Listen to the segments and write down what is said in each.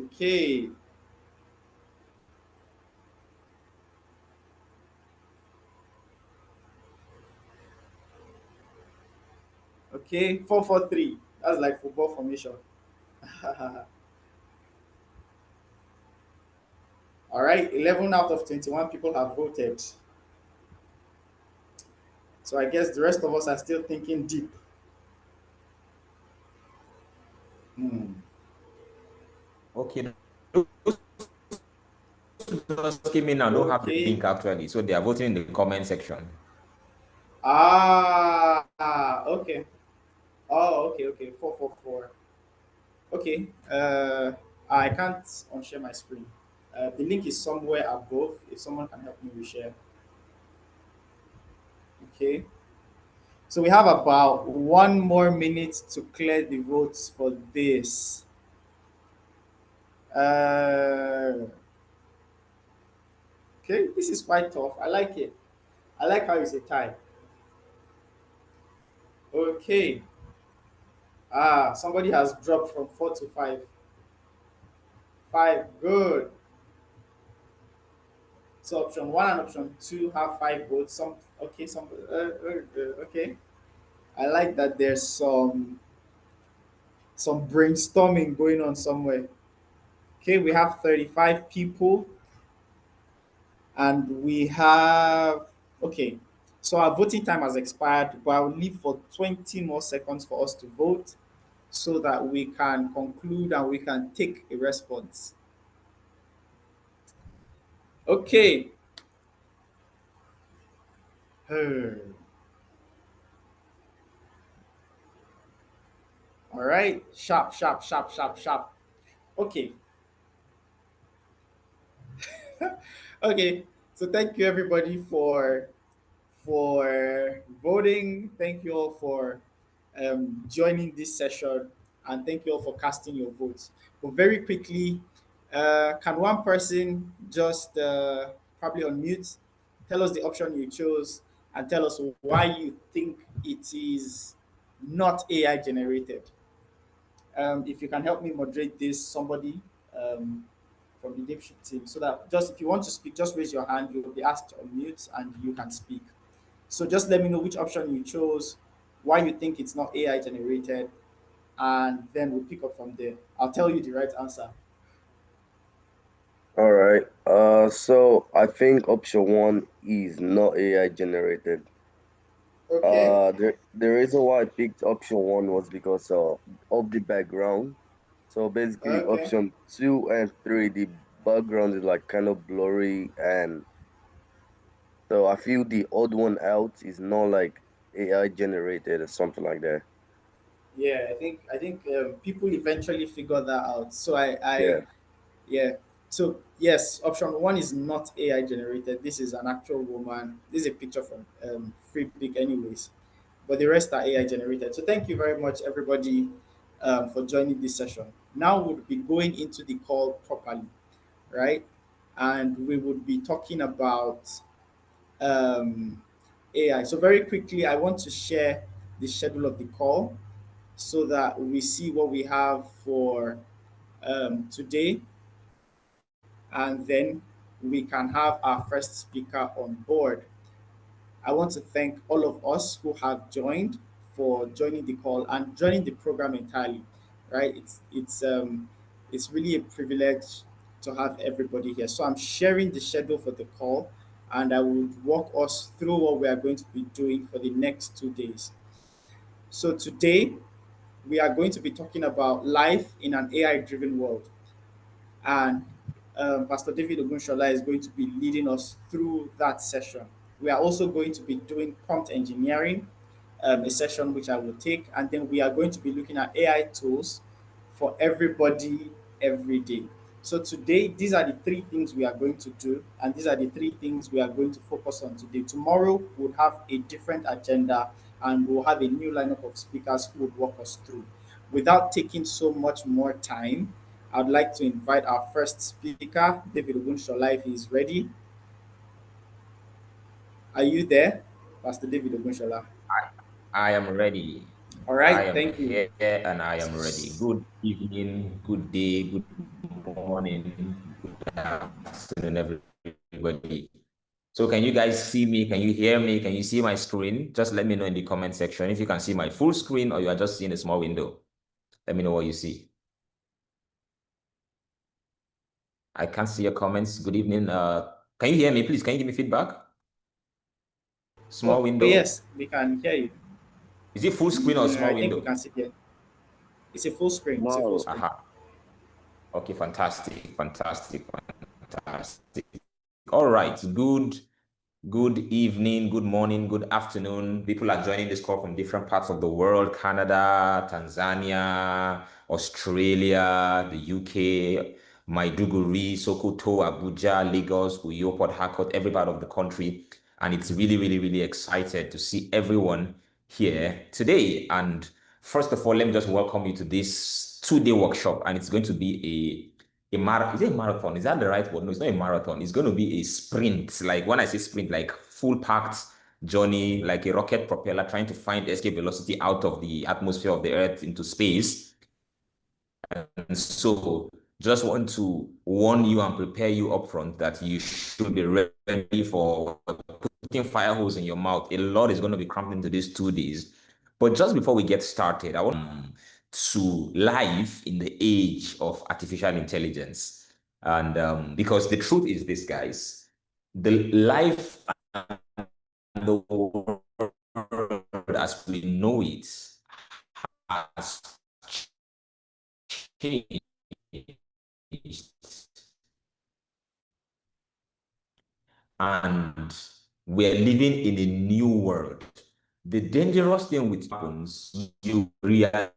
Okay. Okay. 4-4-3. That's like football formation. All right. 11 out of 21 people have voted. So I guess the rest of us are still thinking deep. Hmm. Okay, those who just came in now don't have the Okay. link actually, so they are voting in the comment section. Okay. Oh, okay, okay. 4-4-4. Okay. I can't unshare my screen. The link is somewhere above. If someone can help me reshare. Okay. So we have about 1 more minute to clear the votes for this. Uh, okay, this is quite tough. I like it. I like how it's a tie. Okay. Somebody has dropped from 4 to 5. 5, good. So option one and option two have 5 votes. Some okay, okay. I like that there's some brainstorming going on somewhere. Okay, we have 35 people and we have okay. So our voting time has expired, but I'll leave for 20 more seconds for us to vote so that we can conclude and we can take a response. Okay. Hmm. All right. Sharp, sharp, sharp, sharp, sharp. Okay. Okay. So thank you everybody for voting. Thank you all for joining this session, and thank you all for casting your votes. But very quickly, can one person just probably unmute, tell us the option you chose, and tell us why you think it is not AI generated? If you can help me moderate this, somebody um, from the leadership team, so that just if you want to speak, just raise your hand. You will be asked to unmute, and you can speak. So just let me know which option you chose, why you think it's not AI generated, and then we'll pick up from there. I'll tell you the right answer. All right. So I think option one is not AI generated. Okay. The reason why I picked option one was because of the background. So basically, Okay. option two and three, the background is like kind of blurry, and so I feel the odd one out is not like AI generated or something like that. Yeah, I think people eventually figure that out. So Yeah. yeah. So yes, option one is not AI generated. This is an actual woman. This is a picture from Free Pick, anyways. But the rest are AI generated. So thank you very much, everybody, for joining this session. Now we'll be going into the call properly, right? And we would be talking about AI. So very quickly, I want to share the schedule of the call so that we see what we have for today, and then we can have our first speaker on board. I want to thank all of us who have joined for joining the call and joining the program entirely. Right? It's really a privilege to have everybody here. So I'm sharing the schedule for the call, and I will walk us through what we are going to be doing for the next 2 days. So today we are going to be talking about life in an AI-driven world, and Pastor David Ogunshola is going to be leading us through that session. We are also going to be doing prompt engineering, a session which I will take, and then we are going to be looking at AI tools for everybody every day. So today, these are the three things we are going to do, and these are the three things we are going to focus on today. Tomorrow, we'll have a different agenda, and we'll have a new lineup of speakers who will walk us through. Without taking so much more time, I'd like to invite our first speaker, David Ogunshola, if he's ready. Are you there, Pastor David Ogunshola? I am ready. All I right, am thank you. here and I am ready. Good evening, good day, good morning, good afternoon, everybody. So can you guys see me? Can you hear me? Can you see my screen? Just let me know in the comment section if you can see my full screen or you are just seeing a small window. Let me know what you see. I can't see your comments. Good evening. Can you hear me, please? Can you give me feedback? Small Oh, window. yes, we can hear you. Is it full screen or small I think we window? can see it. It's a full screen. It's a full Tomorrow. screen. Aha. Okay, fantastic, fantastic, fantastic. All right, good evening, good morning, good afternoon. People are joining this call from different parts of the world: Canada, Tanzania, Australia, the UK, Maiduguri, Sokoto, Abuja, Lagos, Uyo, Port Harcourt, every part of the country. And it's really, really, really excited to see everyone here today. And first of all, let me just welcome you to this 2-day workshop. And it's going to be a marathon. Is it a marathon? Is that the right word? No, it's not a marathon. It's going to be a sprint. Like when I say sprint, like full packed journey, like a rocket propeller trying to find escape velocity out of the atmosphere of the Earth into space. And so just want to warn you and prepare you up front that you should be ready for putting fire hose in your mouth. A lot is going to be crammed into these 2 days. But just before we get started, I want to live in the age of artificial intelligence. And because the truth is this, guys, the life and the world as we know it has changed. And we're living in a new world. The dangerous thing with happens, you realize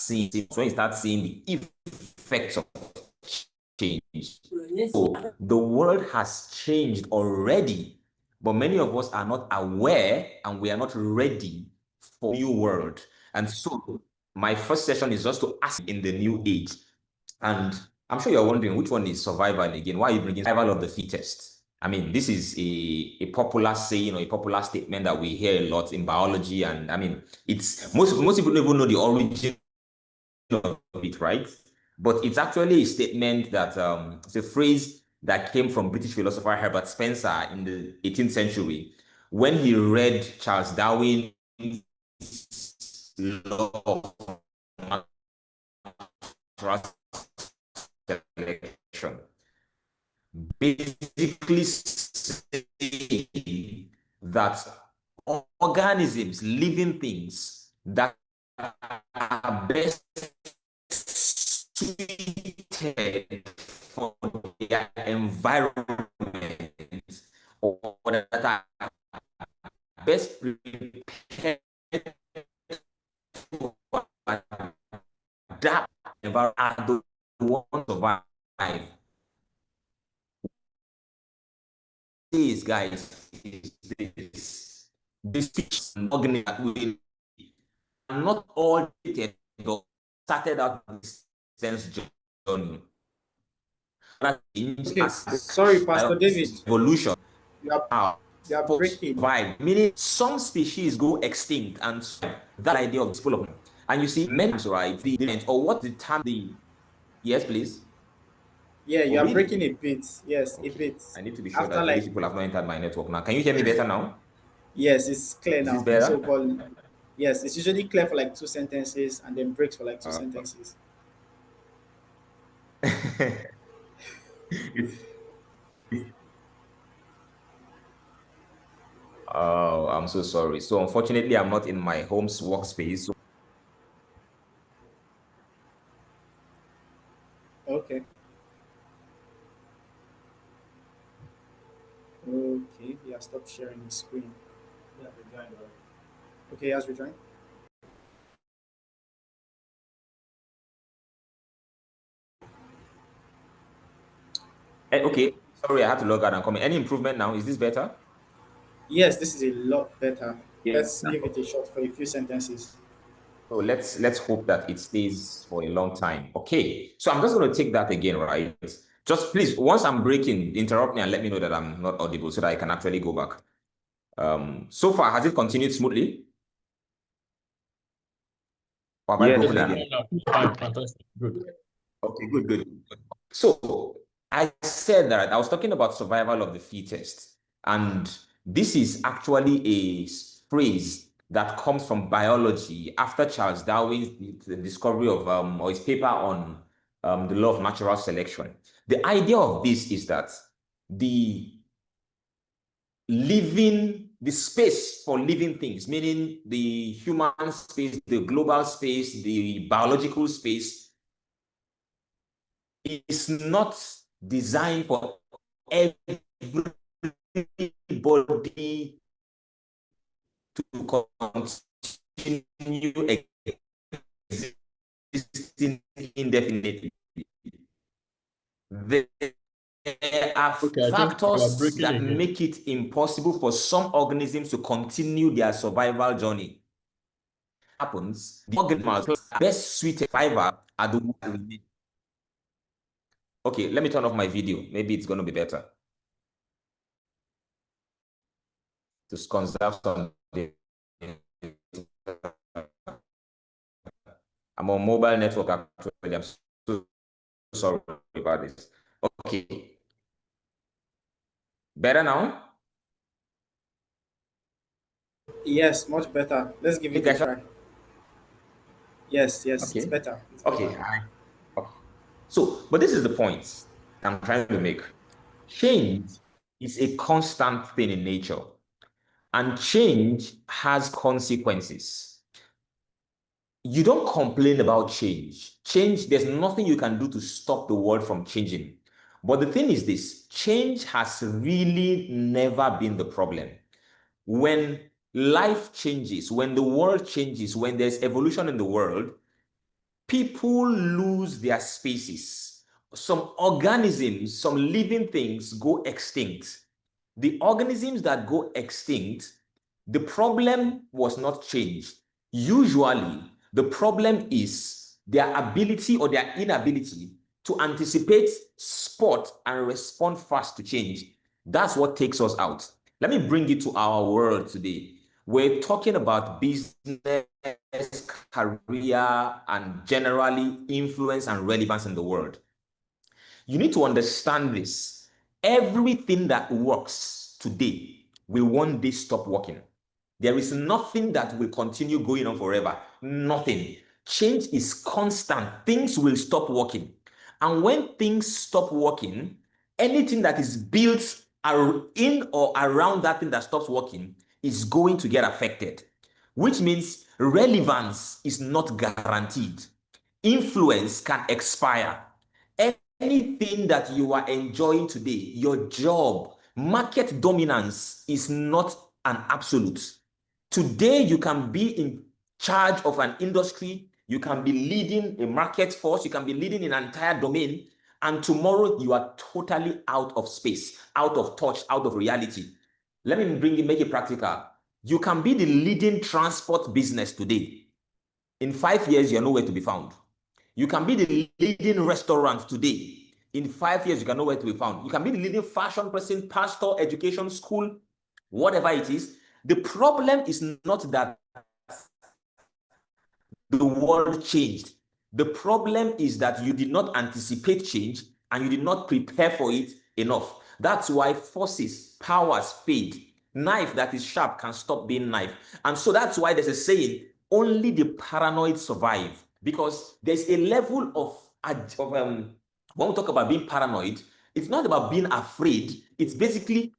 when you start seeing the effects of change. So the world has changed already, but many of us are not aware and we are not ready for new world. And so my first session is just to ask in the new age. And I'm sure you're wondering which one is survival again. Why are you bringing survival of the fittest? I mean, this is a popular saying or a popular statement that we hear a lot in biology. And I mean, it's most people don't even know the origin of it, right? But it's actually a statement that it's a phrase that came from British philosopher Herbert Spencer in the 18th century when he read Charles Darwin's law of natural selection. Basically saying that organisms, living things that are best suited for their environment or that are best prepared to adapt environment are the ones to survive. This, guys, is this organism that will not all dated but started out this sense journey. Okay, sorry, As Pastor David. evolution You are now you are breaking. survive, meaning some species go extinct, and so that idea of development. And you see, many times, right, the or what the term the yes, please. Yeah, you Oh, are really? breaking a bit. Yes, a Okay. bit. I need to be sure After that these like people have not entered my network now. Can you hear me better now? yes, it's clear Is this now. So, better? but yes, it's usually clear for like two sentences and then breaks for like two Uh, sentences. Oh, I'm so sorry. So unfortunately, I'm not in my home's workspace. So Okay. Okay. He has stopped sharing his screen. Okay, he has rejoined. okay, sorry, I had to log out and come in. Any improvement now? Is this better? Yes, this is a lot better. Yeah. Let's give it a shot for a few sentences. So let's hope that it stays for a long time. Okay. So I'm just going to take that again, right? Just please, once I'm breaking, interrupt me and let me know that I'm not audible so that I can actually go back. So far, has it continued smoothly? Or have I Yes, broken sir. again? Fine, fantastic, good. Okay, good, good. So I said that I was talking about survival of the fittest, and this is actually a phrase that comes from biology after Charles Darwin's the discovery of or his paper on the law of natural selection. The idea of this is that the the space for living things, meaning the human space, the global space, the biological space, is not designed for everybody to continue existing indefinitely. There are Okay, I think you are factors breaking that again. make it impossible for some organisms to continue their survival journey. Happens, the organisms best suited survival are the ones that remain. Okay, let me turn off my video. Maybe it's going to be better to conserve some. I'm on mobile network actually. I'm so sorry about this. Okay. Better now? Yes, much better. Let's give You it a guys try. Yes, yes, it's okay? better. It's better. Okay. Okay. So, but this is the point I'm trying to make. Change is a constant thing in nature, and change has consequences. You don't complain about change. Change, there's nothing you can do to stop the world from changing. But the thing is this, change has really never been the problem. When life changes, when the world changes, when there's evolution in the world, people lose their species. Some organisms, some living things go extinct. The organisms that go extinct, the problem was not change. Usually, the problem is their ability or their inability to anticipate, spot, and respond fast to change. That's what takes us out. Let me bring it to our world today. We're talking about business, career, and generally influence and relevance in the world. You need to understand this. Everything that works today will one day stop working. There is nothing that will continue going on forever. Nothing. Change is constant. Things will stop working. And when things stop working, anything that is built in or around that thing that stops working is going to get affected, which means relevance is not guaranteed. Influence can expire. Anything that you are enjoying today, your job, market dominance is not an absolute. Today, you can be in charge of an industry, you can be leading a market force, you can be leading an entire domain, and tomorrow you are totally out of space, out of touch, out of reality. Let me make it practical. You can be the leading transport business today. In 5 years, you're nowhere to be found. You can be the leading restaurant today. In 5 years, you can nowhere to be found. You can be the leading fashion person, pastor, education, school, whatever it is. The problem is not that the world changed. The problem is that you did not anticipate change and you did not prepare for it enough. That's why forces, powers fade. Knife that is sharp can stop being knife. And so that's why there's a saying, only the paranoid survive. Because there's a level when we talk about being paranoid, it's not about being afraid. It's basically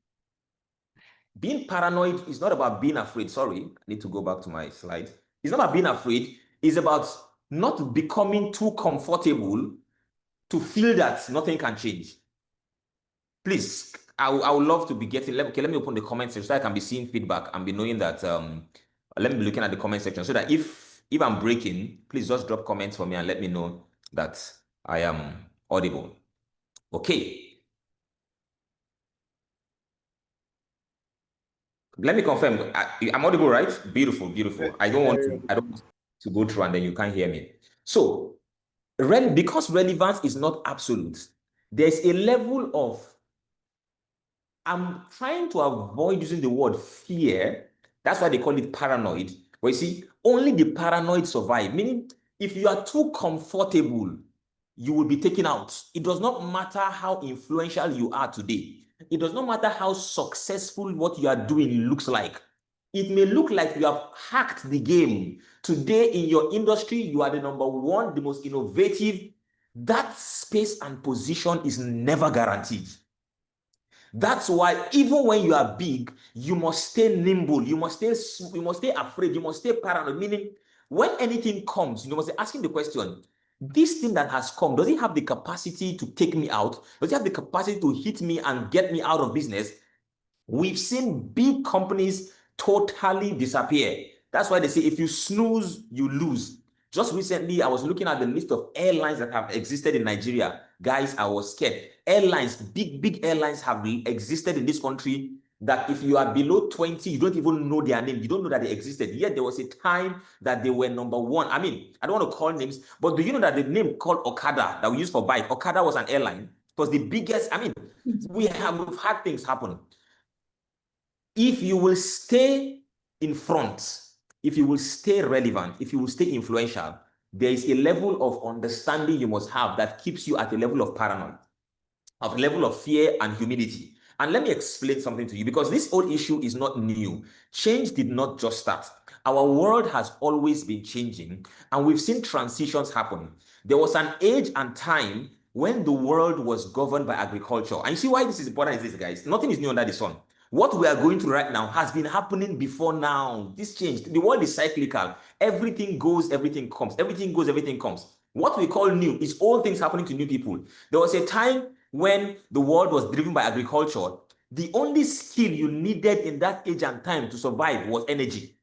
being paranoid is not about being afraid. Sorry, I need to go back to my slide. It's not about being afraid. It's about not becoming too comfortable to feel that nothing can change. Please, I would love to be getting. Okay, let me open the comment section so I can be seeing feedback and be knowing that. Let me be looking at the comment section so that if I'm breaking, please just drop comments for me and let me know that I am audible. Okay. Let me confirm. I'm audible, right? Beautiful, beautiful. I don't want Very to. I don't want to go through and then you can't hear me. So, because relevance is not absolute, there's a level of. I'm trying to avoid using the word fear. That's why they call it paranoid. But you see, only the paranoid survive. Meaning, if you are too comfortable you will be taken out. It does not matter how influential you are today. It does not matter how successful what you are doing looks like. It may look like you have hacked the game. Today in your industry, you are the number one, the most innovative. That space and position is never guaranteed. That's why even when you are big, you must stay nimble, you must stay afraid, you must stay paranoid. Meaning, when anything comes, you must be asking the question: this thing that has come, does it have the capacity to take me out? Does it have the capacity to hit me and get me out of business? We've seen big companies totally disappear. That's why they say if you snooze, you lose. Just recently, I was looking at the list of airlines that have existed in Nigeria. Guys, I was scared. Airlines, big airlines have existed in this country that if you are below 20, you don't even know their name. You don't know that they existed. Yet there was a time that they were number one. I mean, I don't want to call names, but do you know that the name called Okada that we use for bike, Okada was an airline? It was the biggest. I mean, we've had things happen. If you will stay in front, if you will stay relevant, if you will stay influential, there is a level of understanding you must have that keeps you at a level of paranoia, of a level of fear and humility. And let me explain something to you, because this whole issue is not new. Change did not just start. Our world has always been changing, and we've seen transitions happen. There was an age and time when the world was governed by agriculture. And you see why this is important is this, guys. Nothing is new under the sun. What we are going through right now has been happening before now. This changed. The world is cyclical. Everything goes, everything comes. Everything goes, everything comes. What we call new is all things happening to new people. There was a time when the world was driven by agriculture. The only skill you needed in that age and time to survive was energy.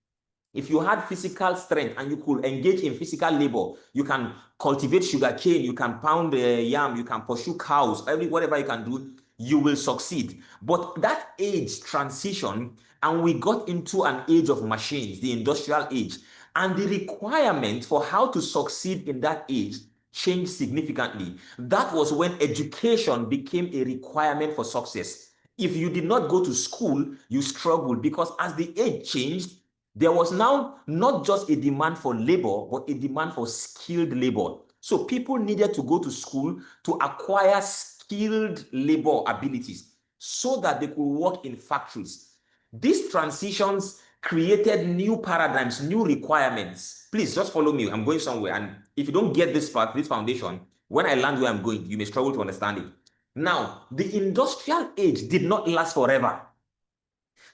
If you had physical strength and you could engage in physical labor, you can cultivate sugarcane, you can pound yam, you can pursue cows, whatever you can do, you will succeed. But that age transition, and we got into an age of machines, the industrial age, and the requirement for how to succeed in that age changed significantly. That was when education became a requirement for success. If you did not go to school, you struggled, because as the age changed, there was now not just a demand for labor, but a demand for skilled labor. So people needed to go to school to acquire skilled labor abilities so that they could work in factories. These transitions created new paradigms, new requirements. Please just follow me. I'm going somewhere. And if you don't get this part, this foundation, when I land where I'm going, you may struggle to understand it. Now, the industrial age did not last forever.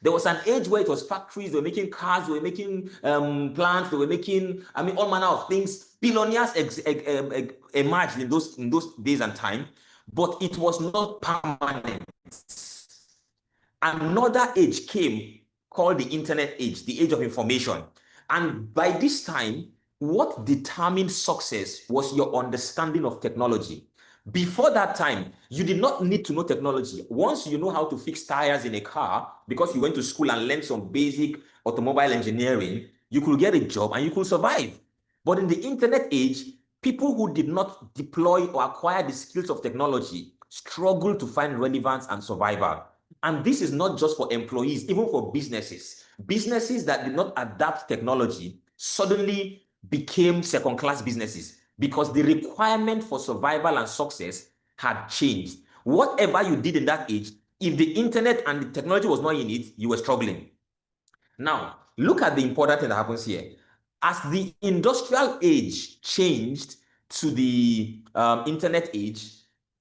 There was an age where it was factories, they were making cars, they were making plants, they were making, I mean, all manner of things. Billionaires emerged in those days and time, but it was not permanent. Another age came called the internet age, the age of information. And by this time, what determined success was your understanding of technology. Before that time, you did not need to know technology. Once you know how to fix tires in a car, because you went to school and learned some basic automobile engineering, you could get a job and you could survive. But in the internet age, people who did not deploy or acquire the skills of technology struggled to find relevance and survival. And this is not just for employees, even for businesses. Businesses that did not adapt technology suddenly became second-class businesses because the requirement for survival and success had changed. Whatever you did in that age, if the internet and the technology was not in it, you were struggling. Now, look at the important thing that happens here. As the industrial age changed to the internet age,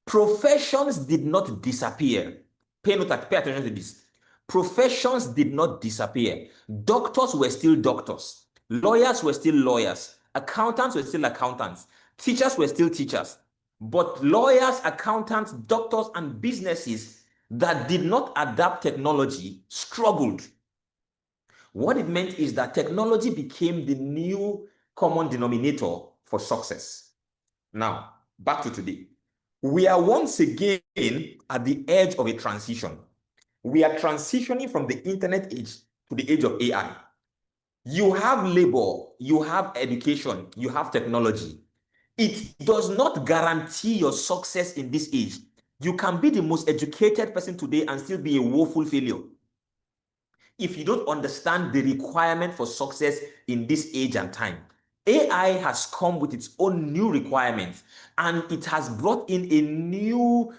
professions did not disappear. Pay attention to this. Professions did not disappear. Doctors were still doctors. Lawyers were still lawyers. Accountants were still accountants. Teachers were still teachers. But lawyers, accountants, doctors, and businesses that did not adapt technology struggled. What it meant is that technology became the new common denominator for success. Now, back to today. We are once again at the edge of a transition. We are transitioning from the internet age to the age of AI. You have labor, you have education, you have technology. It does not guarantee your success in this age. You can be the most educated person today and still be a woeful failure if you don't understand the requirement for success in this age and time. AI has come with its own new requirements, and it has brought in a new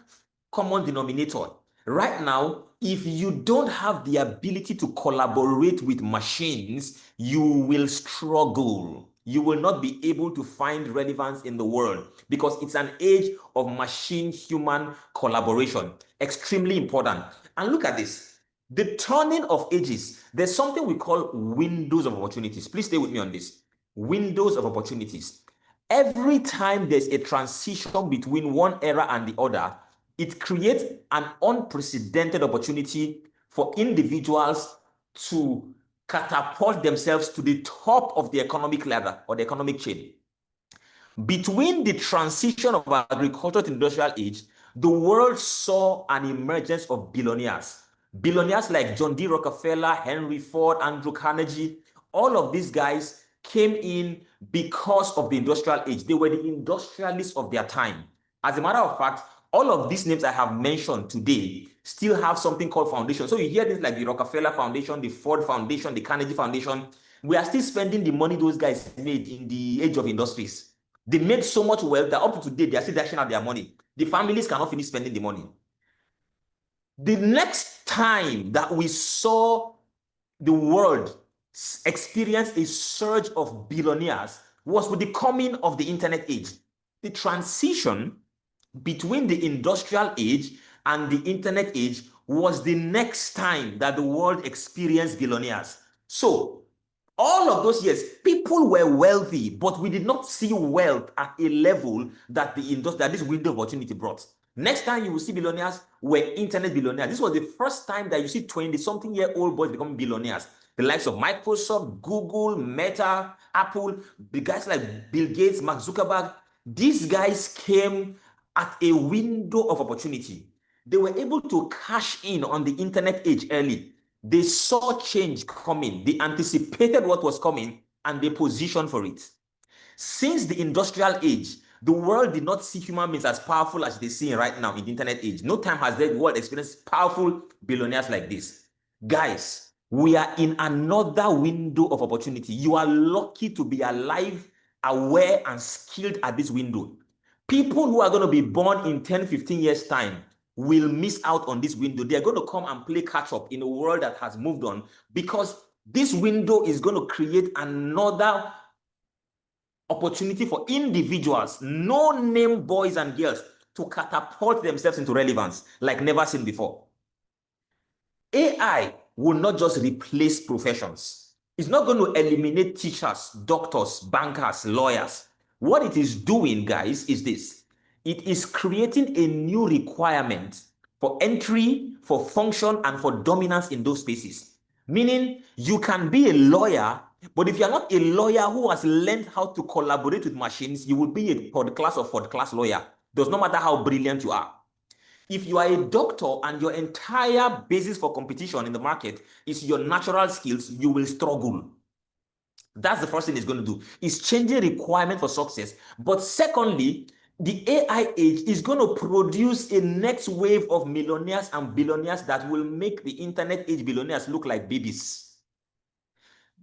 common denominator. Right now, if you don't have the ability to collaborate with machines, you will struggle. You will not be able to find relevance in the world because it's an age of machine-human collaboration. Extremely important. And look at this. The turning of ages, there's something we call windows of opportunities. Please stay with me on this. Windows of opportunities. Every time there's a transition between one era and the other, it creates an unprecedented opportunity for individuals to catapult themselves to the top of the economic ladder or the economic chain. Between the transition of agriculture to industrial age, the world saw an emergence of billionaires. Billionaires like John D. Rockefeller, Henry Ford, Andrew Carnegie, all of these guys came in because of the industrial age. They were the industrialists of their time. As a matter of fact, all of these names I have mentioned today still have something called foundation. So you hear things like the Rockefeller Foundation, the Ford Foundation, the Carnegie Foundation. We are still spending the money those guys made in the age of industries. They made so much wealth that up to today, they are still dashing out their money. The families cannot finish spending the money. The next time that we saw the world experience a surge of billionaires was with the coming of the internet age. The transition between the industrial age and the internet age was the next time that the world experienced billionaires. So all of those years, people were wealthy, but we did not see wealth at a level that that this window of opportunity brought. Next time you will see billionaires were internet billionaires. This was the first time that you see 20-something-year-old boys becoming billionaires. The likes of Microsoft, Google, Meta, Apple, the guys like Bill Gates, Mark Zuckerberg. These guys came at a window of opportunity. They were able to cash in on the internet age early. They saw change coming. They anticipated what was coming and they positioned for it. Since the industrial age, the world did not see human beings as powerful as they see right now in the internet age. No time has the world experienced powerful billionaires like this. Guys, we are in another window of opportunity. You are lucky to be alive, aware, and skilled at this window. People who are going to be born in 10, 15 years' time will miss out on this window. They are going to come and play catch up in a world that has moved on because this window is going to create another opportunity for individuals, no-name boys and girls, to catapult themselves into relevance like never seen before. AI will not just replace professions. It's not going to eliminate teachers, doctors, bankers, lawyers. What it is doing, guys, is this. It is creating a new requirement for entry, for function, and for dominance in those spaces. Meaning, you can be a lawyer, but if you're not a lawyer who has learned how to collaborate with machines, you will be a third class or fourth class lawyer. Does not matter how brilliant you are. If you are a doctor and your entire basis for competition in the market is your natural skills, you will struggle. That's the first thing it's going to do. It's changing requirement for success. But secondly, the AI age is going to produce a next wave of millionaires and billionaires that will make the internet age billionaires look like babies.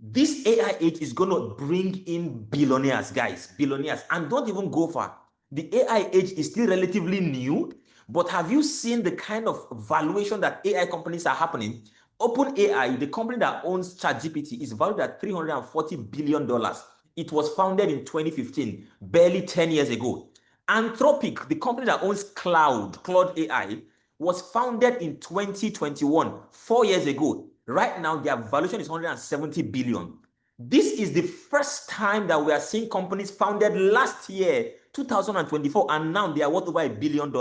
This AI age is going to bring in billionaires, guys, billionaires. And don't even go far. The AI age is still relatively new, but have you seen the kind of valuation that AI companies are happening? OpenAI, the company that owns ChatGPT, is valued at $340 billion. It was founded in 2015, barely 10 years ago. Anthropic, the company that owns Claude AI, was founded in 2021, 4 years ago. Right now, their valuation is 170 billion. This is the first time that we are seeing companies founded last year, 2024, and now they are worth over $1 billion.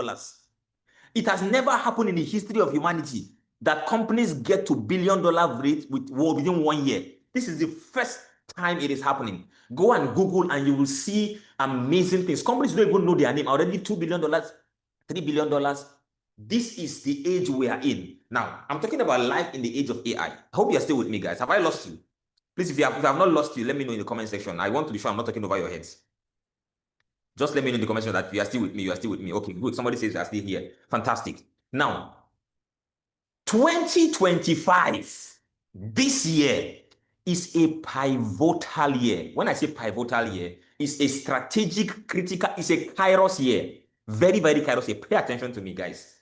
It has never happened in the history of humanity that companies get to billion-dollar rate within 1 year. This is the first time it is happening. Go and Google and you will see amazing things. Companies don't even know their name. Already $2 billion, $3 billion. This is the age we are in. Now, I'm talking about life in the age of AI. I hope you're still with me, guys. Have I lost you? Please, if I have not lost you, let me know in the comment section. I want to be sure I'm not talking over your heads. Just let me know in the comment section that you are still with me. You are still with me. Okay, good. Somebody says you are still here. Fantastic. Now, 2025, this year, is a pivotal year. When I say pivotal year, it's a strategic, critical, it's a kairos year. Very, very kairos year. Pay attention to me, guys.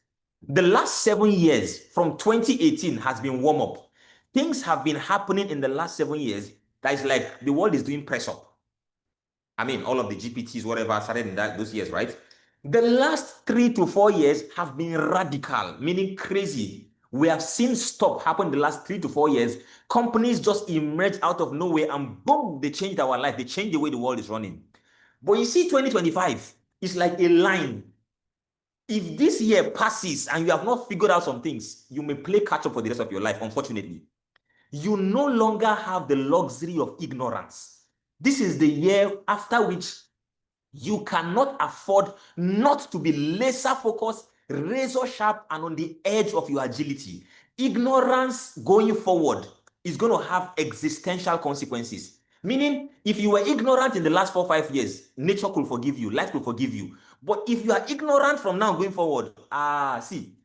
The last 7 years from 2018 has been warm up. Things have been happening in the last 7 years that is like the world is doing press up. I mean, all of the GPTs, whatever, started in those years, right? The last 3 to 4 years have been radical, meaning crazy. We have seen stuff happen in the last 3 to 4 years. Companies just emerge out of nowhere and boom, they changed our life. They changed the way the world is running. But you see, 2025 is like a line. If this year passes and you have not figured out some things, you may play catch up for the rest of your life, unfortunately. You no longer have the luxury of ignorance. This is the year after which you cannot afford not to be laser focused, razor sharp, and on the edge of your agility. Ignorance going forward is going to have existential consequences. Meaning, if you were ignorant in the last 4 or 5 years, nature could forgive you, life could forgive you. But if you are ignorant from now going forward, see,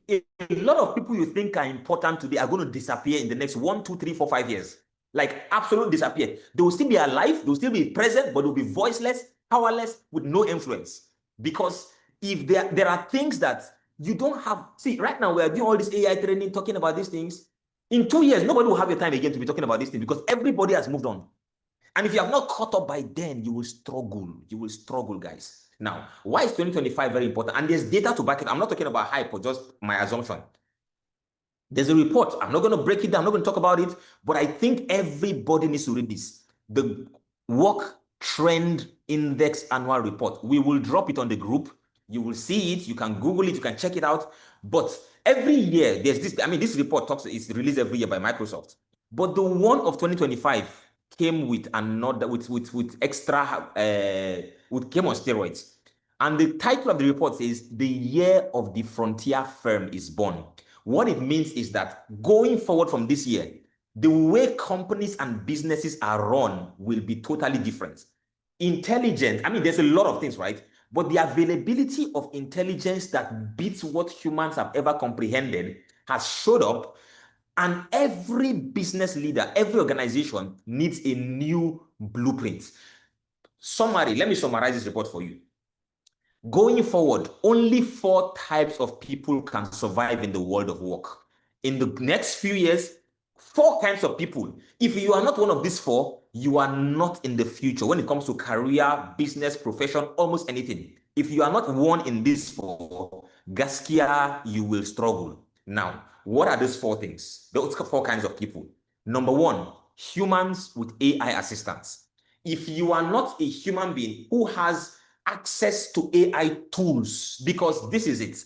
a lot of people you think are important today are going to disappear in the next 1, 2, 3, 4, 5 years. Like absolutely disappear. They will still be alive, they will still be present, but they will be voiceless, powerless, with no influence. Because if there are things that you don't have, see, right now we are doing all this AI training, talking about these things. In 2 years, nobody will have the time again to be talking about these things because everybody has moved on. And if you have not caught up by then, you will struggle. You will struggle, guys. Now, why is 2025 very important? And there's data to back it. I'm not talking about hype or just my assumption. There's a report. I'm not going to break it down. I'm not going to talk about it, but I think everybody needs to read this. The Work Trend Index Annual Report. We will drop it on the group. You will see it. You can Google it. You can check it out. But every year, there's this. I mean, this report is released every year by Microsoft. But the one of 2025 came with another, with extra, came on steroids. And the title of the report says, "The Year of the Frontier Firm is Born." What it means is that going forward from this year, the way companies and businesses are run will be totally different. Intelligence, I mean, there's a lot of things, right? But the availability of intelligence that beats what humans have ever comprehended has showed up, and every business leader, every organization needs a new blueprint. Summary, let me summarize this report for you. Going forward, only 4 types of people can survive in the world of work. In the next few years, 4 kinds of people. If you are not one of these 4, you are not in the future when it comes to career, business, profession, almost anything. If you are not one in these 4, Gaskia, you will struggle. Now, what are those 4 things? Those 4 kinds of people. Number 1, humans with AI assistants. If you are not a human being who has access to AI tools, because this is it.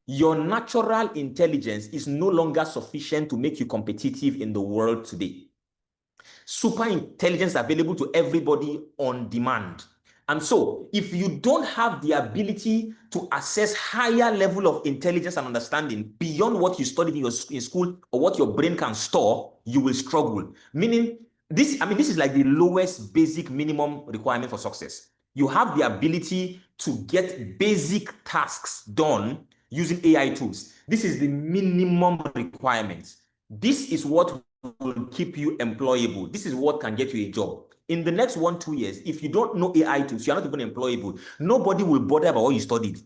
Your natural intelligence is no longer sufficient to make you competitive in the world today. Super intelligence available to everybody on demand. And so, if you don't have the ability to assess higher level of intelligence and understanding beyond what you studied in school or what your brain can store, you will struggle. Meaning, this is like the lowest basic minimum requirement for success. You have the ability to get basic tasks done using AI tools. This is the minimum requirement. This is what will keep you employable. This is what can get you a job. In the next 1, 2 years, if you don't know AI tools, you're not even employable. Nobody will bother about what you studied.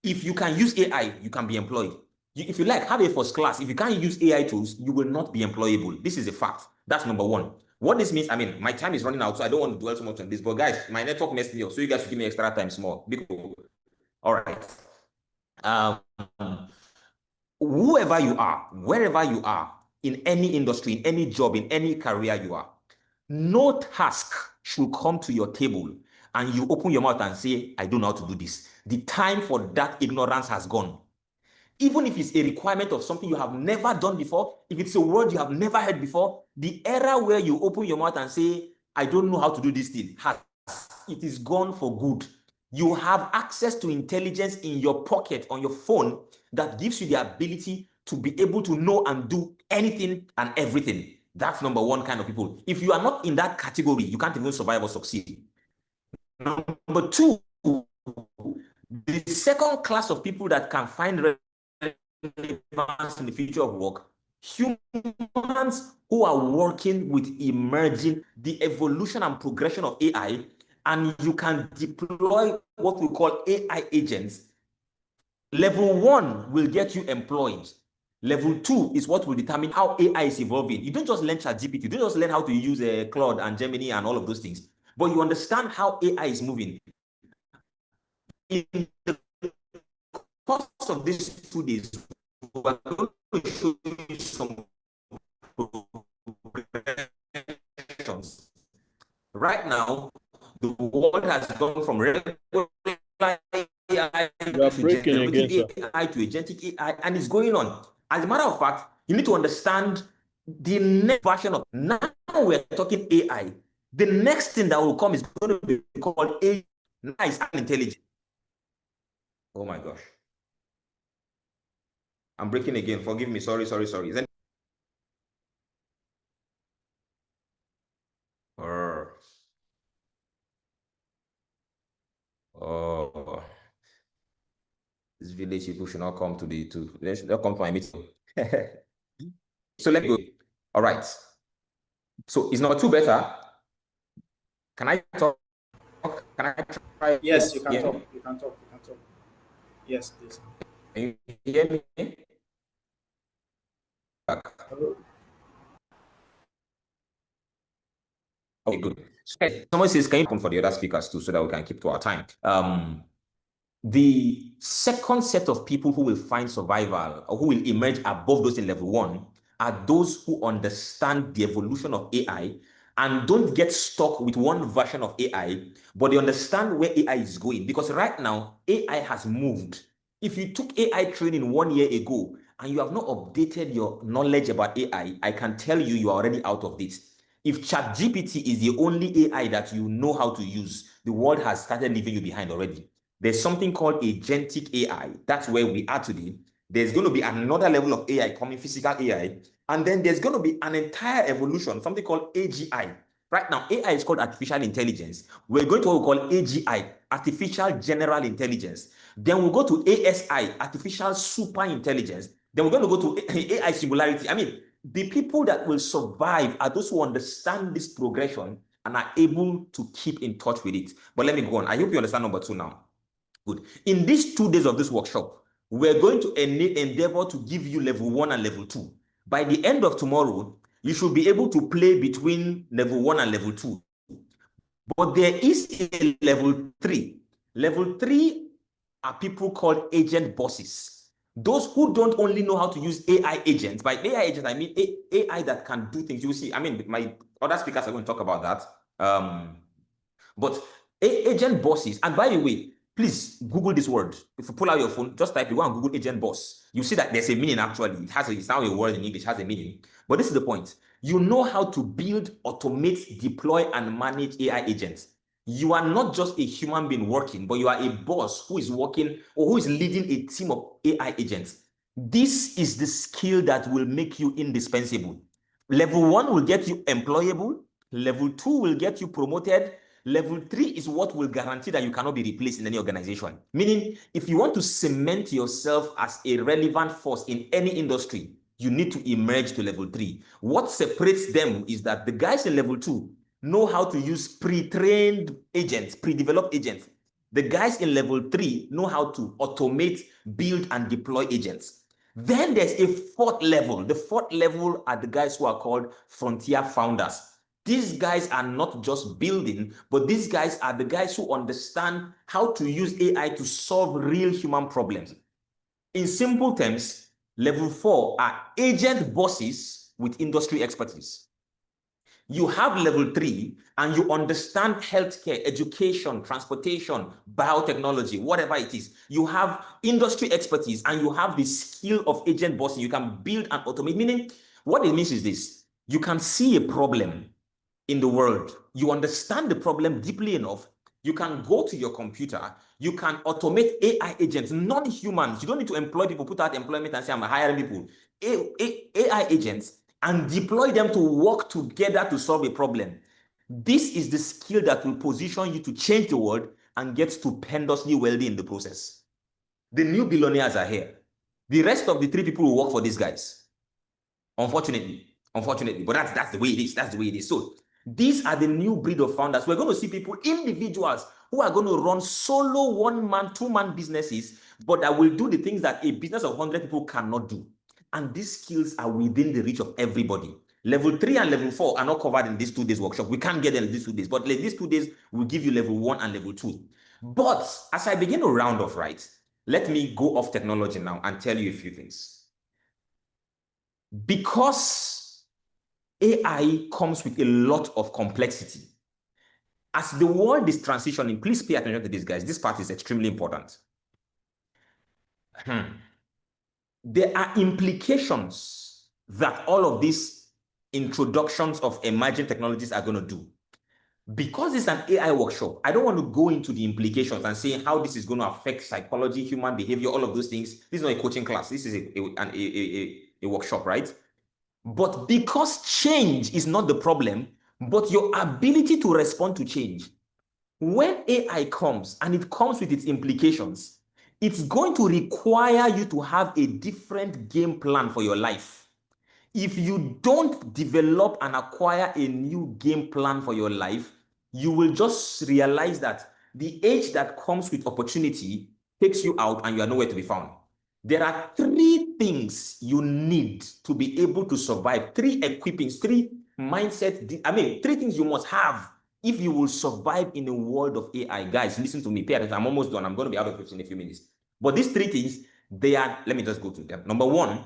If you can use AI, you can be employed. If you like, have a first class. If you can't use AI tools, you will not be employable. This is a fact. That's number 1. What this means, I mean, my time is running out, so I don't want to dwell so much on this. But guys, my network messed me up, so you guys should give me extra time small. All right. Whoever you are, wherever you are, in any industry, in any job, in any career you are, no task should come to your table and you open your mouth and say, "I don't know how to do this." The time for that ignorance has gone. Even if it's a requirement of something you have never done before, if it's a word you have never heard before, the era where you open your mouth and say, "I don't know how to do this thing," it is gone for good. You have access to intelligence in your pocket, on your phone, that gives you the ability to be able to know and do anything and everything. That's number 1 kind of people. If you are not in that category, you can't even survive or succeed. Number 2, the second class of people that can find relevance in the future of work, Humans who are working with emerging, the evolution and progression of AI, and you can deploy what we call AI agents. Level 1 will get you employed. Level 2 is what will determine how AI is evolving. You don't just learn ChatGPT, you don't just learn how to use Claude and Gemini and all of those things, but you understand how AI is moving. In the course of these 2 days, we're going to show you some progressions. Right now, the world has gone from regular AI You are to breaking again, generative sir. AI to agentic AI, and it's going on. As a matter of fact, you need to understand the next version of, now we're talking AI. The next thing that will come is going to be called AI. Nice and intelligent. Oh my gosh. I'm breaking again. Forgive me. Sorry. Oh, this village people should not come to they should not come to my meeting. So let me go. All right. So is number 2 better? Can I talk? Can I try Yes, you can again? talk. You can talk. You can talk. Yes, please. Can you hear me? Back. Hello. Okay, good. So, someone says, can you open for the other speakers too, so that we can keep to our time? The second set of people who will find survival or who will emerge above those in level 1 are those who understand the evolution of AI and don't get stuck with one version of AI, but they understand where AI is going. Because right now, AI has moved. If you took AI training 1 year ago and you have not updated your knowledge about AI, I can tell you you are already out of date. If ChatGPT is the only AI that you know how to use, the world has started leaving you behind already. There's something called agentic AI. That's where we are today. There's going to be another level of AI coming, physical AI. And then there's going to be an entire evolution, something called AGI. Right now, AI is called artificial intelligence. We're going to what we call AGI, artificial general intelligence. Then we'll go to ASI, artificial super intelligence. Then we're going to go to AI singularity. I mean, the people that will survive are those who understand this progression and are able to keep in touch with it. But let me go on. I hope you understand number 2 now. Good. In these 2 days of this workshop, we're going to endeavor to give you level 1 and level 2. By the end of tomorrow, you should be able to play between level 1 and level 2. But there is a level 3. Level 3 are people called agent bosses. Those who don't only know how to use AI agents. By AI agents, I mean AI that can do things. You will see, I mean, my other speakers are going to talk about that. But agent bosses, and by the way, please Google this word. If you pull out your phone, just type it, go and Google agent boss. You see that there's a meaning actually. It's now a word in English, has a meaning. But this is the point. You know how to build, automate, deploy, and manage AI agents. You are not just a human being working, but you are a boss who is working or who is leading a team of AI agents. This is the skill that will make you indispensable. Level 1 will get you employable. Level 2 will get you promoted. Level 3 is what will guarantee that you cannot be replaced in any organization. Meaning, if you want to cement yourself as a relevant force in any industry, you need to emerge to level 3. What separates them is that the guys in level 2 know how to use pre-trained agents, pre-developed agents. The guys in level 3 know how to automate, build, and deploy agents. Then there's a 4th level. The 4th level are the guys who are called frontier founders. These guys are not just building, but these guys are the guys who understand how to use AI to solve real human problems. In simple terms, level 4 are agent bosses with industry expertise. You have level 3 and you understand healthcare, education, transportation, biotechnology, whatever it is. You have industry expertise and you have the skill of agent bossing. You can build and automate, meaning what it means is this. You can see a problem in the world. You understand the problem deeply enough. You can go to your computer. You can automate AI agents, non-humans. You don't need to employ people, put out employment and say, I'm hiring people. AI agents and deploy them to work together to solve a problem. This is the skill that will position you to change the world and get stupendously wealthy in the process. The new billionaires are here. The rest of the 3 people will work for these guys. Unfortunately, but that's the way it is. That's the way it is. So these are the new breed of founders. We're going to see people, individuals who are going to run solo one-man, two-man businesses, but that will do the things that a business of 100 people cannot do. And these skills are within the reach of everybody. Level 3 and level 4 are not covered in this 2 days workshop. We can't get them in these 2 days, but these 2 days will give you level 1 and level 2. But as I begin to round off, right, let me go off technology now and tell you a few things. Because AI comes with a lot of complexity. As the world is transitioning, please pay attention to this, guys. This part is extremely important. There are implications that all of these introductions of emerging technologies are going to do. Because it's an AI workshop, I don't want to go into the implications and say how this is going to affect psychology, human behavior, all of those things. This is not a coaching class. This is a workshop, right? But because change is not the problem, but your ability to respond to change. When AI comes and it comes with its implications, it's going to require you to have a different game plan for your life. If you don't develop and acquire a new game plan for your life, you will just realize that the age that comes with opportunity takes you out and you are nowhere to be found. There are 3 things you need to be able to survive, 3 equippings, 3 mindset, 3 things you must have if you will survive in a world of AI. Guys, listen to me, pay attention. I'm almost done. I'm going to be out of this in a few minutes. But these 3 things, they are, let me just go to them. Number 1,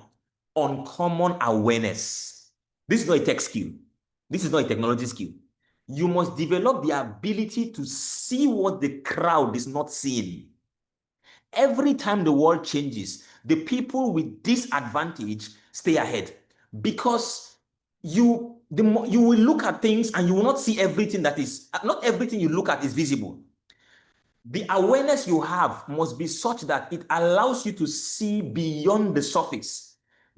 uncommon awareness. This is not a tech skill. This is not a technology skill. You must develop the ability to see what the crowd is not seeing. Every time the world changes, the people with disadvantage stay ahead because you will look at things and you will not see everything that is, not everything you look at is visible. The awareness you have must be such that it allows you to see beyond the surface,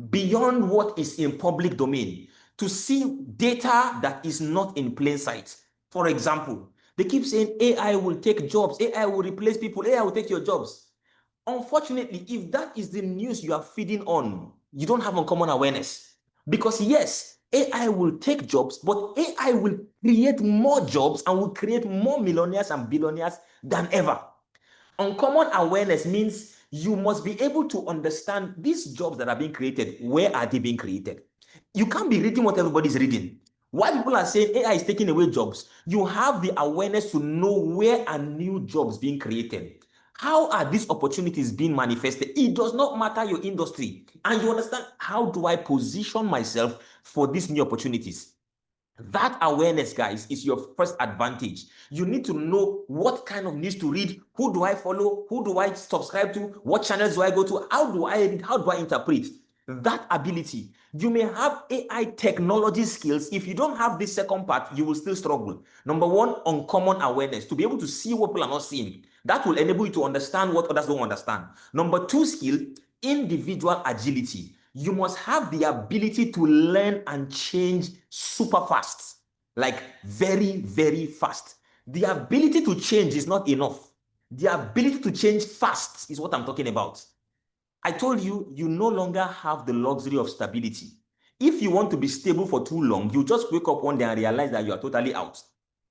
beyond what is in public domain, to see data that is not in plain sight. For example, they keep saying AI will take jobs, AI will replace people, AI will take your jobs. Unfortunately, if that is the news you are feeding on, you don't have uncommon awareness. Because yes, AI will take jobs, but AI will create more jobs and will create more millionaires and billionaires than ever. Uncommon awareness means you must be able to understand these jobs that are being created, where are they being created? You can't be reading what everybody's reading. While people are saying AI is taking away jobs, you have the awareness to know where are new jobs being created. How are these opportunities being manifested? It does not matter your industry. And you understand, how do I position myself for these new opportunities? That awareness, guys, is your first advantage. You need to know what kind of news to read, who do I follow, who do I subscribe to, what channels do I go to, how do I read, how do I interpret? That ability. You may have AI technology skills. If you don't have this second part, you will still struggle. Number 1, uncommon awareness, to be able to see what people are not seeing. That will enable you to understand what others don't understand. Number 2 skill, individual agility. You must have the ability to learn and change super fast, like very, very fast. The ability to change is not enough. The ability to change fast is what I'm talking about. I told you, you no longer have the luxury of stability. If you want to be stable for too long, you just wake up one day and realize that you are totally out.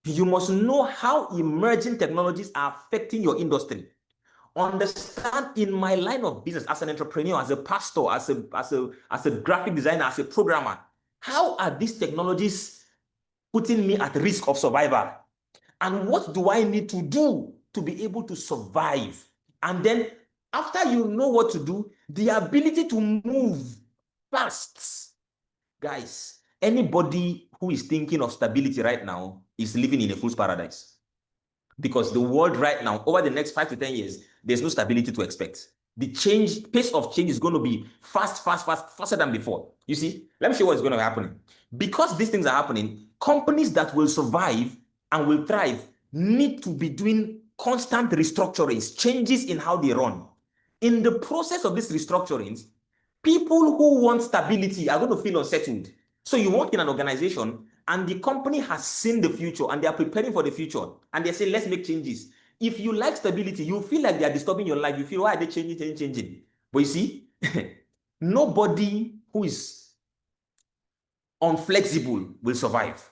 You must know how emerging technologies are affecting your industry. Understand, in my line of business, as an entrepreneur, as a pastor, as a graphic designer, as a programmer, how are these technologies putting me at risk of survival? And what do I need to do to be able to survive? And then after you know what to do, the ability to move fast. Guys, anybody who is thinking of stability right now is living in a fool's paradise. Because the world right now, over the next 5 to 10 years, there's no stability to expect. The pace of change is going to be faster than before. You see, let me show you what's going to happen. Because these things are happening, companies that will survive and will thrive need to be doing constant restructurings, changes in how they run. In the process of these restructurings, people who want stability are going to feel unsettled. So you work in an organization and the company has seen the future and they are preparing for the future and they say, let's make changes. If you like stability, you feel like they are disturbing your life. You feel, why are they changing? But you see, nobody who is unflexible will survive.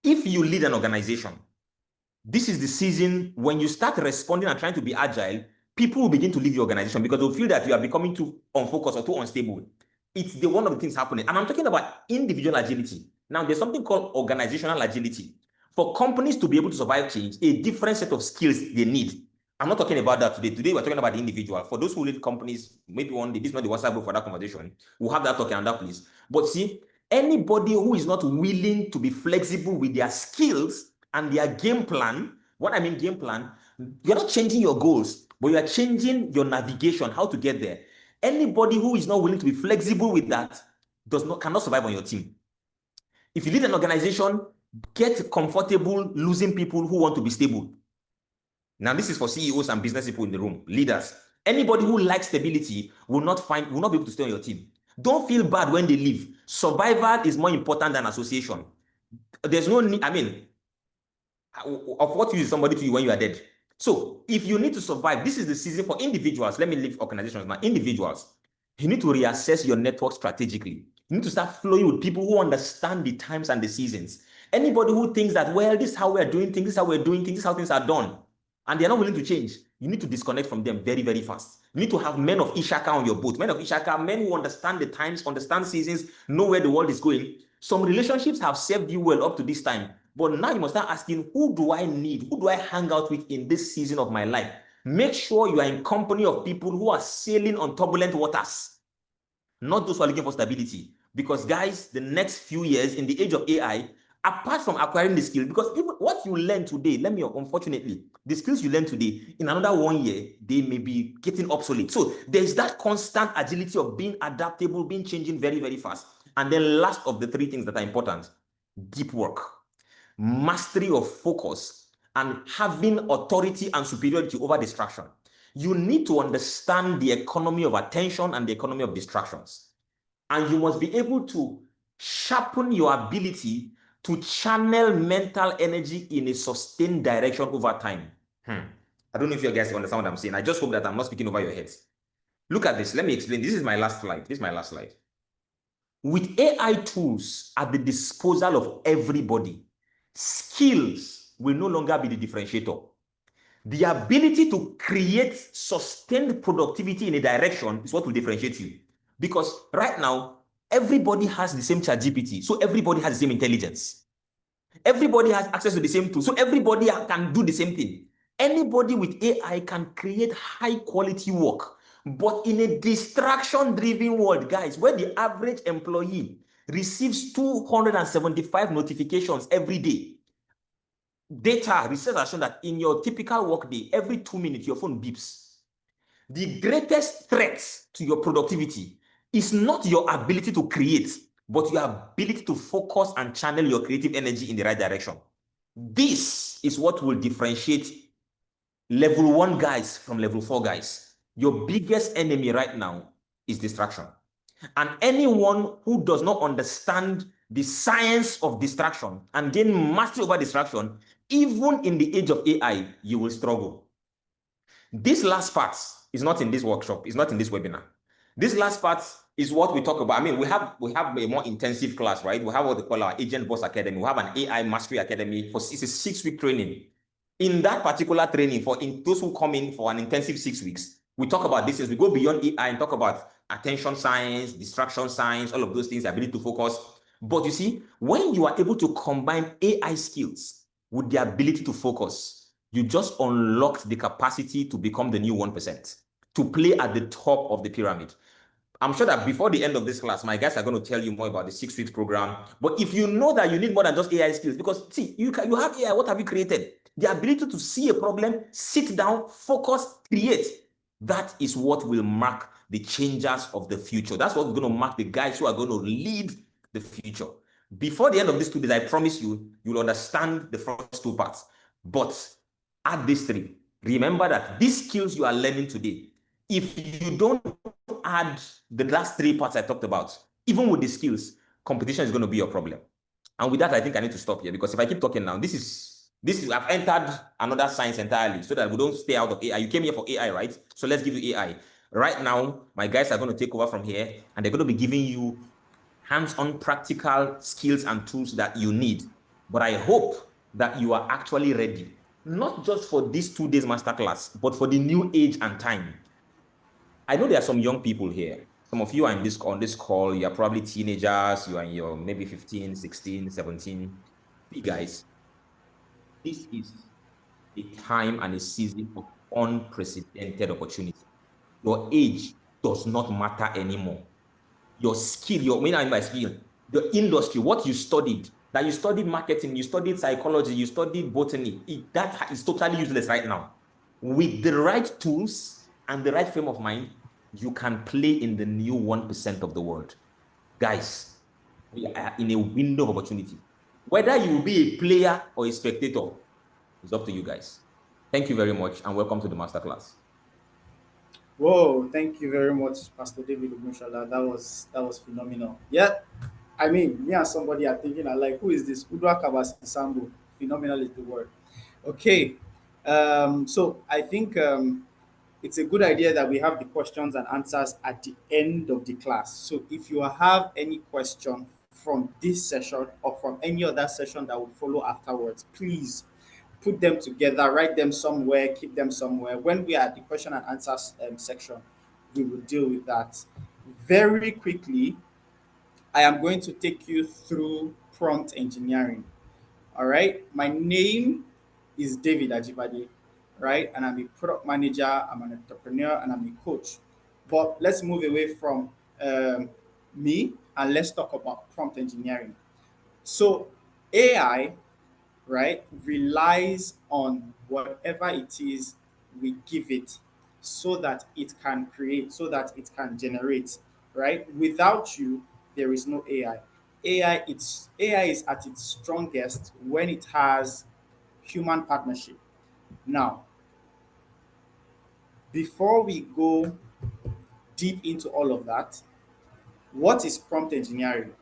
If you lead an organization, this is the season when you start responding and trying to be agile, people will begin to leave your organization because they'll feel that you are becoming too unfocused or too unstable. It's the one of the things happening. And I'm talking about individual agility. Now, there's something called organizational agility. For companies to be able to survive change, a different set of skills they need. I'm not talking about that today. Today, we're talking about the individual. For those who lead companies, maybe one day, this is not the WhatsApp group for that conversation. We'll have that talk in that place. But see, anybody who is not willing to be flexible with their skills and their game plan, what I mean game plan, you're not changing your goals, but you are changing your navigation, how to get there. Anybody who is not willing to be flexible with that cannot survive on your team. If you lead an organization, get comfortable losing people who want to be stable. Now, this is for CEOs and business people in the room, leaders. Anybody who likes stability will not be able to stay on your team. Don't feel bad when they leave. Survival is more important than association. There's no need, I mean, of what use is somebody to you when you are dead? So if you need to survive, this is the season for individuals. Let me leave organizations now. Individuals, you need to reassess your network strategically. You need to start flowing with people who understand the times and the seasons. Anybody who thinks that, well, this is how we're doing things, this is how we're doing things, this is how things are done, and they're not willing to change, you need to disconnect from them very, very fast. You need to have men of Ishaka on your boat. Men of Ishaka, men who understand the times, understand seasons, know where the world is going. Some relationships have served you well up to this time, but now you must start asking, who do I need? Who do I hang out with in this season of my life? Make sure you are in company of people who are sailing on turbulent waters, not those who are looking for stability. Because guys, the next few years in the age of AI, apart from acquiring the skill, because even what you learn today, unfortunately, the skills you learn today, in another 1 year, they may be getting obsolete. So there's that constant agility of being adaptable, being changing very, very fast. And then last of the three things that are important, deep work, mastery of focus, and having authority and superiority over distraction. You need to understand the economy of attention and the economy of distractions. And you must be able to sharpen your ability to channel mental energy in a sustained direction over time. I don't know if you guys understand what I'm saying. I just hope that I'm not speaking over your heads. Look at this. Let me explain. This is my last slide. This is my last slide. With AI tools at the disposal of everybody, skills will no longer be the differentiator. The ability to create sustained productivity in a direction is what will differentiate you. Because right now, everybody has the same ChatGPT, so everybody has the same intelligence. Everybody has access to the same tool, so everybody can do the same thing. Anybody with AI can create high quality work, but in a distraction-driven world, guys, where the average employee receives 275 notifications every day, data research has shown that in your typical workday, every 2 minutes, your phone beeps. The greatest threat to your productivity is not your ability to create, but your ability to focus and channel your creative energy in the right direction. This is what will differentiate level 1 guys from level 4 guys. Your biggest enemy right now is distraction. And anyone who does not understand the science of distraction and gain mastery over distraction, even in the age of AI, you will struggle. This last part is not in this workshop. It's not in this webinar. This last part is what we talk about. I mean, we have a more intensive class, right? We have what they call our Agent Boss Academy. We have an AI Mastery Academy. It's a 6-week training. In that particular training, for those who come in for an intensive 6 weeks, we talk about this. We go beyond AI and talk about attention science, distraction science, all of those things, ability to focus. But you see, when you are able to combine AI skills with the ability to focus, you just unlocked the capacity to become the new 1%, to play at the top of the pyramid. I'm sure that before the end of this class, my guys are going to tell you more about the 6-week program. But if you know that you need more than just AI skills, because see, you have AI, what have you created? The ability to see a problem, sit down, focus, create. That is what will mark the changers of the future. That's what's going to mark the guys who are going to lead the future. Before the end of these 2 days, I promise you, you'll understand the first 2 parts. But add these 3. Remember that these skills you are learning today, if you don't add the last 3 parts I talked about, even with the skills, competition is going to be your problem. And with that, I think I need to stop here, because if I keep talking now, this is I've entered another science entirely, so that we don't stay out of AI. You came here for AI, right? So let's give you AI. Right now, my guys are going to take over from here, and they're going to be giving you hands-on practical skills and tools that you need. But I hope that you are actually ready, not just for this 2 days masterclass, but for the new age and time. I know there are some young people here. Some of you are in this on this call. You are probably teenagers. You are in your maybe 15, 16, 17. See, guys, this is a time and a season of unprecedented opportunity. Your age does not matter anymore. Your skill, your when I mean by skill, the industry, what you studied, that you studied marketing, you studied psychology, you studied botany, that is totally useless right now. With the right tools and the right frame of mind, you can play in the new 1% of the world. Guys, we are in a window of opportunity. Whether you will be a player or a spectator is up to you guys. Thank you very much and welcome to the masterclass. Whoa, thank you very much, Pastor David Ogunshola. That was phenomenal. Yeah, I mean, me and somebody are thinking, I like, who is this? Udwa Kabasi Sambo. Phenomenal is the word. Okay, so I think it's a good idea that we have the questions and answers at the end of the class. So if you have any question from this session or from any other session that will follow afterwards, please put them together, write them somewhere, keep them somewhere. When we are at the question and answers section, we will deal with that. Very quickly, I am going to take you through prompt engineering. All right. My name is David Ajibade, right? And I'm a product manager, I'm an entrepreneur, and I'm a coach. But let's move away from um, me and let's talk about prompt engineering. So, AI, right, relies on whatever it is we give it so that it can create, so that it can generate, right? Without you, there is no AI. AI is at its strongest when it has human partnership. Now, before we go deep into all of that, what is prompt engineering?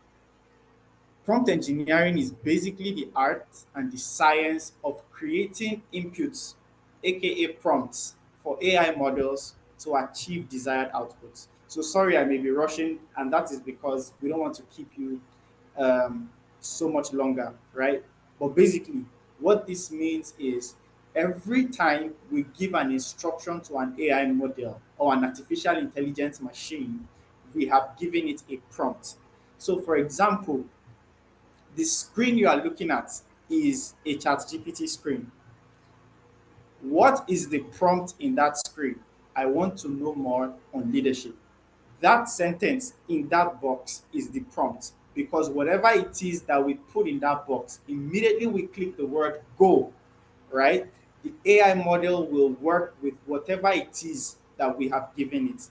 Prompt engineering is basically the art and the science of creating inputs, aka prompts, for AI models to achieve desired outputs. So sorry, I may be rushing, and that is because we don't want to keep you so much longer, right? But basically, what this means is every time we give an instruction to an AI model or an artificial intelligence machine, we have given it a prompt. So, for example, the screen you are looking at is a ChatGPT screen. What is the prompt in that screen? I want to know more on leadership. That sentence in that box is the prompt because whatever it is that we put in that box, immediately we click the word go, right? The AI model will work with whatever it is that we have given it.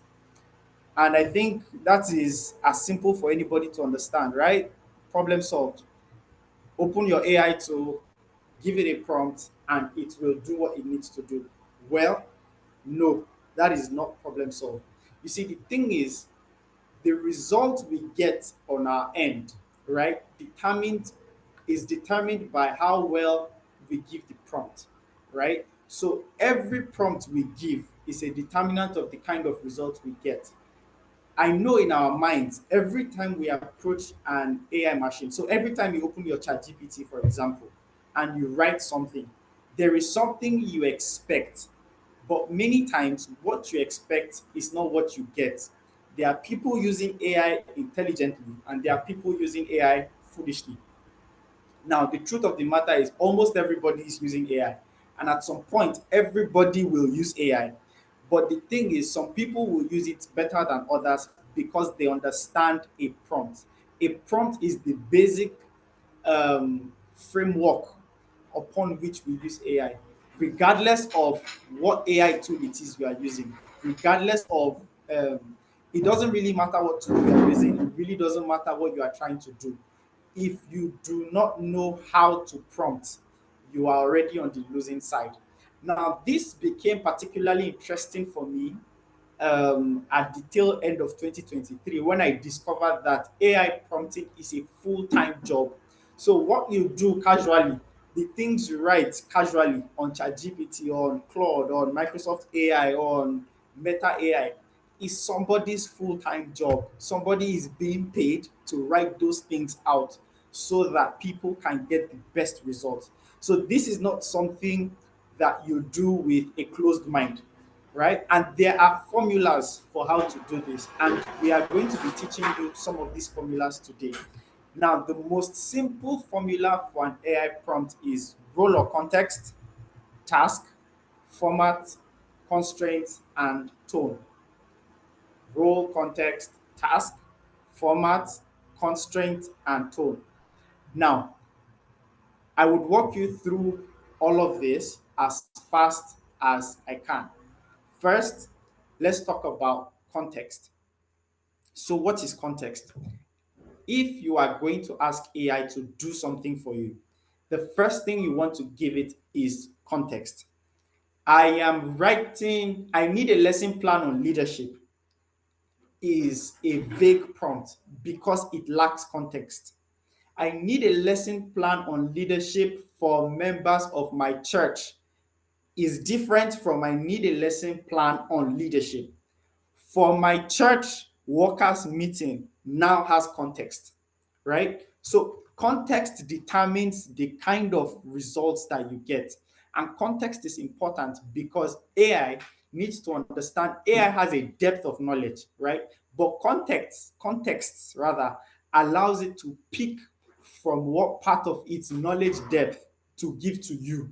And I think that is as simple for anybody to understand, right? Problem solved. Open your AI tool, give it a prompt, and it will do what it needs to do. Well, no, that is not problem solved. You see, the thing is, the result we get on our end, right, determined by how well we give the prompt, right? So every prompt we give is a determinant of the kind of result we get. I know in our minds, every time we approach an AI machine, so every time you open your chat GPT, for example, and you write something, there is something you expect. But many times, what you expect is not what you get. There are people using AI intelligently, and there are people using AI foolishly. Now, the truth of the matter is almost everybody is using AI. And at some point, everybody will use AI. But the thing is, some people will use it better than others because they understand a prompt. A prompt is the basic framework upon which we use AI, regardless of what AI tool it is you are using, regardless of it doesn't really matter what tool you are using, it really doesn't matter what you are trying to do. If you do not know how to prompt, you are already on the losing side. Now, this became particularly interesting for me at the tail end of 2023 when I discovered that AI prompting is a full-time job. So what you do casually, the things you write casually on ChatGPT, on Claude, on Microsoft AI, on Meta AI, is somebody's full-time job. Somebody is being paid to write those things out so that people can get the best results. So this is not something that you do with a closed mind, right? And there are formulas for how to do this, and we are going to be teaching you some of these formulas today. Now, the most simple formula for an AI prompt is role or context, task, format, constraints, and tone. Role, context, task, format, constraint, and tone. Now, I would walk you through all of this as fast as I can. First, let's talk about context. So, what is context? If you are going to ask AI to do something for you, the first thing you want to give it is context. I need a lesson plan on leadership is a vague prompt because it lacks context. I need a lesson plan on leadership for members of my church is different from I need a lesson plan on leadership. For my church workers meeting now has context, right? So context determines the kind of results that you get. And context is important because AI needs to understand AI has a depth of knowledge, right? But contexts rather allows it to pick from what part of its knowledge depth to give to you.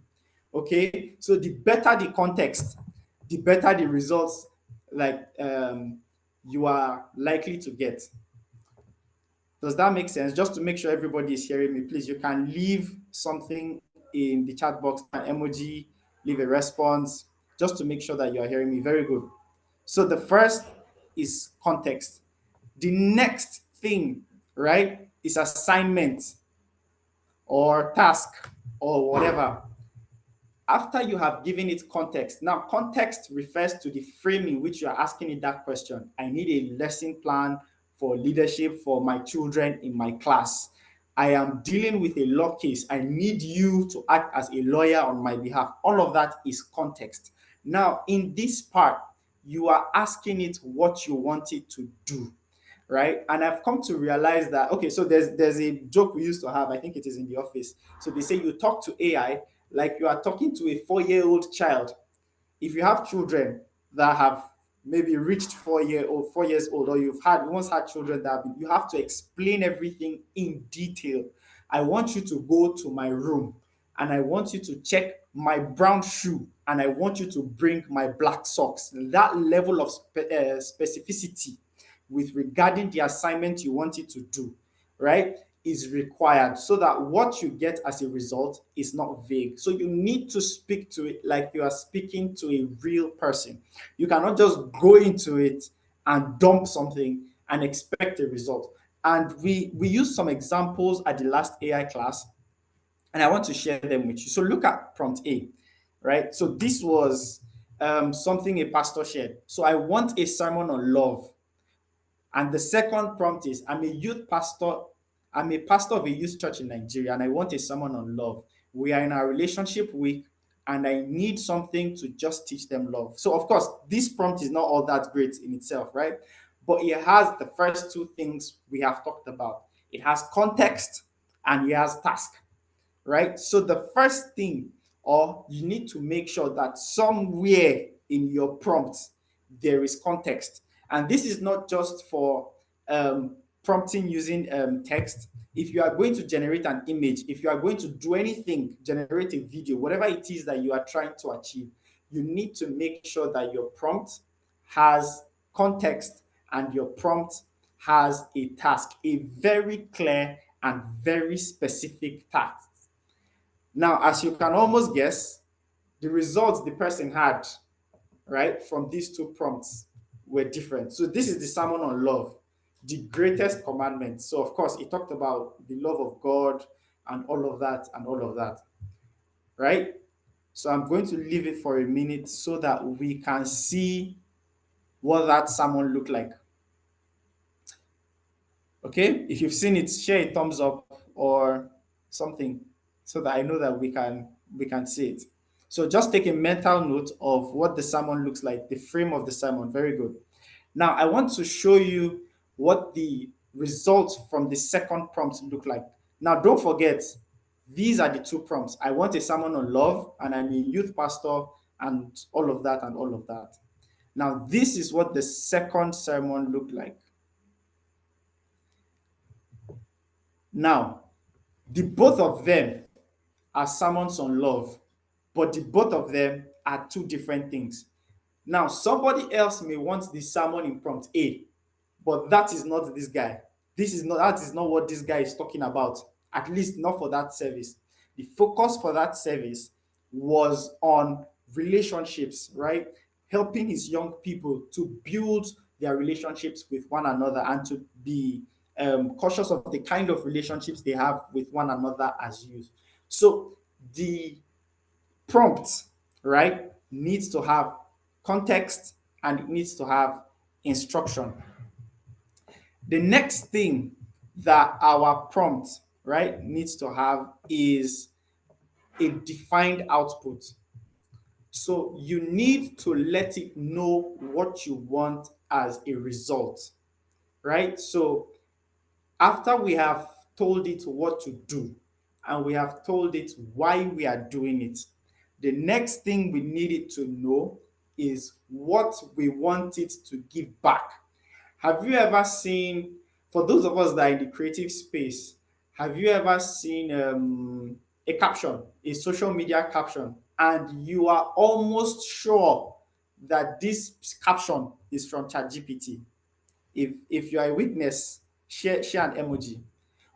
Okay, so the better the context, the better the results like you are likely to get. Does that make sense? Just to make sure everybody is hearing me, please, you can leave something in the chat box, an emoji, leave a response, just to make sure that you are hearing me. Very good. So the first is context. The next thing, right, is assignment or task or whatever. After you have given it context, now context refers to the frame in which you are asking it that question. I need a lesson plan for leadership for my children in my class. I am dealing with a law case. I need you to act as a lawyer on my behalf. All of that is context. Now, in this part, you are asking it what you want it to do, right? And I've come to realize that okay, so there's a joke we used to have. I think it is in the office. So they say you talk to AI like you are talking to a 4-year-old child. If you have children that have maybe reached 4 years old, or once had children you have to explain everything in detail. I want you to go to my room and I want you to check my brown shoe and I want you to bring my black socks. That level of specificity with regarding the assignment you want it to do, right, is required so that what you get as a result is not vague. So you need to speak to it like you are speaking to a real person. You cannot just go into it and dump something and expect a result. And we used some examples at the last AI class, and I want to share them with you. So look at prompt A, right? So this was something a pastor shared. So I want a sermon on love. And the second prompt is I'm a youth pastor. I'm a pastor of a youth church in Nigeria, and I want a sermon on love. We are in our relationship week, and I need something to just teach them love. So, of course, this prompt is not all that great in itself, right? But it has the first two things we have talked about. It has context and it has task, right? So the first thing, or you need to make sure that somewhere in your prompt there is context. And this is not just for prompting using text. If you are going to generate an image, if you are going to do anything, generate a video, whatever it is that you are trying to achieve, you need to make sure that your prompt has context and your prompt has a task, a very clear and very specific task. Now, as you can almost guess, the results the person had, right, from these two prompts were different. So this is the sermon on love, the greatest commandment. So of course, it talked about the love of God and all of that and all of that, right? So I'm going to leave it for a minute so that we can see what that sermon looked like. Okay, if you've seen it, share a thumbs up or something so that I know that we can see it. So just take a mental note of what the sermon looks like, the frame of the sermon. Very good. Now, I want to show you what the results from the second prompt look like. Now, don't forget, these are the two prompts. I want a sermon on love, and I'm a youth pastor, and all of that, and all of that. Now, this is what the second sermon looked like. Now, the both of them are sermons on love, but the both of them are two different things. Now, somebody else may want the sermon in prompt A, but that is not this guy. That is not what this guy is talking about, at least not for that service. The focus for that service was on relationships, right? Helping his young people to build their relationships with one another and to be cautious of the kind of relationships they have with one another as youth. So the prompt, right, needs to have context and it needs to have instruction. The next thing that our prompt, right, needs to have is a defined output. So you need to let it know what you want as a result, right? So after we have told it what to do and we have told it why we are doing it, the next thing we need it to know is what we want it to give back. Have you ever seen, for those of us that are in the creative space, have you ever seen a caption, a social media caption, and you are almost sure that this caption is from ChatGPT? If you are a witness, share an emoji.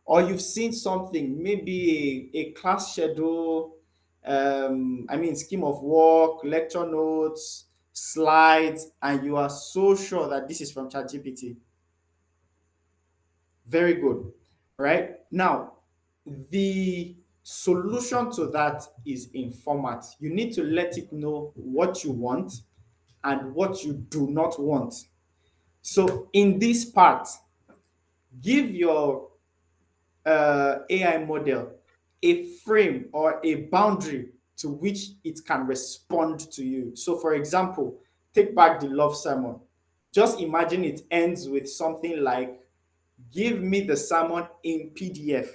Or you've seen something, maybe a class schedule, scheme of work, lecture notes, slides, and you are so sure that this is from ChatGPT. Very good. Right? Now, the solution to that is in format. You need to let it know what you want and what you do not want. So, in this part, give your AI model a frame or a boundary to which it can respond to you. So, for example, take back the love sermon. Just imagine it ends with something like, give me the sermon in PDF.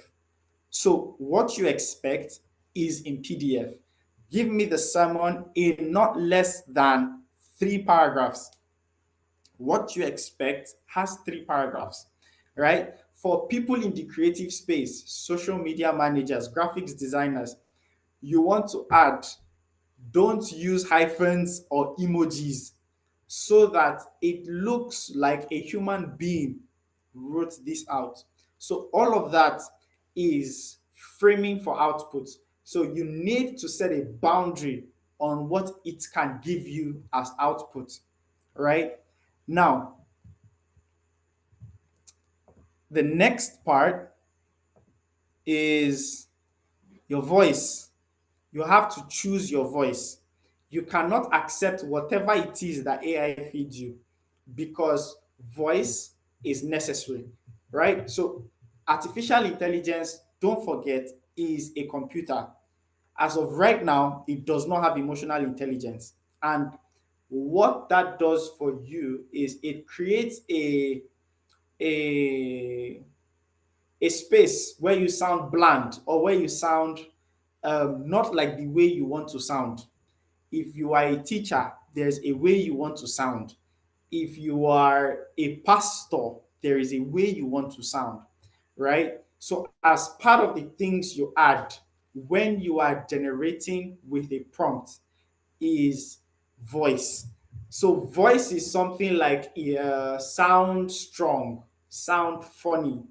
So, what you expect is in PDF. Give me the sermon in not less than 3 paragraphs. What you expect has 3 paragraphs, right? For people in the creative space, social media managers, graphics designers, you want to add, don't use hyphens or emojis so that it looks like a human being wrote this out. So all of that is framing for output. So you need to set a boundary on what it can give you as output, right? Now, the next part is your voice. You have to choose your voice. You cannot accept whatever it is that AI feeds you because voice is necessary, right? So, artificial intelligence, don't forget, is a computer. As of right now, it does not have emotional intelligence. And what that does for you is it creates a a space where you sound bland or where you sound not like the way you want to sound. If you are a teacher, there's a way you want to sound. If you are a pastor, there is a way you want to sound, right? So, as part of the things you add when you are generating with a prompt is voice. So, voice is something like sound strong, sound funny,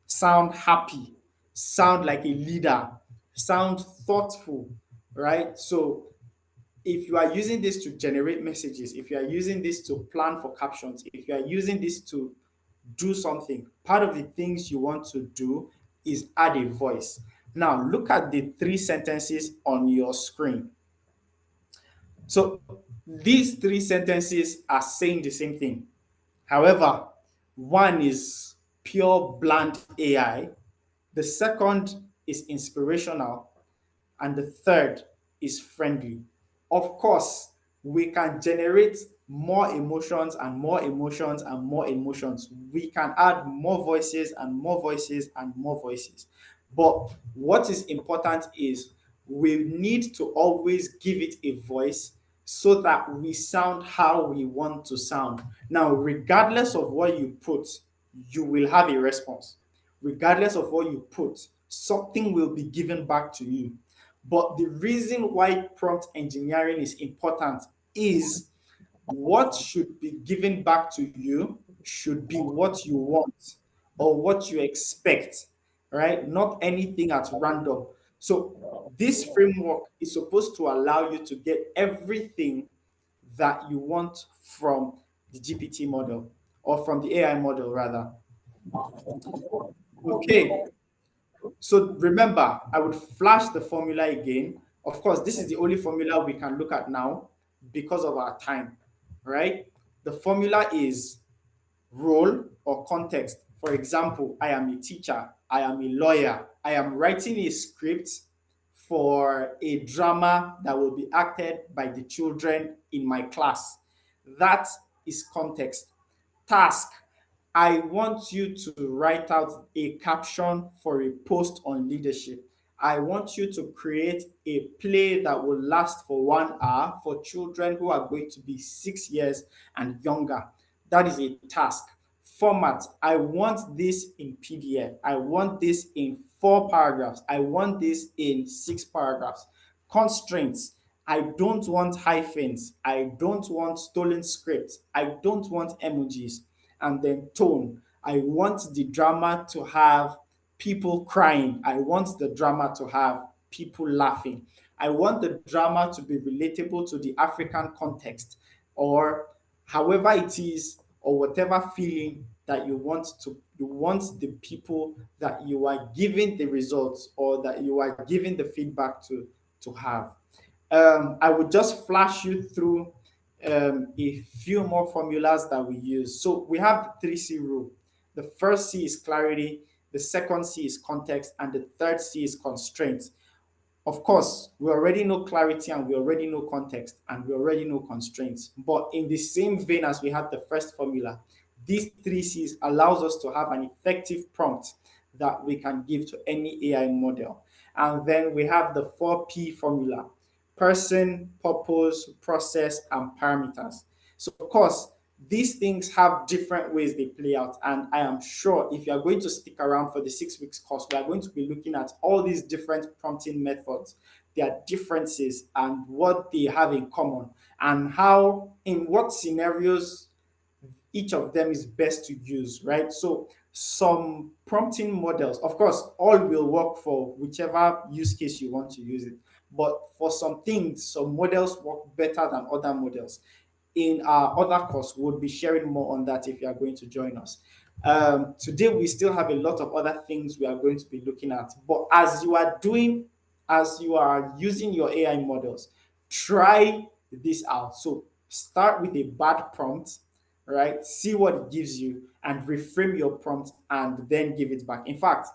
sound happy, sound like a leader, sound thoughtful, right? So if you are using this to generate messages, if you are using this to plan for captions, if you are using this to do something, part of the things you want to do is add a voice. Now, look at the 3 sentences on your screen. So, these 3 sentences are saying the same thing. However, one is pure bland AI, the second is inspirational, and the third is friendly. Of course, we can generate more emotions and more emotions and more emotions. We can add more voices and more voices and more voices. But what is important is we need to always give it a voice so that we sound how we want to sound. Now, regardless of what you put, you will have a response. Regardless of what you put, something will be given back to you. But the reason why prompt engineering is important is what should be given back to you should be what you want or what you expect, right? Not anything at random. So, this framework is supposed to allow you to get everything that you want from the GPT model or from the AI model, rather. Okay, so remember, I would flash the formula again. Of course, this is the only formula we can look at now because of our time, right? The formula is role or context. For example, I am a teacher, I am a lawyer, I am writing a script for a drama that will be acted by the children in my class. That is context. Task, I want you to write out a caption for a post on leadership. I want you to create a play that will last for 1 hour for children who are going to be 6 years and younger. That is a task. Format, I want this in PDF. I want this in 4 paragraphs. I want this in 6 paragraphs. Constraints, I don't want hyphens. I don't want stolen scripts. I don't want emojis. And then tone, I want the drama to have people crying. I want the drama to have people laughing. I want the drama to be relatable to the African context or however it is or whatever feeling that you want the people that you are giving the results or that you are giving the feedback to have. I would just flash you through a few more formulas that we use. So we have the 3C rule. The first C is clarity, the second C is context, and the third C is constraint. Of course, we already know clarity and we already know context and we already know constraints. But in the same vein as we had the first formula, these 3Cs allows us to have an effective prompt that we can give to any AI model. And then we have the 4P formula: person, purpose, process, and parameters. So of course, these things have different ways they play out. And I am sure if you are going to stick around for the 6 weeks course, we are going to be looking at all these different prompting methods, their differences and what they have in common, and how, in what scenarios each of them is best to use, right? So some prompting models, of course, all will work for whichever use case you want to use it. But for some things, some models work better than other models. In our other course, we'll be sharing more on that if you are going to join us. Today, we still have a lot of other things we are going to be looking at. But as you are using your AI models, try this out. So start with a bad prompt, right? See what it gives you and reframe your prompt and then give it back. In fact,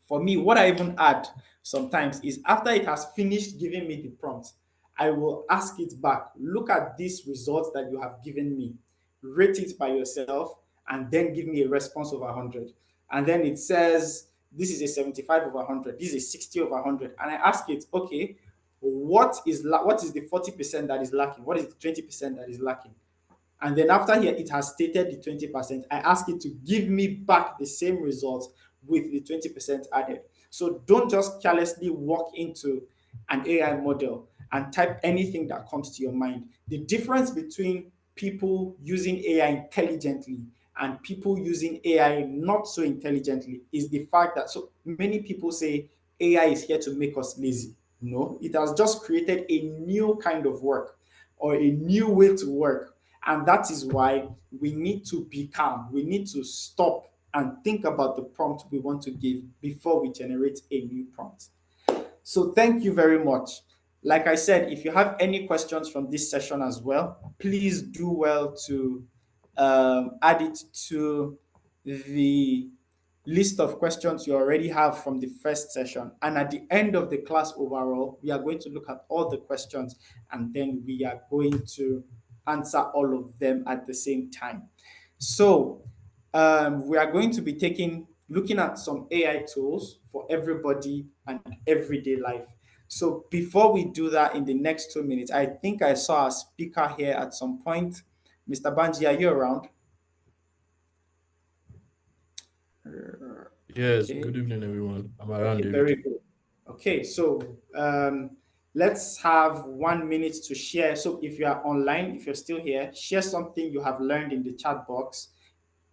for me, what I even add sometimes is after it has finished giving me the prompt, I will ask it back, look at these results that you have given me, rate it by yourself, and then give me a response over 100. And then it says, this is a 75 over 100, this is a 60 over 100. And I ask it, okay, what is the 40% that is lacking? What is the 20% that is lacking? And then after here, it has stated the 20%. I ask it to give me back the same results with the 20% added. So don't just carelessly walk into an AI model and type anything that comes to your mind. The difference between people using AI intelligently and people using AI not so intelligently is the fact that so many people say AI is here to make us lazy. No, it has just created a new kind of work or a new way to work. And that is why we need to be calm. We need to stop and think about the prompt we want to give before we generate a new prompt. So thank you very much. Like I said, if you have any questions from this session as well, please do well to add it to the list of questions you already have from the first session. And at the end of the class overall, we are going to look at all the questions and then we are going to answer all of them at the same time. So we are going to be looking at some AI tools for everybody and everyday life. So before we do that in the next 2 minutes, I think I saw a speaker here at some point. Mr. Banji, are you around? Yes, Okay. good evening, everyone. I'm Okay, around very everything. good. Okay, so let's have 1 minute to share. So if you are online, if you're still here, share something you have learned in the chat box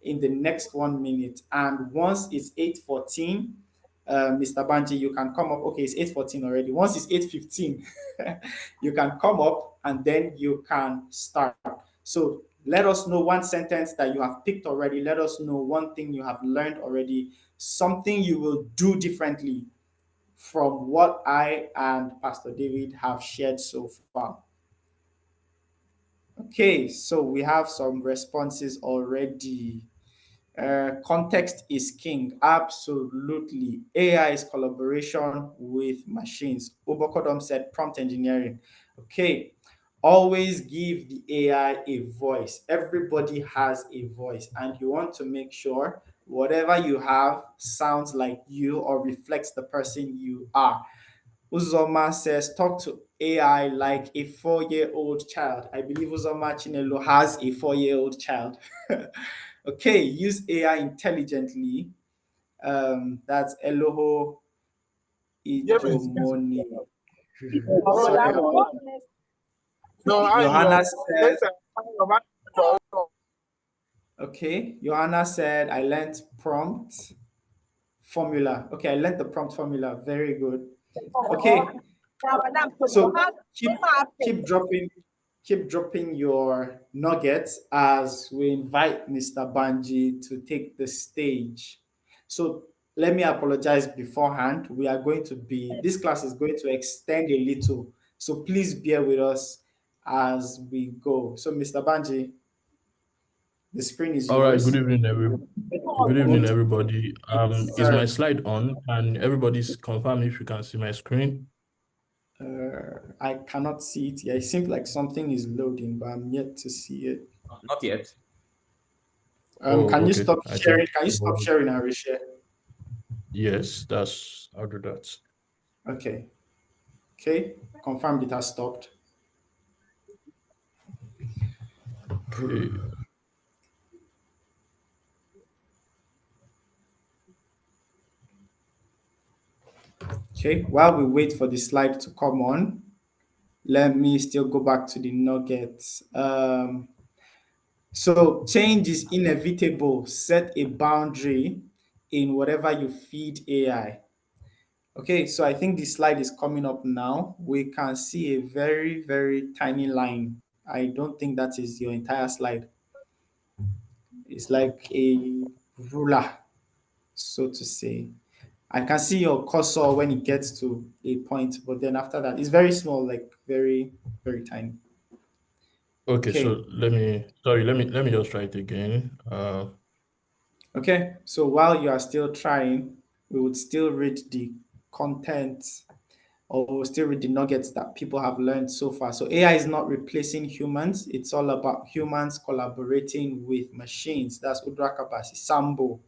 in the next 1 minute. And once it's 8:14, Mr. Banji, you can come up. Okay, it's 8:14 already. Once it's 8:15, you can come up and then you can start. So let us know one sentence that you have picked already. Let us know one thing you have learned already, something you will do differently from what I and Pastor David have shared so far. Okay, so we have some responses already. Context is king. Absolutely. AI is collaboration with machines. Obokodom said prompt engineering. Okay. Always give the AI a voice. Everybody has a voice, and you want to make sure whatever you have sounds like you or reflects the person you are. Uzoma says, talk to AI like a 4-year-old child. I believe Uzoma Chinelo has a 4-year-old child. Okay, use AI intelligently. That's Eloho Ijomoni. Sorry. Johanna said, okay. Johanna said, I learned prompt formula. Okay, I learned the prompt formula. Very good. Okay, so keep keep dropping keep dropping your nuggets as we invite Mr. Banji to take the stage. So let me apologize beforehand. This class is going to extend a little. So please bear with us as we go. So Mr. Banji, the screen is All right, good yours. evening, good evening, everybody. Is Sorry, my slide on? Can everybody confirm if you can see my screen? I cannot see it yet. It seems like something is loading, but I'm yet to see it. Not yet. Oh, Can you okay. stop I sharing? think Can you stop sharing and reshare? yes, I'll do that. Okay. Okay. Confirmed it has stopped. Okay. Okay. While we wait for the slide to come on, let me still go back to the nuggets. So change is inevitable. Set a boundary in whatever you feed AI. Okay, so I think the slide is coming up now. We can see a very, very tiny line. I don't think that is your entire slide. It's like a ruler, so to say. I can see your cursor when it gets to a point, but then after that, it's very small, like very, very tiny. Okay, Okay. so let me just try it again. Okay. So while you are still trying, we would still read the content or we'll still read the nuggets that people have learned so far. So AI is not replacing humans. It's all about humans collaborating with machines. That's Udra Kabasi. Sambo.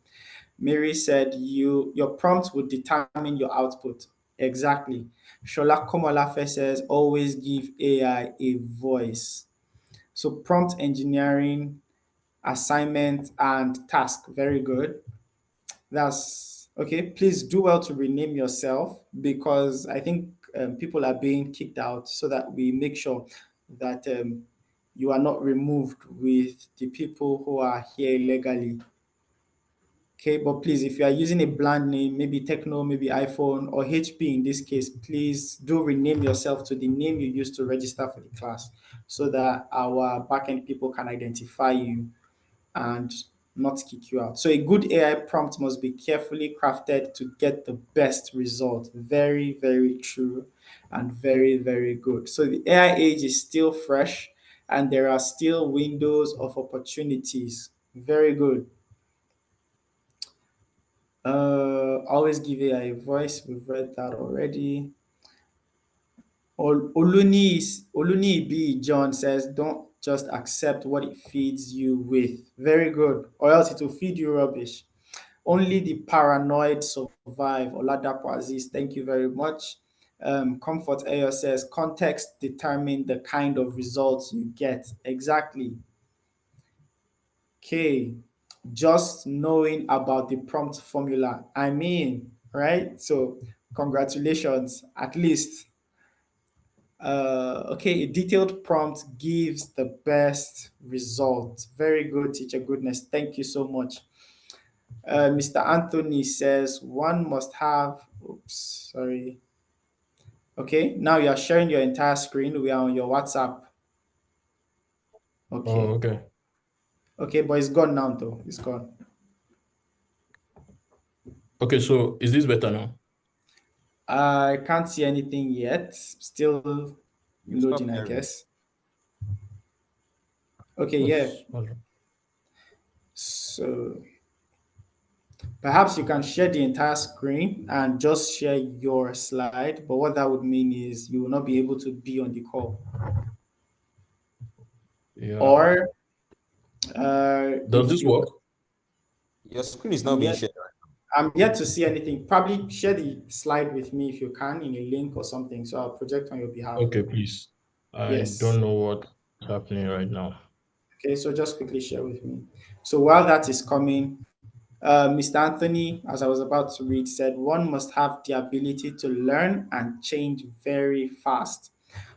Mary said, your prompt would determine your output. Exactly. Shola Komolafe says, always give AI a voice. So prompt engineering, assignment, and task. Very good. That's okay. Please do well to rename yourself because I think people are being kicked out so that we make sure that you are not removed with the people who are here illegally. Okay, but please, if you are using a brand name, maybe Techno, maybe iPhone, or HP in this case, please do rename yourself to the name you used to register for the class so that our backend people can identify you and not kick you out. So a good AI prompt must be carefully crafted to get the best result. Very, very true and very, very good. So the AI age is still fresh and there are still windows of opportunities. Very good. Always give AI a voice. We've read that already. Oluni B. John says, don't just accept what it feeds you with. Very good. Or else it will feed you rubbish. Only the paranoid survive. Oladapo Aziz, thank you very much. Comfort Ayo says, context determine the kind of results you get. Exactly. Okay. Just knowing about the prompt formula. I mean, right? So, congratulations. At least okay, a detailed prompt gives the best result. Very good, teacher goodness. Thank you so much. Mr. Anthony says one must have, oops, sorry. Okay, now you are sharing your entire screen. We are on your WhatsApp. Oh, Okay. okay. Okay, but it's gone now though. It's gone. Okay, so is this better now? I can't see anything yet. Still You loading, stop I sharing. guess. Okay, yeah. What's wrong? So perhaps you can share the entire screen and just share your slide, but what that would mean is you will not be able to be on the call. Yeah. Or Does if this you, work? Your screen is I'm not being yet, shared. I'm yet to see anything. Probably share the slide with me if you can in a link or something. So I'll project on your behalf. Okay, please. I Yes. don't know what's happening right now. Okay, so just quickly share with me. So while that is coming, Mr. Anthony, as I was about to read, said one must have the ability to learn and change very fast.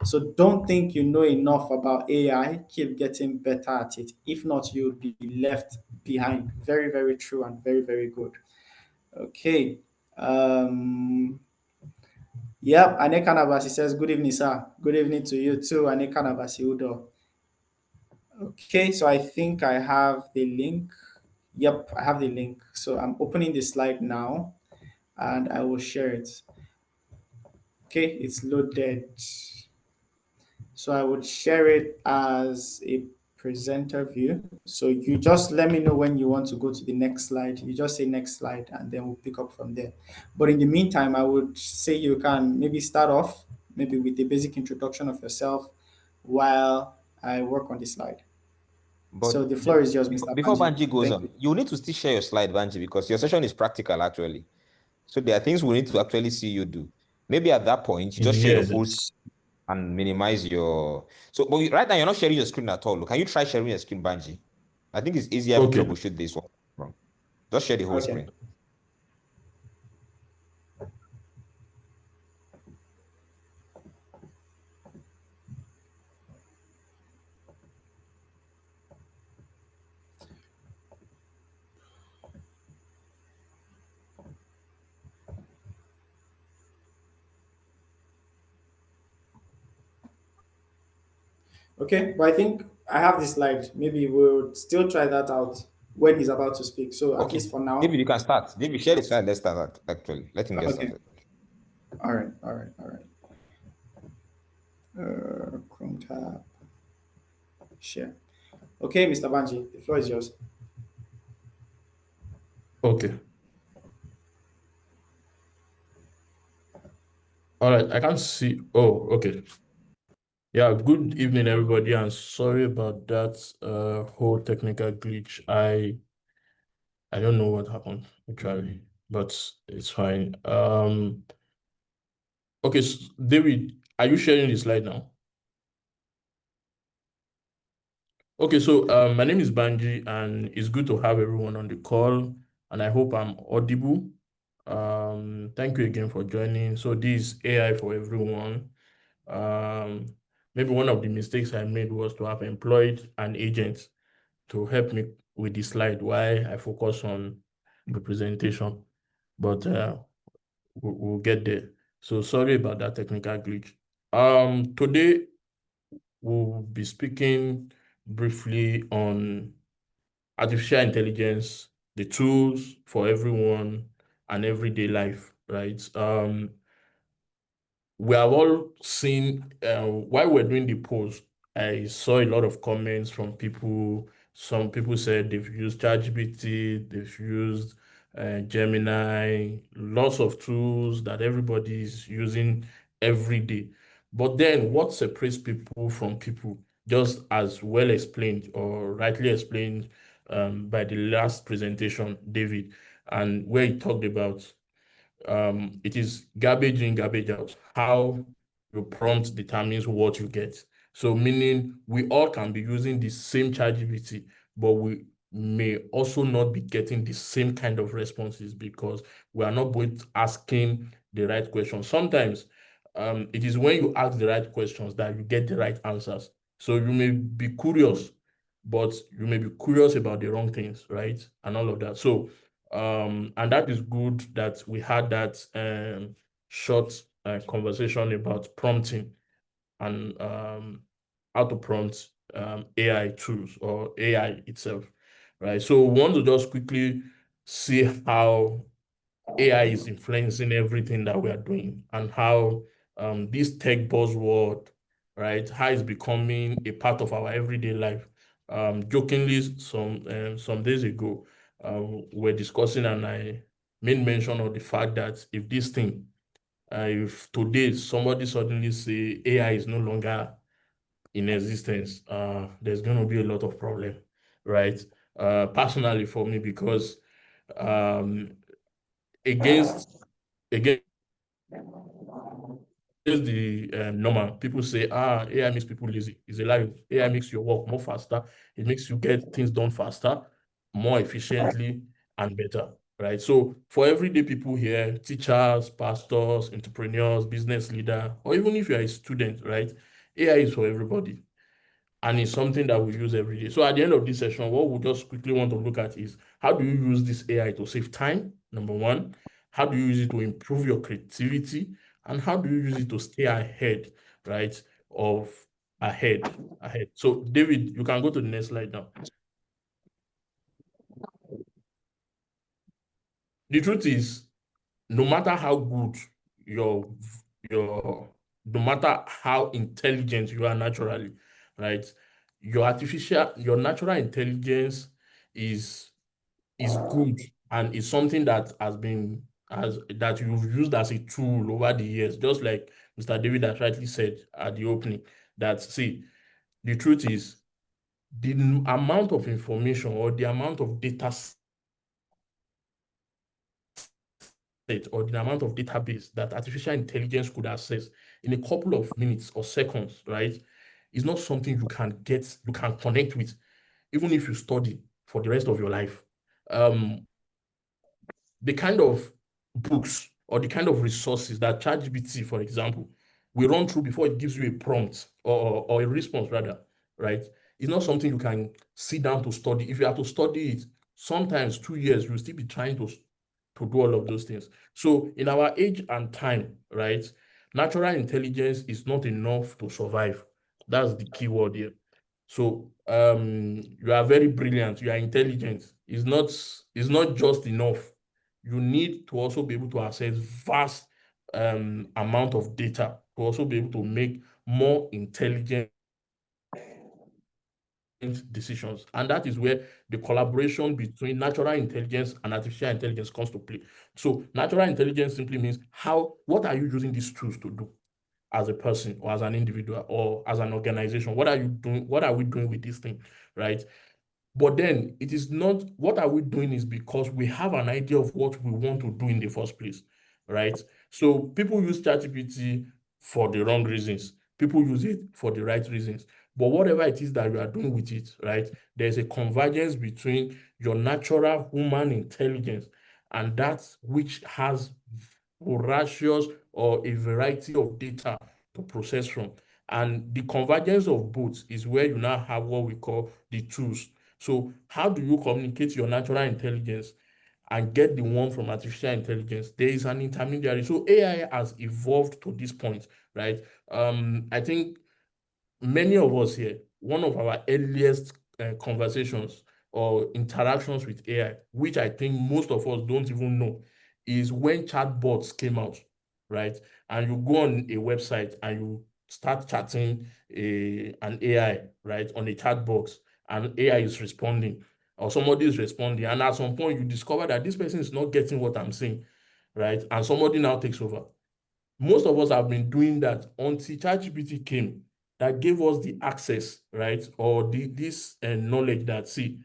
So don't think you know enough about AI. Keep getting better at it. If not, you'll be left behind. Very, very true and very, very good. Okay. Yep. Ane Kanabasi says, good evening, sir. Good evening to you too, Ane Kanabasi Udo. Okay, so I think I have the link. Yep, I have the link. So I'm opening the slide now and I will share it. Okay, it's loaded. So I would share it as a presenter view. So you just let me know when you want to go to the next slide. You just say next slide and then we'll pick up from there. But in the meantime, I would say you can maybe start off maybe with the basic introduction of yourself while I work on the slide. But So the floor is yours, before, Mr. before Banji. Banji goes Thank on, you. you need to still share your slide, Banji, because your session is practical actually. So there are things we need to actually see you do. Maybe at that point, you just share your full screen Yes. and minimize your. So, but right now, you're not sharing your screen at all. Can you try sharing your screen, Banji? I think it's easier to Okay. troubleshoot this one. Just share the whole Okay. screen. Okay, but I think I have this slide. Maybe we'll still try that out when he's about to speak. So at Okay. least for David, now. you can start. David, share the slide. Let's start actually. Let him get Okay. started. All right. All right. All right. Chrome tab. Share. Okay, Mr. Banji, the floor is yours. Okay. All right. I can't see. Oh, okay. Yeah, good evening, everybody, and sorry about that whole technical glitch. I don't know what happened actually, but it's fine. Okay, David, are you sharing the slide now? Okay, so my name is Banji, and it's good to have everyone on the call, and I hope I'm audible. Thank you again for joining. So this is AI for everyone. Um, Maybe one of the mistakes I made was to have employed an agent to help me with the slide while I focus on the presentation. But we'll get there. So sorry about that technical glitch. Today we'll be speaking briefly on artificial intelligence, the tools for everyone and everyday life, right? We have all seen while we're doing the post, I saw a lot of comments from people. Some people said they've used ChatGPT, they've used Gemini, lots of tools that everybody is using every day. But then what separates people from people, just as well explained or rightly explained by the last presentation, David, and where he talked about it is garbage in, garbage out. How you prompt determines what you get. So meaning we all can be using the same ChatGPT, but we may also not be getting the same kind of responses because we are not both asking the right questions. Sometimes it is when you ask the right questions that you get the right answers. So you may be curious, but you may be curious about the wrong things, right? And all of that. So and that is good that we had that short conversation about prompting and how to prompt AI tools or AI itself, right? So we want to just quickly see how AI is influencing everything that we are doing and how this tech buzzword, right, how it's becoming a part of our everyday life. Jokingly, some days ago, we're discussing and I made mention of the fact that if this thing, if today somebody suddenly say AI is no longer in existence, there's going to be a lot of problem, right? Personally for me, because um, against against the normal. People say, AI makes people lazy. It's a lie. AI makes your work more faster. It makes you get things done faster, more efficiently, and better, right? So for everyday people here, teachers, pastors, entrepreneurs, business leader, or even if you're a student, right? AI is for everybody and it's something that we use every day. So at the end of this session, what we just quickly want to look at is how do you use this AI to save time? Number one, how do you use it to improve your creativity? And how do you use it to stay ahead, right? Of ahead. So David, you can go to the next slide now. The truth is, no matter how good your your no matter how intelligent you are naturally, right? Your natural intelligence is is good and is something that has been as that you've used as a tool over the years, just like Mr. David has rightly said at the opening, that see, the truth is the amount of information or the amount of data or the amount of database that artificial intelligence could access in a couple of minutes or seconds, right, is not something you can connect with, even if you study for the rest of your life. The kind of books or the kind of resources that ChatGPT, for example, will run through before it gives you a prompt or a response, rather, right? It's not something you can sit down to study. If you have to study it, sometimes 2 years, you'll still be trying to do all of those things. So in our age and time, right, natural intelligence is not enough to survive. That's the key word here. So you are very brilliant, you are intelligent. It's not just enough. You need to also be able to access vast amount of data to also be able to make more intelligent decisions. And that is where the collaboration between natural intelligence and artificial intelligence comes to play. So natural intelligence simply means what are you using these tools to do as a person or as an individual or as an organization? What are you doing? What are we doing with this thing, right? But then it is not what are we doing is because we have an idea of what we want to do in the first place, right? So people use ChatGPT for the wrong reasons. People use it for the right reasons. But whatever it is that you are doing with it, right, there's a convergence between your natural human intelligence and that which has voracious or a variety of data to process from. And the convergence of both is where you now have what we call the tools. So how do you communicate your natural intelligence and get the one from artificial intelligence? There is an intermediary. So AI has evolved to this point, right? I think many of us here, one of our earliest conversations or interactions with AI, which I think most of us don't even know, is when chatbots came out, right? And you go on a website and you start chatting an AI, right, on a chat box, and AI is responding, or somebody is responding, and at some point you discover that this person is not getting what I'm saying, right? And somebody now takes over. Most of us have been doing that until ChatGPT came that gave us the access, right? Or this knowledge that, see,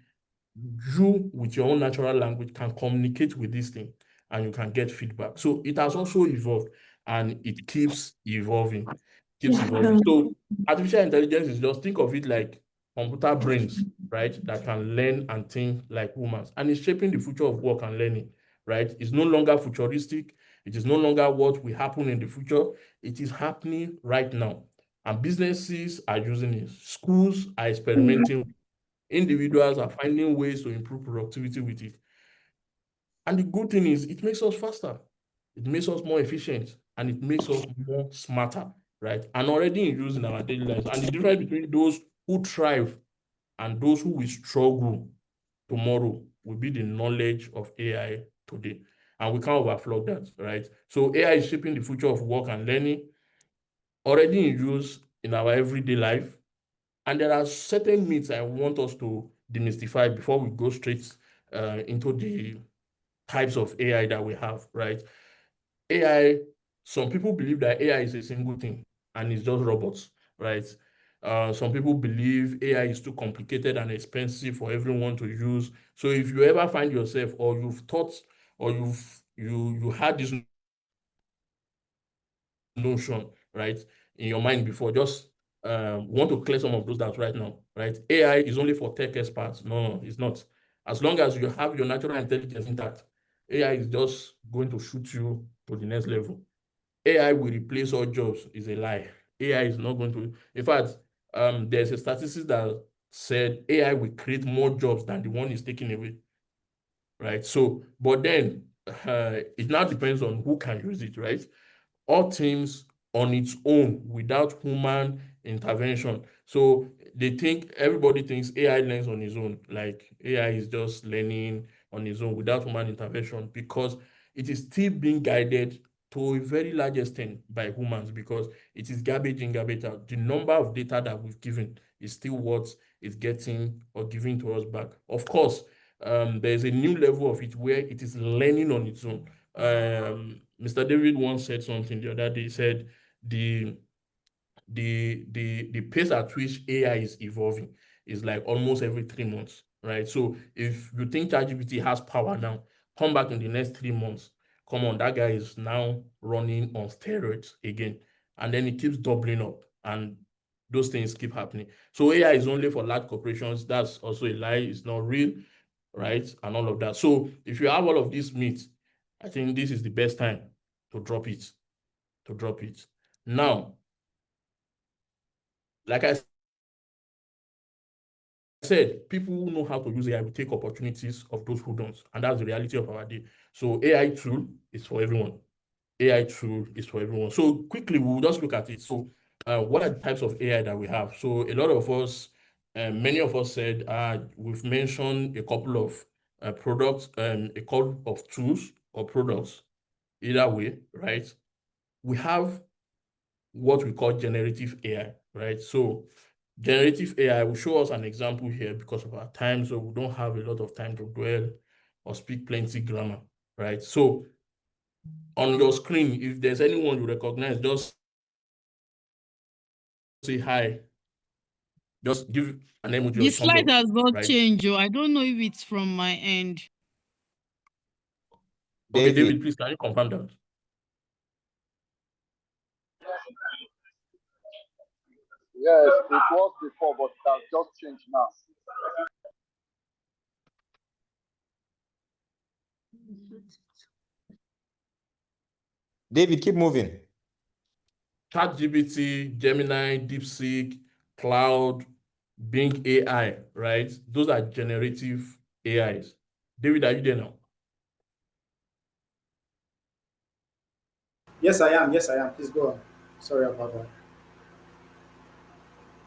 you with your own natural language can communicate with this thing and you can get feedback. So it has also evolved and it keeps evolving, keeps evolving. So artificial intelligence is, just think of it like computer brains, right? That can learn and think like humans, and it's shaping the future of work and learning, right? It's no longer futuristic. It is no longer what will happen in the future. It is happening right now. And businesses are using it. Schools are experimenting. Individuals are finding ways to improve productivity with it. And the good thing is, it makes us faster, it makes us more efficient, and it makes us more smarter, right? And already in use in our daily lives. And the difference between those who thrive and those who will struggle tomorrow will be the knowledge of AI today. And we can't overflow that, right? So AI is shaping the future of work and learning, already in use in our everyday life. And there are certain myths I want us to demystify before we go straight into the types of AI that we have, right? AI, some people believe that AI is a single thing and it's just robots, right? Some people believe AI is too complicated and expensive for everyone to use. So if you ever find yourself, or you've thought, or you had this notion, right, in your mind before, just want to clear some of those doubts right now, right? AI is only for tech experts. No, it's not. As long as you have your natural intelligence intact, AI is just going to shoot you to the next level. AI will replace all jobs is a lie. AI is not going to. In fact, there's a statistics that said AI will create more jobs than the one is taking away, right? So, but then it now depends on who can use it, right? All things on its own without human intervention. So everybody thinks AI learns on its own, like AI is just learning on its own without human intervention, because it is still being guided to a very large extent by humans, because it is garbage in, garbage out. The number of data that we've given is still what is getting or giving to us back. Of course, there's a new level of it where it is learning on its own. Mr. David once said something the other day. He said the the pace at which AI is evolving is like almost every 3 months, right? So if you think ChatGPT has power now, come back in the next 3 months. Come on, that guy is now running on steroids again, and then it keeps doubling up, and those things keep happening. So AI is only for large corporations. That's also a lie. It's not real, right? And all of that. So if you have all of these myths, I think this is the best time to drop it. To drop it. Now, like I said, people who know how to use AI will take opportunities of those who don't. And that's the reality of our day. So AI tool is for everyone. AI tool is for everyone. So quickly, we'll just look at it. So what are the types of AI that we have? So a lot of us, many of us said, we've mentioned a couple of products, a couple of tools or products, either way, right? We have what we call generative AI, right? So generative AI will show us an example here because of our time, so we don't have a lot of time to dwell or speak plenty grammar, right? So on your screen, if there's anyone you recognize, just say hi. Just give an emoji or The a thumbs slide up, has not right? changed. Oh, I don't know if it's from my end. Okay, David, David, please, can you confirm that? Yes, it was before, but it has just changed now. David, keep moving. ChatGPT, Gemini, DeepSeek, Cloud, Bing AI, right? Those are generative AIs. David, are you there now? Yes, I am. Yes, I am. Please go on. Sorry about that.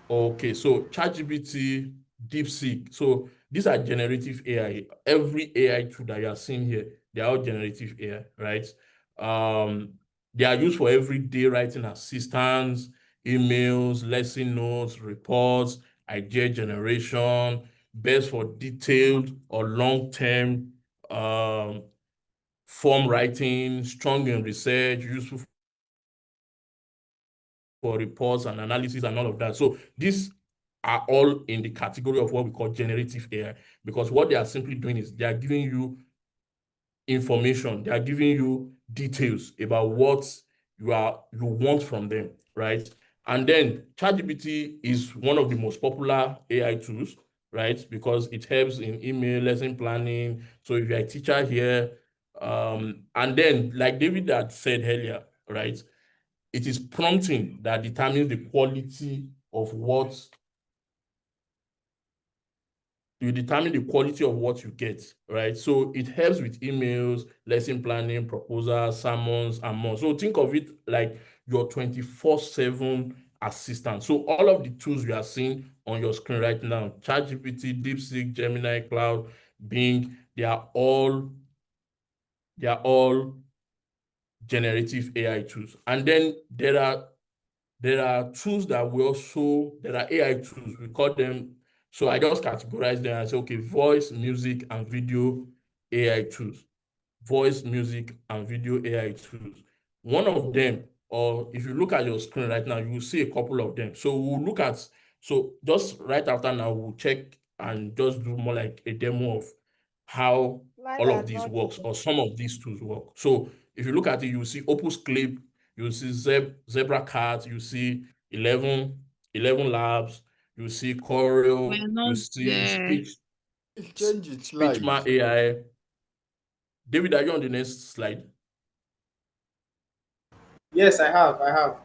Okay, so ChatGPT, DeepSeek. So these are generative AI. Every AI tool that you are seeing here, they are all generative AI, right? Um, they are used for everyday writing assistance, emails, lesson notes, reports, idea generation, best for detailed or long-term form writing, strong in research, useful for reports and analysis and all of that. So these are all in the category of what we call generative AI, because what they are simply doing is they are giving you information, they are giving you details about what you want from them, right? And then ChatGPT is one of the most popular AI tools, right? Because it helps in email, lesson planning. So if you're a teacher here, and then like David had said earlier, right? It is prompting that determines the quality of what you determine the quality of what you get, right? So it helps with emails, lesson planning, proposals, sermons, and more. So think of it like your 24/7 assistant. So all of the tools you are seeing on your screen right now, ChatGPT, DeepSeek, Gemini, Cloud, Bing, they are all generative AI tools. And then there are tools that there are AI tools, we call them, so I just categorize them and say, okay, voice, music, and video AI tools. Voice, music, and video AI tools. One of them, or if you look at your screen right now, you will see a couple of them. So so just right after now, we'll check and just do more like a demo of how all of these works or some of these tools work. So if you look at it, you see Opus Clip, you see Zebra Cat, you see 11 Labs, you see Choreo, We're you not see there. Change it Speechma slide. AI. David, are you on the next slide? Yes, I have. I have.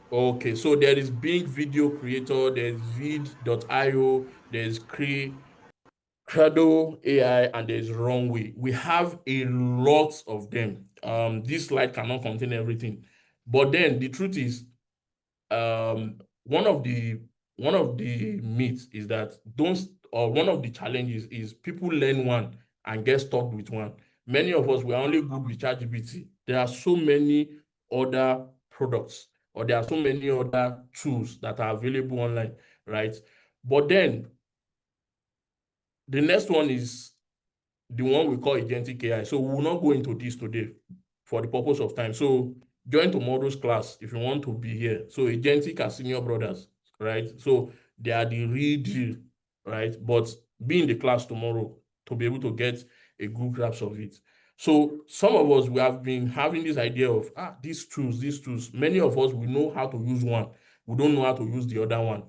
Okay, so there is Bing Video Creator, there's vid.io, there's Crado AI, and there's Runway. We have a lot of them. This slide cannot contain everything. But then the truth is, um, one of the myths is that don't or one of the challenges is people learn one and get stuck with one. Many of us, we are only good with ChatGPT. There are so many other products, or there are so many other tools that are available online, right? But then the next one is the one we call agentic AI. So we will not go into this today for the purpose of time. So join tomorrow's class if you want to be here. So agentic are senior brothers, right? So they are the real deal, right? But be in the class tomorrow to be able to get a good grasp of it. So some of us, we have been having this idea of these tools. Many of us, we know how to use one. We don't know how to use the other one.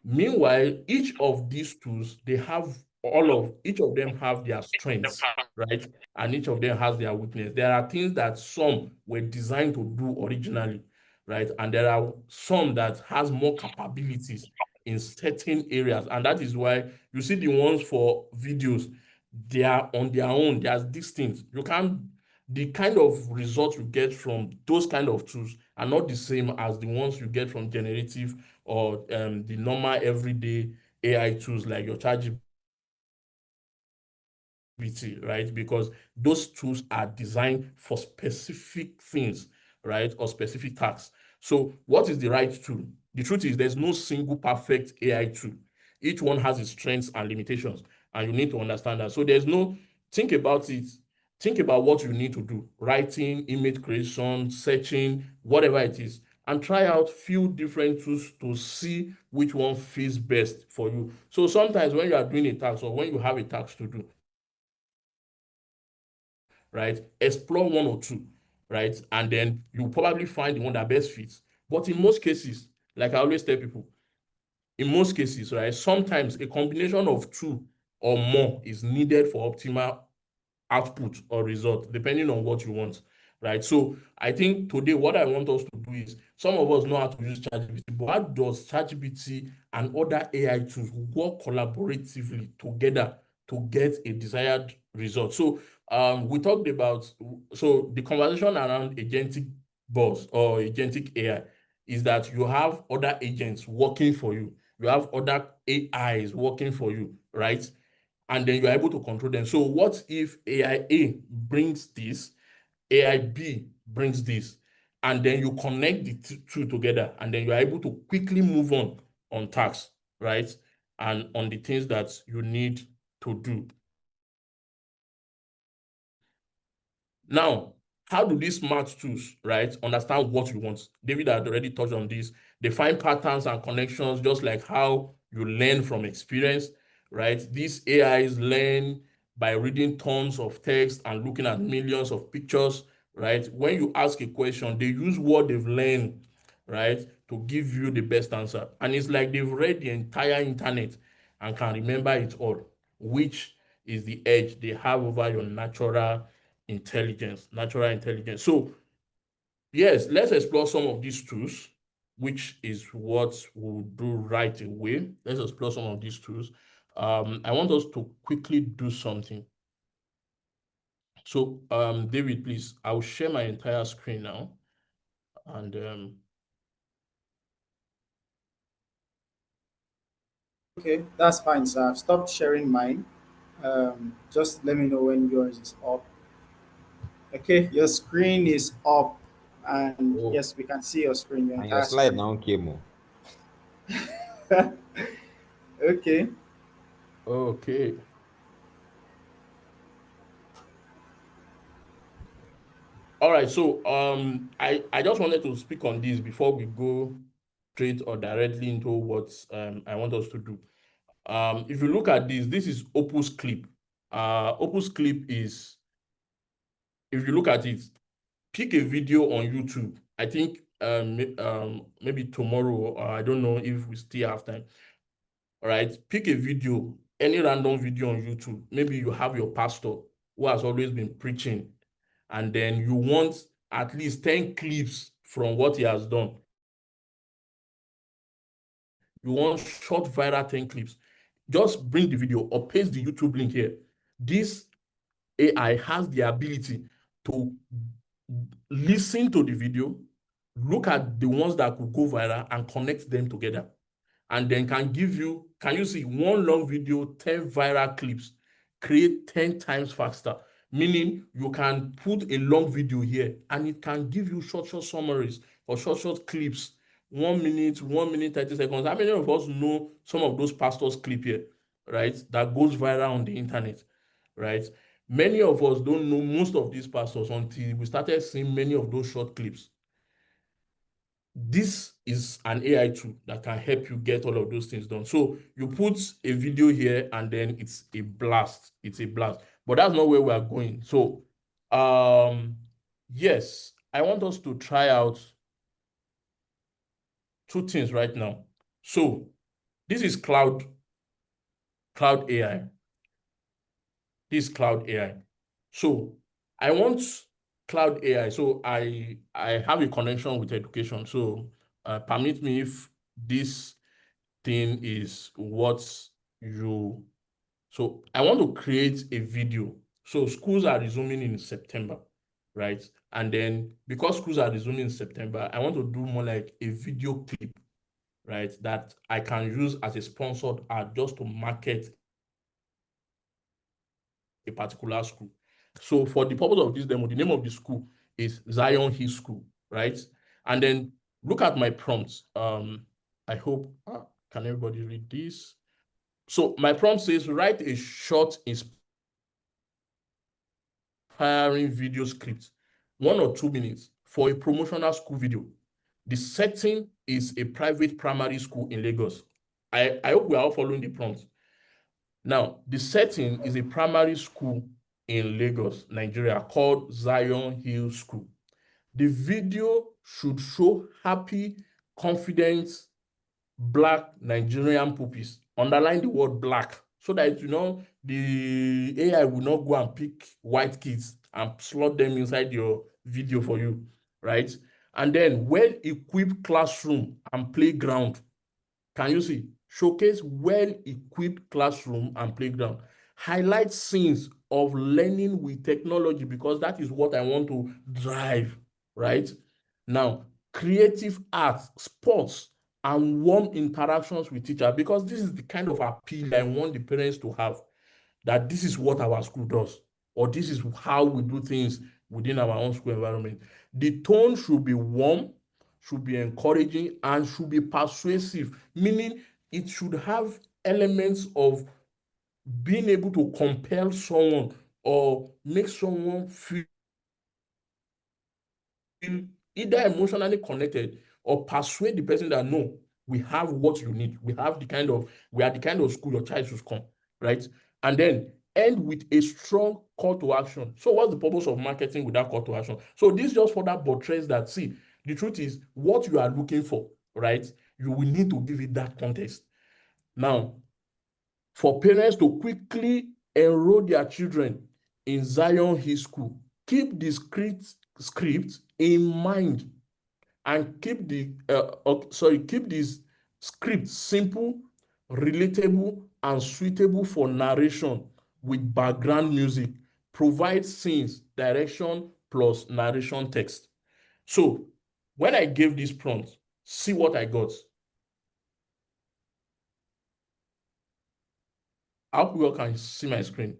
Meanwhile, each of these tools, each of them have their strengths, right? And each of them has their weakness. There are things that some were designed to do originally, right? And there are some that has more capabilities in certain areas. And that is why you see the ones for videos, they are on their own, they are distinct. The kind of results you get from those kind of tools are not the same as the ones you get from generative or the normal everyday AI tools like your ChatGPT, right? Because those tools are designed for specific things, right? Or specific tasks. So what is the right tool? The truth is there's no single perfect AI tool. Each one has its strengths and limitations, and you need to understand that. So think about it. Think about what you need to do: writing, image creation, searching, whatever it is, and try out few different tools to see which one fits best for you. So sometimes when you are doing a task or when you have a task to do, right? Explore one or two, right? And then you probably find the one that best fits. But in most cases, like I always tell people, in most cases, right, sometimes a combination of two or more is needed for optimal output or result, depending on what you want, right? So I think today what I want us to do is, some of us know how to use ChatGPT, but how does ChatGPT and other AI tools work collaboratively together to get a desired result? So we talked about, so the conversation around agentic boss or agentic AI is that you have other agents working for you. You have other AIs working for you, right? And then you're able to control them. So what if AI A brings this, AI B brings this, and then you connect the two together, and then you're able to quickly move on tasks, right? And on the things that you need to do. Now, how do these smart tools, right, understand what you want? David had already touched on this. They find patterns and connections, just like how you learn from experience, right? These AIs learn by reading tons of text and looking at millions of pictures, right? When you ask a question, they use what they've learned, right, to give you the best answer. And it's like they've read the entire internet and can remember it all, which is the edge they have over your natural intelligence. So, yes, let's explore some of these tools, which is what we'll do right away. Let's explore some of these tools. I want us to quickly do something. So, David, please, I'll share my entire screen now. And Okay, that's fine, sir. I've stopped sharing mine. Just let me know when yours is up. Okay, your screen is up, and Oh, yes, we can see your screen, your and your entire slide screen. now came. Oh. Okay, okay. All right, so I just wanted to speak on this before we go straight or directly into what I want us to do. If you look at this, this is Opus Clip. Opus Clip is, if you look at it, pick a video on YouTube. I think maybe tomorrow, or I don't know if we still have time. All right, pick a video, any random video on YouTube. Maybe you have your pastor who has always been preaching, and then you want at least 10 clips from what he has done. You want short viral 10 clips. Just bring the video or paste the YouTube link here. This AI has the ability to listen to the video, look at the ones that could go viral and connect them together. And then can you see one long video, 10 viral clips, create 10 times faster. Meaning you can put a long video here and it can give you short summaries or short clips, 1 minute, 30 seconds. How many of us know some of those pastors' clip here, right? That goes viral on the internet, right? Many of us don't know most of these pastors until we started seeing many of those short clips. This is an AI tool that can help you get all of those things done. So you put a video here and then it's a blast. It's a blast. But that's not where we are going. So yes, I want us to try out two things right now. So this is cloud AI. This is cloud AI. So I want cloud AI. So I have a connection with education. So permit me if this thing is what you. So I want to create a video. So schools are resuming in September, right? And then because schools are resuming in September, I want to do more like a video clip, right? That I can use as a sponsored ad just to market a particular school. So for the purpose of this demo, the name of the school is Zion Hill School, right? And then look at my prompts. I hope, can everybody read this? So my prompt says, write a short, inspiring video script, 1 or 2 minutes for a promotional school video. The setting is a private primary school in Lagos. I hope we are all following the prompt. Now, the setting is a primary school in Lagos, Nigeria, called Zion Hill School. The video should show happy, confident, Black Nigerian puppies. Underline the word black so that the AI will not go and pick white kids and slot them inside your video for you, right? And then well-equipped classroom and playground. Can you see? Showcase well-equipped classroom and playground. Highlight scenes of learning with technology because that is what I want to drive, right? Now, creative arts, sports, and warm interactions with teachers because this is the kind of appeal I want the parents to have, that this is what our school does, or this is how we do things within our own school environment. The tone should be warm, should be encouraging, and should be persuasive, meaning it should have elements of being able to compel someone or make someone feel either emotionally connected or persuade the person that no, we have what you need. We are the kind of school your child should come, right? And then end with a strong call to action. So what's the purpose of marketing without call to action? So this just further buttress that, see, the truth is what you are looking for, right? You will need to give it that context. Now, for parents to quickly enroll their children in Zion Hill School, keep the script in mind and keep this script simple, relatable, and suitable for narration with background music. Provide scenes, direction, plus narration text. So when I gave this prompt, see what I got. I hope you all can see my screen.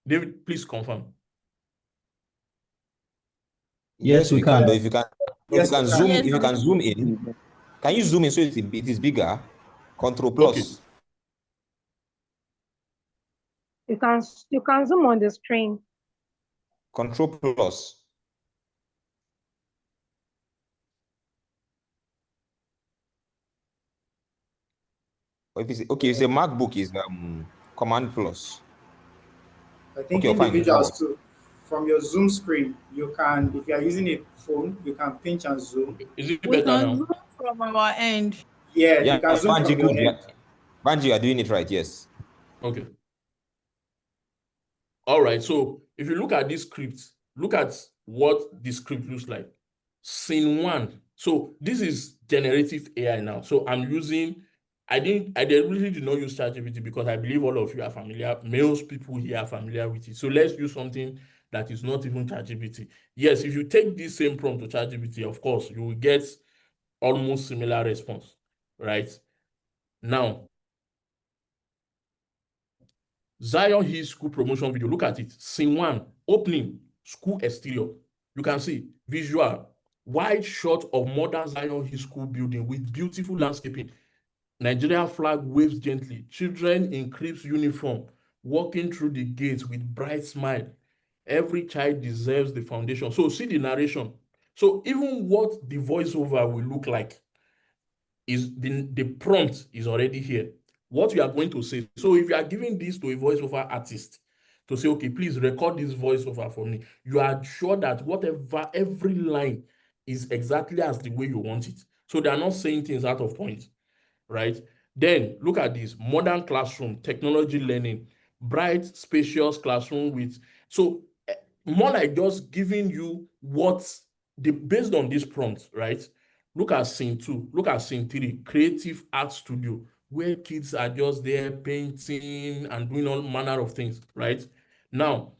David, please confirm. Yes, we can. But if you can, Yes, we can. if you can zoom in, can you zoom in so it is bigger? Control plus. Okay. You can zoom on the screen. Control plus. Or if it's okay, it's a MacBook is Command plus. I think Okay, fine. individuals too. From your Zoom screen, you can, if you are using a phone, you can pinch and zoom. Is it We better can now? zoom from our end. Yes, Yeah, you can zoom Banji, from your good. end. Banji, you are doing it right. Yes. Okay. All right. So if you look at this script, look at what the script looks like. Scene 1. So this is generative AI now. So I'm using, I really did not use ChatGPT because I believe all of you are familiar, most people here are familiar with it. So let's use something that is not even ChatGPT. Yes, if you take this same prompt to ChatGPT, of course, you will get almost similar response, right? Now, Zion Hill School promotion video. Look at it. Scene 1, opening, school exterior. You can see visual, wide shot of modern Zion Hill School building with beautiful landscaping. Nigeria flag waves gently. Children in crisp uniform walking through the gates with bright smile. Every child deserves the foundation. So see the narration. So even what the voiceover will look like is the prompt is already here. What you are going to say. So if you are giving this to a voiceover artist to say, okay, please record this voiceover for me, you are sure that whatever every line is exactly as the way you want it. So they are not saying things out of point, right? Then look at this modern classroom, technology learning, bright, spacious classroom with more like just giving you what based on this prompt, right? Look at scene 2, look at scene 3, creative art studio, where kids are just there painting and doing all manner of things, right? Now,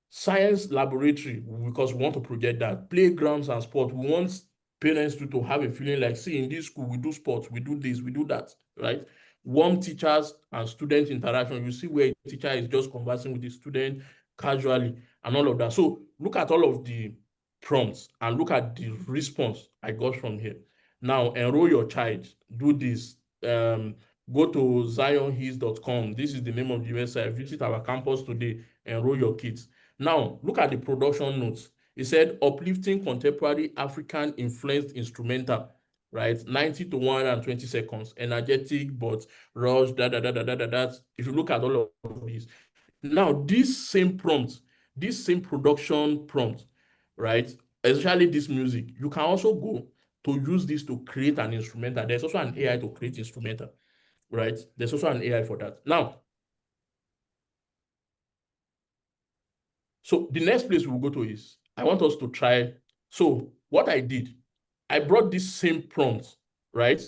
science laboratory, because we want to project that. Playgrounds and sport, we want parents to have a feeling like, see, in this school, we do sports, we do this, we do that, right? Warm teachers and student interaction, you see where a teacher is just conversing with the student casually and all of that. So look at all of the prompts and look at the response I got from here. Now, enroll your child, do this. Go to zionhills.com. This is the name of the website. Visit our campus today, enroll your kids. Now, look at the production notes. It said uplifting contemporary African influenced instrumental, right? 90 to 120 seconds, energetic but rush, da. If you look at all of these. Now, this same production prompt, right? Especially this music, you can also go to use this to create an instrumental. There's also an AI to create instrumental, right? There's also an AI for that. Now, so the next place we'll go to is, I want us to try. So what I did, I brought this same prompt, right?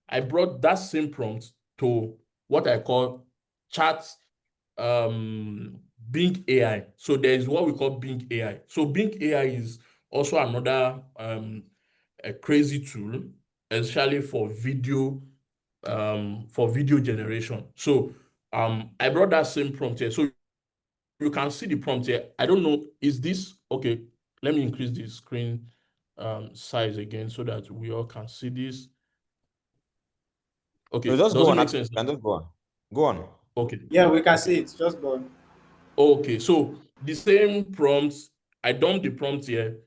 I brought that same prompt to what I call chat Bing AI. So there is what we call Bing AI. So Bing AI is also another a crazy tool, especially for video generation. So I brought that same prompt here. So you can see the prompt here. I don't know, is this okay? Let me increase the screen size again so that we all can see this. Okay, So just does go it on. make sense? And just go on. Go on. Okay. Yeah, we can Okay. see it. Just go on. Okay, so the same prompt, I dumped the prompt here.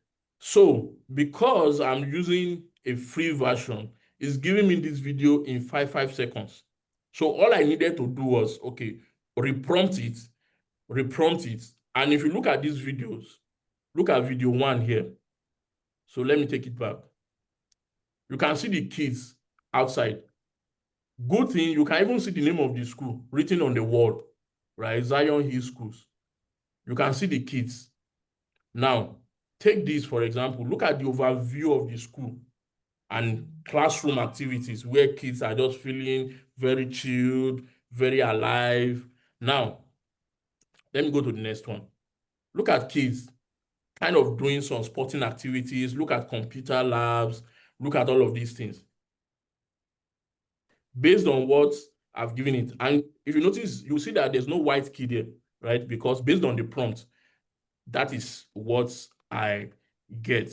So because I'm using a free version, it's giving me this video in 5 seconds. So all I needed to do was, okay, reprompt it. And if you look at these videos, look at video 1 here. So let me take it back. You can see the kids outside. Good thing, you can even see the name of the school written on the wall, right? Zion Hill Schools. You can see the kids. Now, take this, for example, look at the overview of the school and classroom activities where kids are just feeling very chilled, very alive. Now, let me go to the next one. Look at kids kind of doing some sporting activities, look at computer labs, look at all of these things. Based on what I've given it, and if you notice, you see that there's no white kid here, right? Because based on the prompt, that is what I get.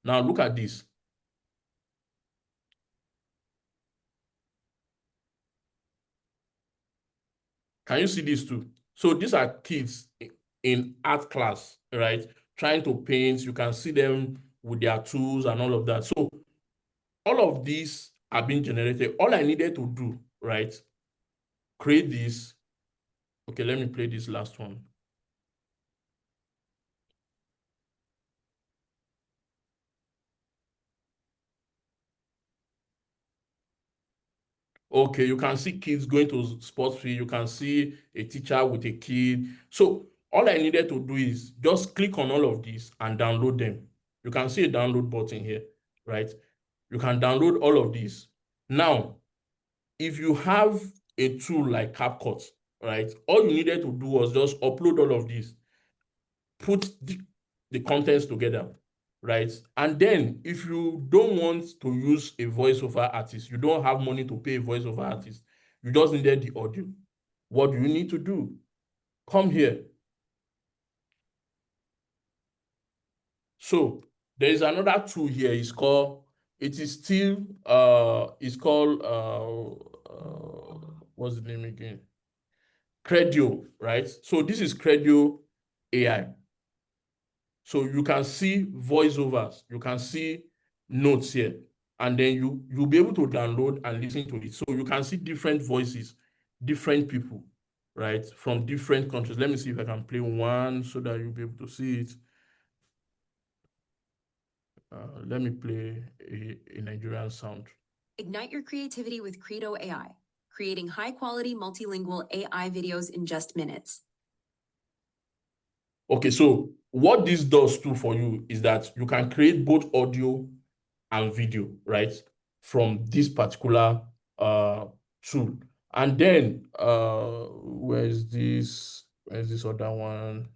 Now look at this. Can you see these two? So these are kids in art class, right? Trying to paint. You can see them with their tools and all of that. So all of these are being generated. All I needed to do, right? Create this. Okay, let me play this last one. Okay, you can see kids going to sports field. You can see a teacher with a kid. So all I needed to do is just click on all of these and download them. You can see a download button here, right? You can download all of these. Now, if you have a tool like CapCut, right? All you needed to do was just upload all of these, put the contents together, right? And then if you don't want to use a voiceover artist, you don't have money to pay a voiceover artist, you just needed the audio. What do you need to do? Come here. So there is another tool here. It's called what's the name again? Credio, right? So this is Credio AI. So you can see voiceovers, you can see notes here, and then you'll be able to download and listen to it. So you can see different voices, different people, right, from different countries. Let me see if I can play one so that you'll be able to see it. Let me play a Nigerian sound. Ignite your creativity with Credo AI, creating high-quality multilingual AI videos in just minutes. Okay, so what this does too for you is that you can create both audio and video, right, from this particular tool. And then where's this other one?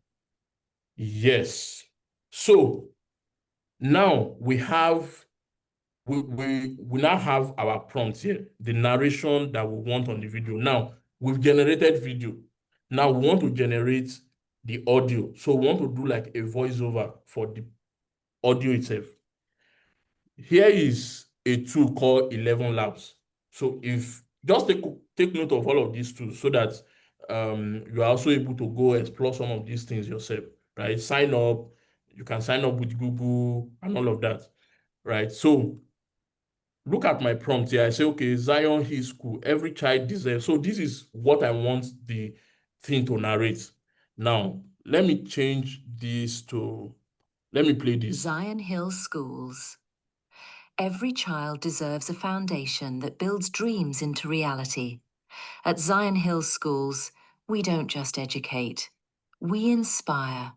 Yes. So now we now have our prompt here, the narration that we want on the video. Now we've generated video. Now we want to generate the audio. So we want to do like a voiceover for the audio itself. Here is a tool called 11 Labs. So if just take note of all of these tools so that you are also able to go explore some of these things yourself, right? Sign up. You can sign up with Google and all of that, right? So look at my prompt here. I say, okay, Zion Hill School, every child deserves. So this is what I want the thing to narrate. Now, let me change this to, let me play this. Zion Hill Schools. Every child deserves a foundation that builds dreams into reality. At Zion Hill Schools, we don't just educate, we inspire.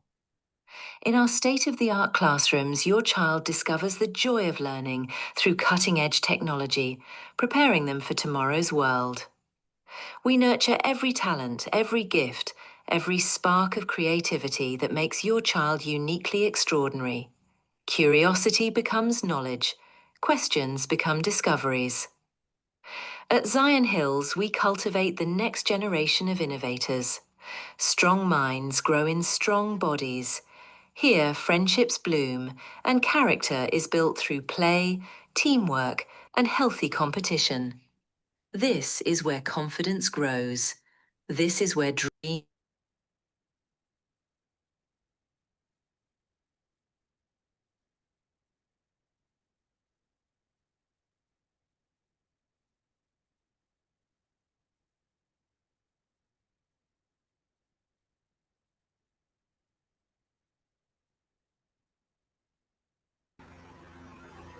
In our state-of-the-art classrooms, your child discovers the joy of learning through cutting-edge technology, preparing them for tomorrow's world. We nurture every talent, every gift, every spark of creativity that makes your child uniquely extraordinary. Curiosity becomes knowledge. Questions become discoveries. At Zion Hills, we cultivate the next generation of innovators. Strong minds grow in strong bodies. Here, friendships bloom, and character is built through play, teamwork, and healthy competition. This is where confidence grows. This is where dreams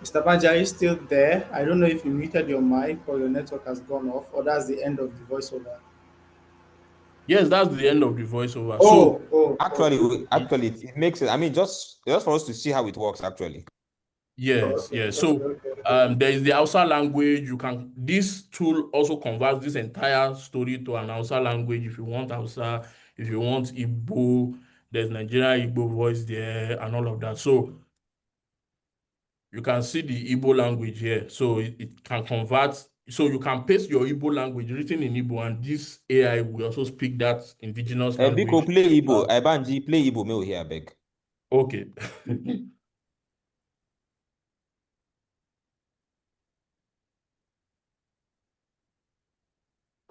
Mr. Banji, are you still there? I don't know if you muted your mic or your network has gone off, or that's the end of the voiceover. Yes, that's the end of the voiceover. Oh, So oh, Actually, okay. it makes it. I mean, just for us to see how it works. Actually, Oh, yes, okay, yes. okay, So okay, okay. there is the Hausa language. This tool also converts this entire story to an Hausa language if you want Hausa, if you want Igbo, there's Nigerian Igbo voice there and all of that. So you can see the Igbo language here. So it can convert. So you can paste your Igbo language written in Igbo, and this AI will also speak that indigenous Biko language. play Igbo. Banji play Igbo. Me here, beg. Okay.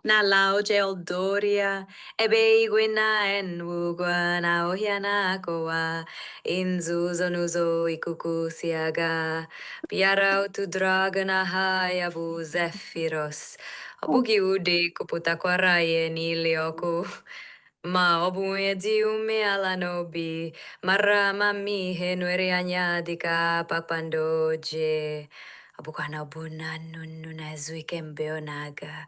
Na lauge oldoria, ebe igwe na enwugwa na ohia na kowa, inzuzo nuzo ikuku siaga, piara utu draga na haya bu zephyros, obugi ude kuputa kwaraye nilioku. Ma obuye di ume ala nobi, mara mami henweri anyadika papandoje. Abukana buna nunu na zuikembeo naga.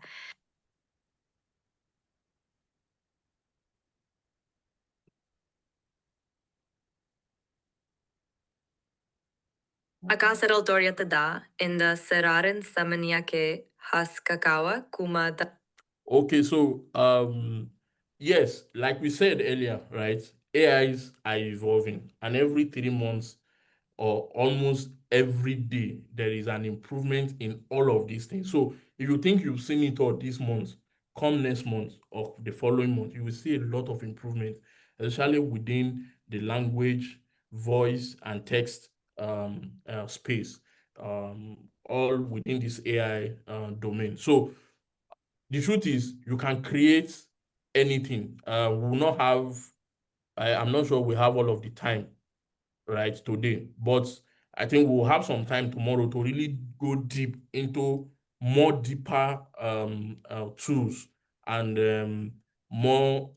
Akasaral Doriatada in the Seraran Samanyake Haskakawa Kumada. Okay, so yes, like we said earlier, right? AIs are evolving, and every 3 months or almost every day there is an improvement in all of these things. So if you think you've seen it all this month, come next month or the following month, you will see a lot of improvement, especially within the language, voice, and text space, all within this AI domain. So the truth is you can create anything. We will not have, I'm not sure we have all of the time right today, but I think we'll have some time tomorrow to really go deep into more deeper tools and more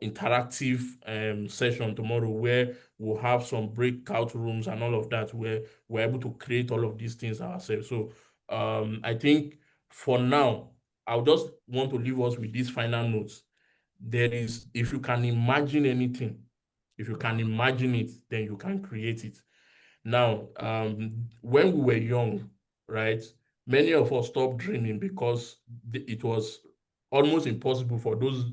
interactive session tomorrow where we'll have some breakout rooms and all of that where we're able to create all of these things ourselves. So I think for now, I'll just want to leave us with these final notes. There is, if you can imagine anything, if you can imagine it, then you can create it. Now, when we were young, right, many of us stopped dreaming because it was almost impossible for those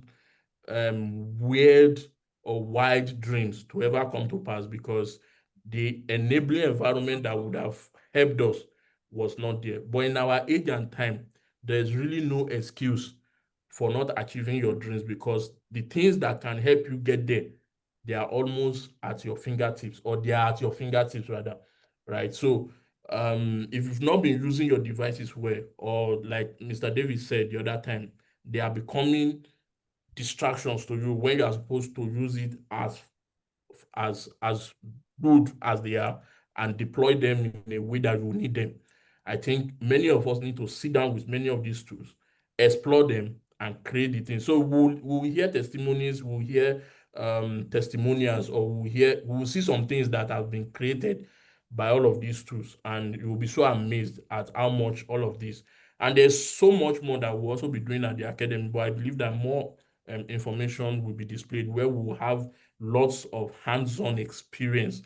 weird or wild dreams to ever come to pass because the enabling environment that would have helped us was not there. But in our age and time, there's really no excuse for not achieving your dreams because the things that can help you get there, they are almost at your fingertips, or they are at your fingertips rather, right? So if you've not been using your devices well, or like Mr. Davis said the other time, they are becoming distractions to you when you are supposed to use it as good as they are and deploy them in a way that you need them. I think many of us need to sit down with many of these tools, explore them, and create the thing. So we'll hear testimonies, we'll hear testimonials, or we'll see some things that have been created by all of these tools, and you'll be so amazed at how much all of this. And there's so much more that we'll also be doing at the academy, but I believe that more information will be displayed where we will have lots of hands-on experience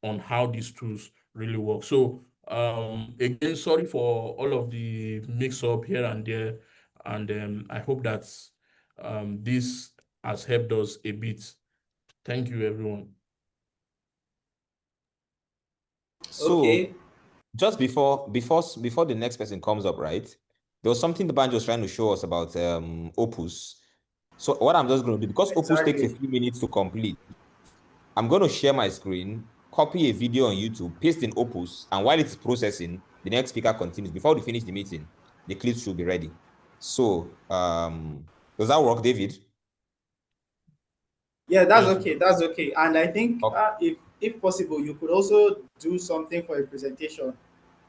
on how these tools really work. So again, sorry for all of the mix-up here and there, and I hope that this has helped us a bit. Thank you, everyone. So Okay. just before the next person comes up, right? There was something the band was trying to show us about Opus. So what I'm just going to do, because Opus takes a Exactly. few minutes to complete, I'm going to share my screen, copy a video on YouTube, paste in Opus, and while it's processing, the next speaker continues. Before we finish the meeting, the clips should be ready. So does that work, David? Yeah, that's Yes. okay. That's okay. And I think Okay. if possible, you could also do something for a presentation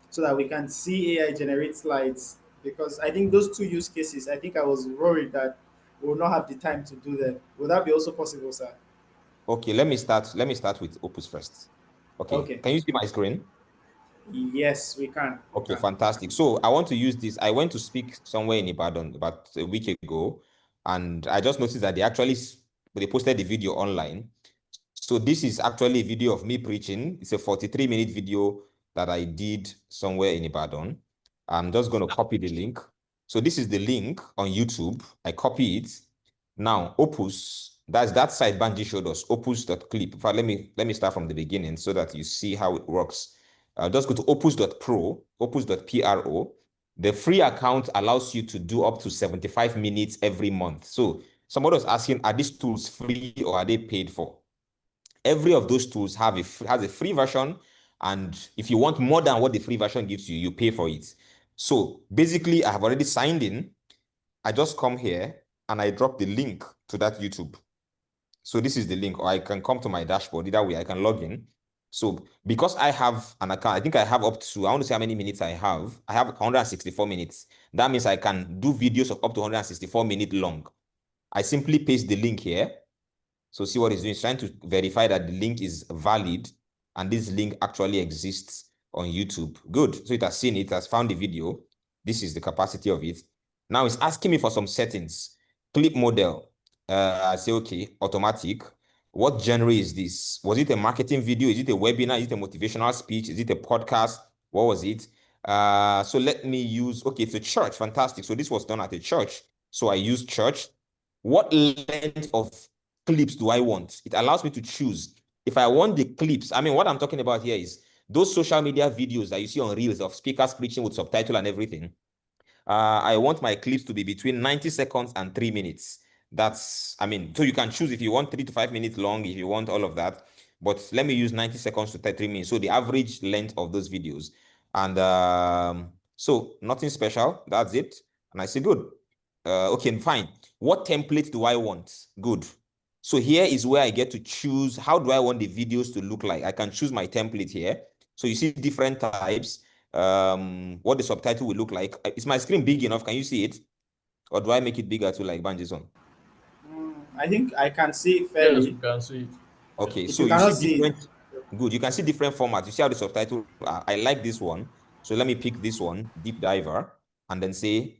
so that we can see AI generate slides. Because I think those two use cases, I think I was worried that we will not have the time to do them. Would that be also possible, sir? Okay, let me start with Opus first. Okay, Okay. can you see my screen? Yes, we can. Okay, fantastic. So I want to use this. I went to speak somewhere in Ibadan about a week ago, and I just noticed that they posted the video online. So this is actually a video of me preaching. It's a 43-minute video that I did somewhere in Ibadan. I'm just going to copy the link. So this is the link on YouTube. I copy it. Now, Opus, that's that site Banji showed us, opus.clip. In fact, let me start from the beginning so that you see how it works. Just go to opus.pro, opus.pro. The free account allows you to do up to 75 minutes every month. So somebody was asking, are these tools free or are they paid for? Every of those tools has a free version, and if you want more than what the free version gives you, you pay for it. So basically, I have already signed in. I just come here and I drop the link to that YouTube. So this is the link, or I can come to my dashboard. Either way, I can log in. So because I have an account, I think I have up to, I want to see how many minutes I have. I have 164 minutes. That means I can do videos of up to 164 minutes long. I simply paste the link here. So see what it's doing. It's trying to verify that the link is valid, and this link actually exists on YouTube. Good. So it has seen it, has found the video. This is the capacity of it. Now it's asking me for some settings. Clip model. I say, okay, automatic. What genre is this? Was it a marketing video? Is it a webinar? Is it a motivational speech? Is it a podcast? What was it? So let me use, okay, it's a church. Fantastic. So this was done at a church. So I use church. What length of clips do I want? It allows me to choose. If I want the clips, I mean, what I'm talking about here is those social media videos that you see on Reels of speakers preaching with subtitle and everything. I want my clips to be between 90 seconds and 3 minutes. That's, I mean, so you can choose if you want 3 to 5 minutes long, if you want all of that. But let me use 90 seconds to 3 minutes. So the average length of those videos. And so nothing special. That's it. And I say, good. Okay, fine. What template do I want? Good. So here is where I get to choose how do I want the videos to look like. I can choose my template here. So you see different types, what the subtitle will look like. Is my screen big enough? Can you see it? Or do I make it bigger to like Banji's on? I think I can see it Yes, fairly. we can see it. Yes. Okay, If so you you cannot see see it, different, good. You can see different formats. You see how the subtitle are. I like this one. So let me pick this one, Deep Diver, and then say,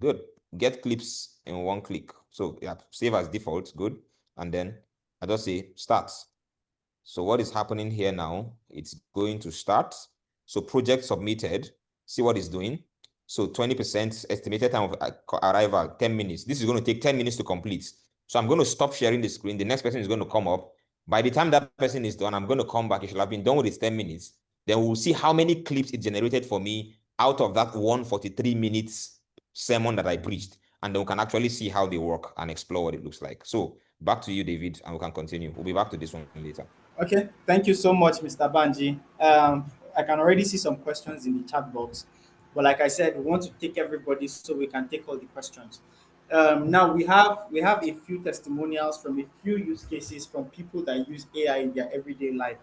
good. Get clips in one click. So yeah, save as default. Good. And then I just say start. So what is happening here now? It's going to start. So project submitted. See what it's doing. So 20% estimated time of arrival, 10 minutes. This is going to take 10 minutes to complete. So I'm going to stop sharing the screen. The next person is going to come up. By the time that person is done, I'm going to come back. It should have been done with its 10 minutes. Then we'll see how many clips it generated for me out of that 143 minutes sermon that I preached. And then we can actually see how they work and explore what it looks like. So back to you, David, and we can continue. We'll be back to this one later. okay. Thank you so much, Mr. Banji. I can already see some questions in the chat box, but like I said, we want to take everybody so we can take all the questions. Now we have a few testimonials from a few use cases from people that use AI in their everyday life.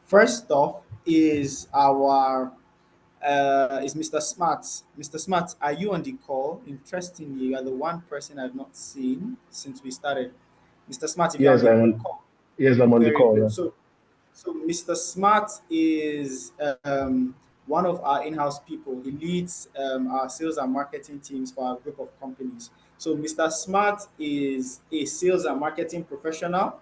First off is Mr. Smart. Mr. Smart, are you on the call? Interestingly, you are the one person I've not seen since we started. Mr. Smart, if you're on Yes, the I'm on. call, Yes, I'm on the very call. good. Yeah. So Mr. Smart is one of our in-house people. He leads our sales and marketing teams for our group of companies. So Mr. Smart is a sales and marketing professional,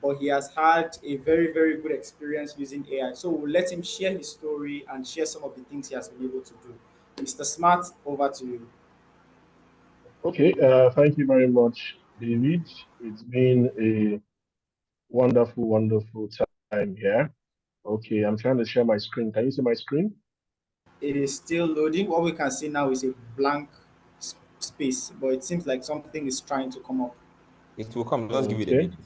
but he has had a very, very good experience using AI. So we'll let him share his story and share some of the things he has been able to do. Mr. Smart, over to you. Okay. Thank you very much, David. It's been a wonderful, wonderful time here. Okay, I'm trying to share my screen. Can you see my screen? It is still loading. What we can see now is a blank space, but it seems like something is trying to come up. It will come. Just give it a Okay. minute.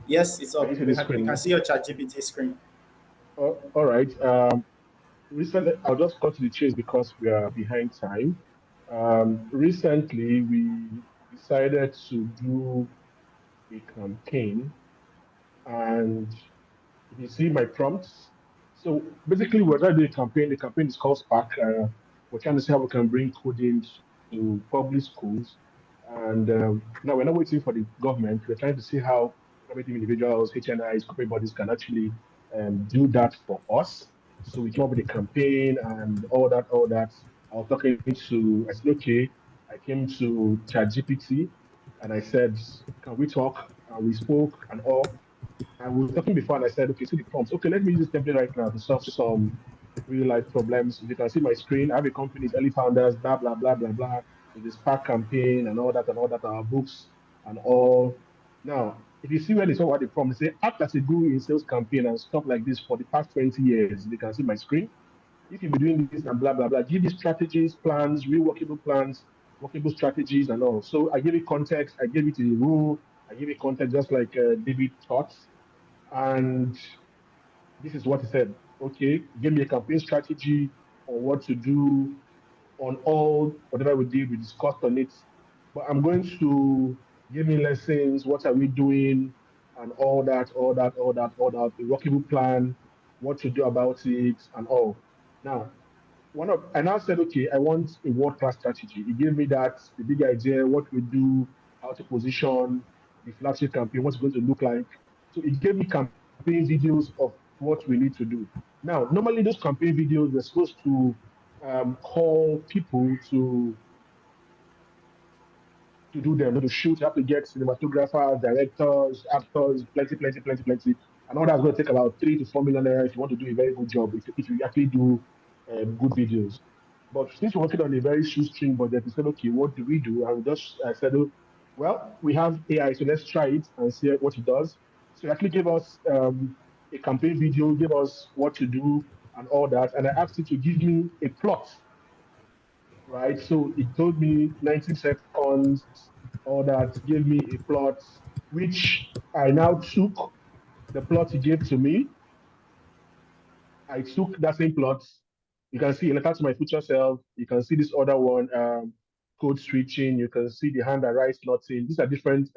Yes, it's Can up. you see We, the have, we screen can now? see your ChatGPT screen. All right. Recently, I'll just cut to the chase because we are behind time. Recently, we decided to do a campaign, and if you see my prompts, so basically we're trying to do a campaign. The campaign is called Spark. We're trying to see how we can bring coding to public schools. And now we're not waiting for the government. We're trying to see how private individuals, HNIs, corporate bodies can actually do that for us. So we came up with a campaign and all that, all that. I was talking to, I said, okay, I came to ChatGPT and I said, can we talk? And we spoke and all. And we were talking before, and I said, okay, see the prompts. Okay, let me use this template right now to solve some real life problems. You can see my screen. I have a company, it's early founders, blah, blah, blah, blah, blah. With the Spark campaign and all that, our books and all. Now, if you see where they talk about the prompt, they say, act as a guru in sales campaign and stuff like this for the past 20 years. You can see my screen. If you've been doing this and blah, blah, blah, give you strategies, plans, real workable plans, workable strategies and all. So I gave it context. I gave it a rule. I gave it context just like David taught. And this is what he said. Okay, give me a campaign strategy on what to do on all whatever we did, we discussed on it. But I'm going to give me lessons, what are we doing, and all that, all that, all that, all that, a workable plan, what to do about it, and all. Now, I now said, okay, I want a world-class strategy. He gave me that, the big idea, what we do, how to position the flagship campaign, what's it going to look like. So it gave me campaign videos of what we need to do. Now, normally those campaign videos were supposed to call people to do them, to shoot. You have to get cinematographers, directors, actors, plenty, plenty, plenty, plenty. And all that's going to take about 3 to 4 million naira if you want to do a very good job, if you actually do good videos. But since we're working on a very shoestring budget, we said, okay, what do we do? And we just said, oh, well, we have AI, so let's try it and see what it does. So it actually gave us a campaign video, gave us what to do and all that. And I asked it to give me a plot, right? So it told me 90 seconds, all that, gave me a plot, which I now took the plot he gave to me. I took that same plot. You can see a letter to my future self. You can see this other one, code switching. You can see the hand that writes nothing. These are different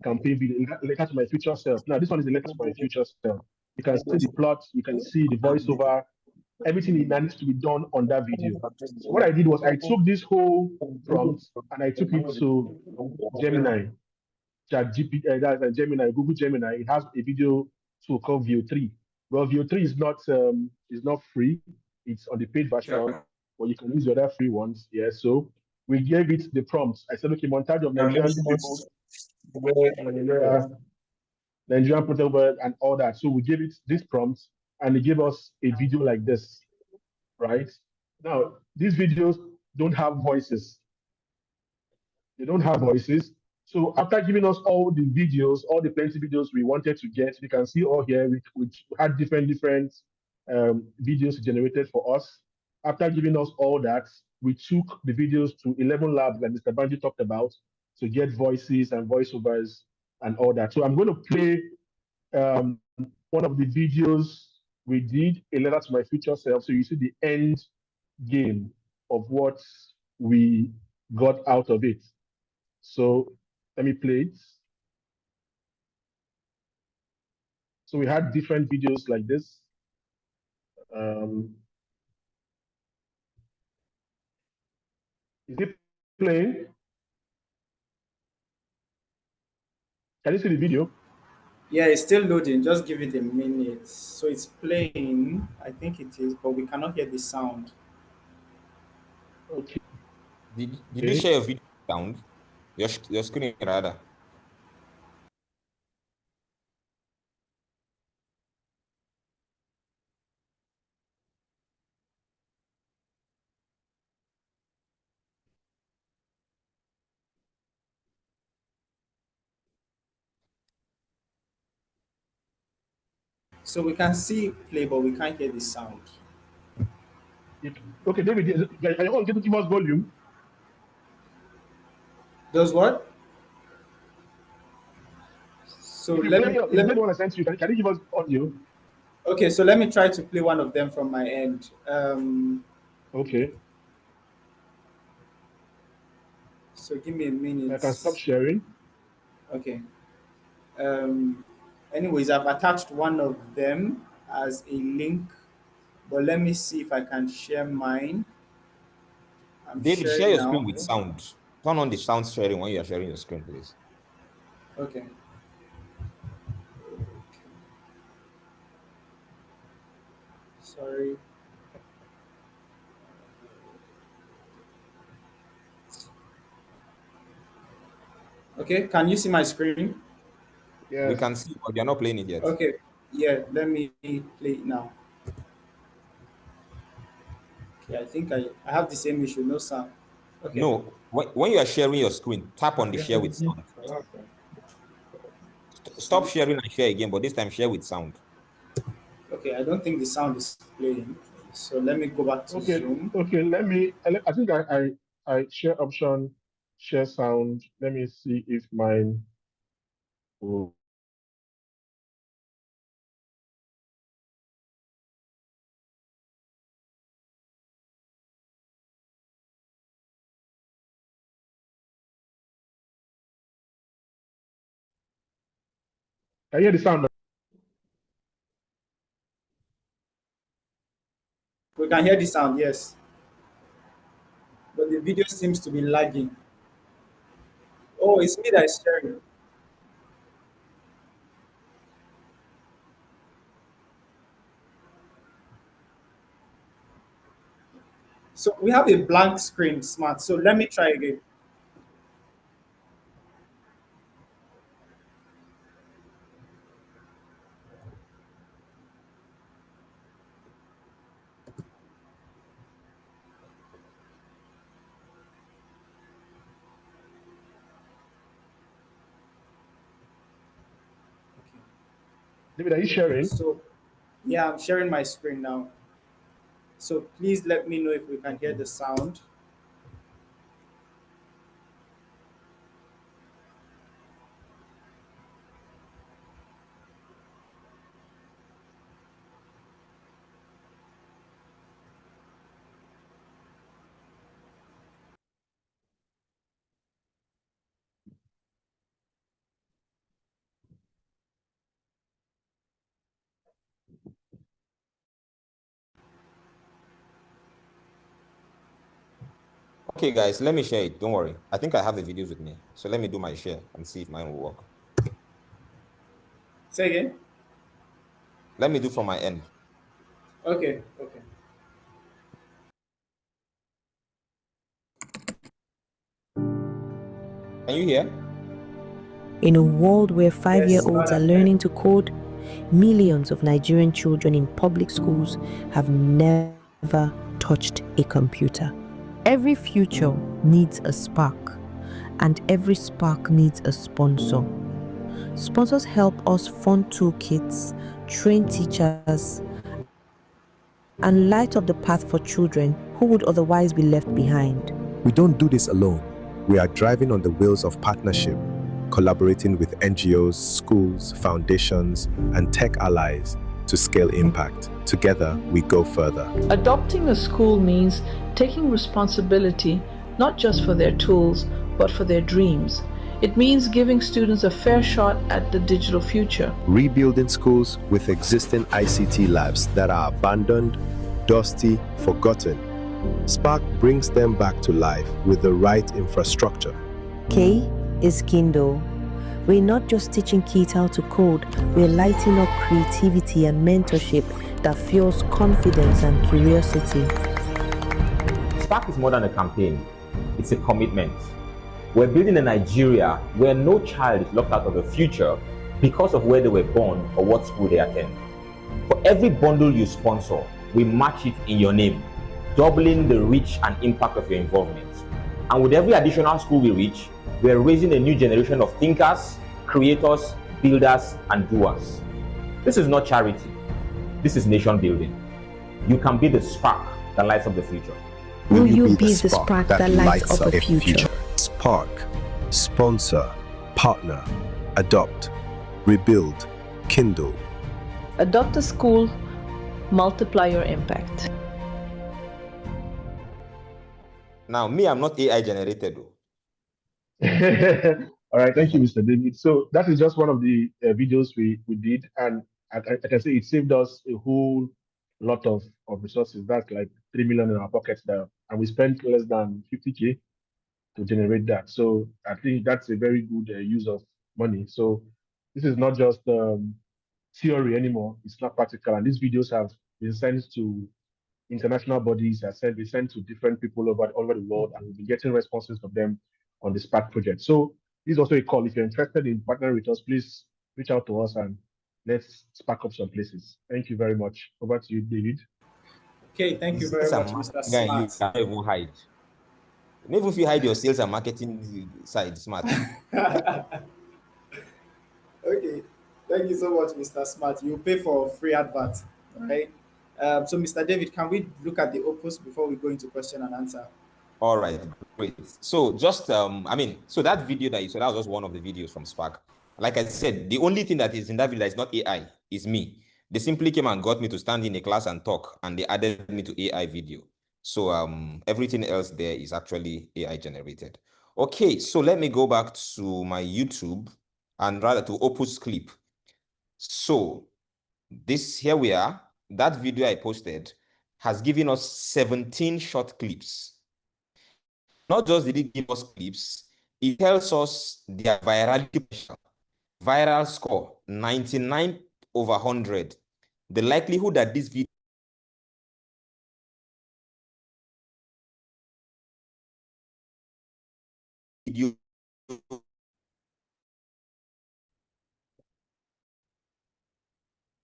campaign video. Letter to my future self. Now, this one is a letter to my future self. You can see the plot. You can see the voiceover. Everything that needs to be done on that video. So what I did was I took this whole prompt and I took it to Gemini, that's Gemini, Google Gemini. It has a video tool called View 3. Well, View 3 is not free. It's on the paid version, but you can use the other free ones. Yeah. So we gave it the prompts. I said, okay, montage of Nigerian people, Nigerian protocol and all that. So we gave it this prompt and it gave us a video like this, right? Now, these videos don't have voices. They don't have voices. So after giving us all the videos, all the plenty videos we wanted to get, you can see all here, which had different videos generated for us. After giving us all that, we took the videos to 11 labs that Mr. Banji talked about to get voices and voiceovers and all that. So I'm going to play one of the videos we did, a letter to my future self. So you see the end game of what we got out of it. So let me play it. So we had different videos like this. Is it playing? Can you see the video? Yeah, it's still loading. Just give it a minute. So it's playing. I think it is, but we cannot hear the sound. Okay. Did you share your video sound? Your screen rather. So we can see play, but we can't hear the sound. Okay, David, can you all give us volume? Does what? So If you let play, me if you play the one I sent you, can you give us audio? Okay, so let me try to play one of them from my end. Okay. So give me a minute. I can stop sharing. Okay. Anyways, I've attached one of them as a link, but let me see if I can share mine. I'm David, share sharing your now. screen with sound. Turn on the sound sharing when you are sharing your screen, please. Okay. Sorry. Okay, can you see my screen? We Yes. can see, but we are not playing it yet. Okay, yeah, let me play it now. Okay, I think I have the same issue, no sound. Okay, No, when you are sharing your screen, tap on the share with sound. Stop sharing and share again, but this time share with sound. okay, I don't think the sound is playing. So let me go back to Okay, Zoom. okay. I think I share option, share sound. Let me see if mine will. I hear the sound. We can hear the sound, yes, but the video seems to be lagging. Oh, it's me that is sharing. So we have a blank screen, smart. So let me try again. David, are you sharing? So yeah, I'm sharing my screen now. So please let me know if we can hear the sound. Okay, guys, let me share it. Don't worry. I think I have the videos with me. So let me do my share and see if mine will work. Say again. Let me do from my end. Okay, okay. Can you hear? In a world where Yes, five-year-olds loud are and clear. learning to code, millions of Nigerian children in public schools have never touched a computer. Every future needs a spark, and every spark needs a sponsor. Sponsors help us fund toolkits, train teachers, and light up the path for children who would otherwise be left behind. We don't do this alone. We are driving on the wheels of partnership, collaborating with NGOs, schools, foundations, and tech allies to scale impact. Together, we go further. Adopting a school means taking responsibility not just for their tools, but for their dreams. It means giving students a fair shot at the digital future. Rebuilding schools with existing ICT labs that are abandoned, dusty, forgotten. Spark brings them back to life with the right infrastructure. K is Kindle. We're not just teaching kids how to code, we're lighting up creativity and mentorship that fuels confidence and curiosity. Spark is more than a campaign. It's a commitment. We're building a Nigeria where no child is locked out of the future because of where they were born or what school they attend. For every bundle you sponsor, we match it in your name, doubling the reach and impact of your involvement. And with every additional school we reach, we're raising a new generation of thinkers, creators, builders, and doers. This is not charity. This is nation building. You can be the spark that lights up the future. Will you be the spark that lights up a future? Spark, sponsor, partner, adopt, rebuild, kindle. Adopt a school, multiply your impact. Now, me, I'm not AI generated though. All right, thank you, Mr. David. So that is just one of the videos we did, and I can say it saved us a whole lot of resources. That's like 3 million in our pockets there, and we spent less than 50K to generate that. So I think that's a very good use of money. So this is not just theory anymore. It's not practical, and these videos have been sent to international bodies, been sent to different people over the world, and we've been getting responses from them on the Spark project. So this is also a call. If you're interested in partnering with us, please reach out to us and let's spark up some places. Thank you very much. Over to you, David. Okay, thank you very Sales and much, Mr. marketing guy, you Smart. cannot even hide. Maybe if you hide your sales and marketing side, smart. Okay, thank you so much, Mr. Smart. You pay for free advert, right? So, Mr. David, can we look at the opus before we go into question and answer? All right, great. So just so that video that you saw, that was just one of the videos from Spark. Like I said, the only thing that is in that video that is not AI is me. They simply came and got me to stand in a class and talk, and they added me to AI video. So everything else there is actually AI generated. Okay, so let me go back to my YouTube and rather to Opus clip. So this here we are. That video I posted has given us 17 short clips. Not just did it give us clips, it tells us their virality potential. Viral score 99 over 100. The likelihood that this video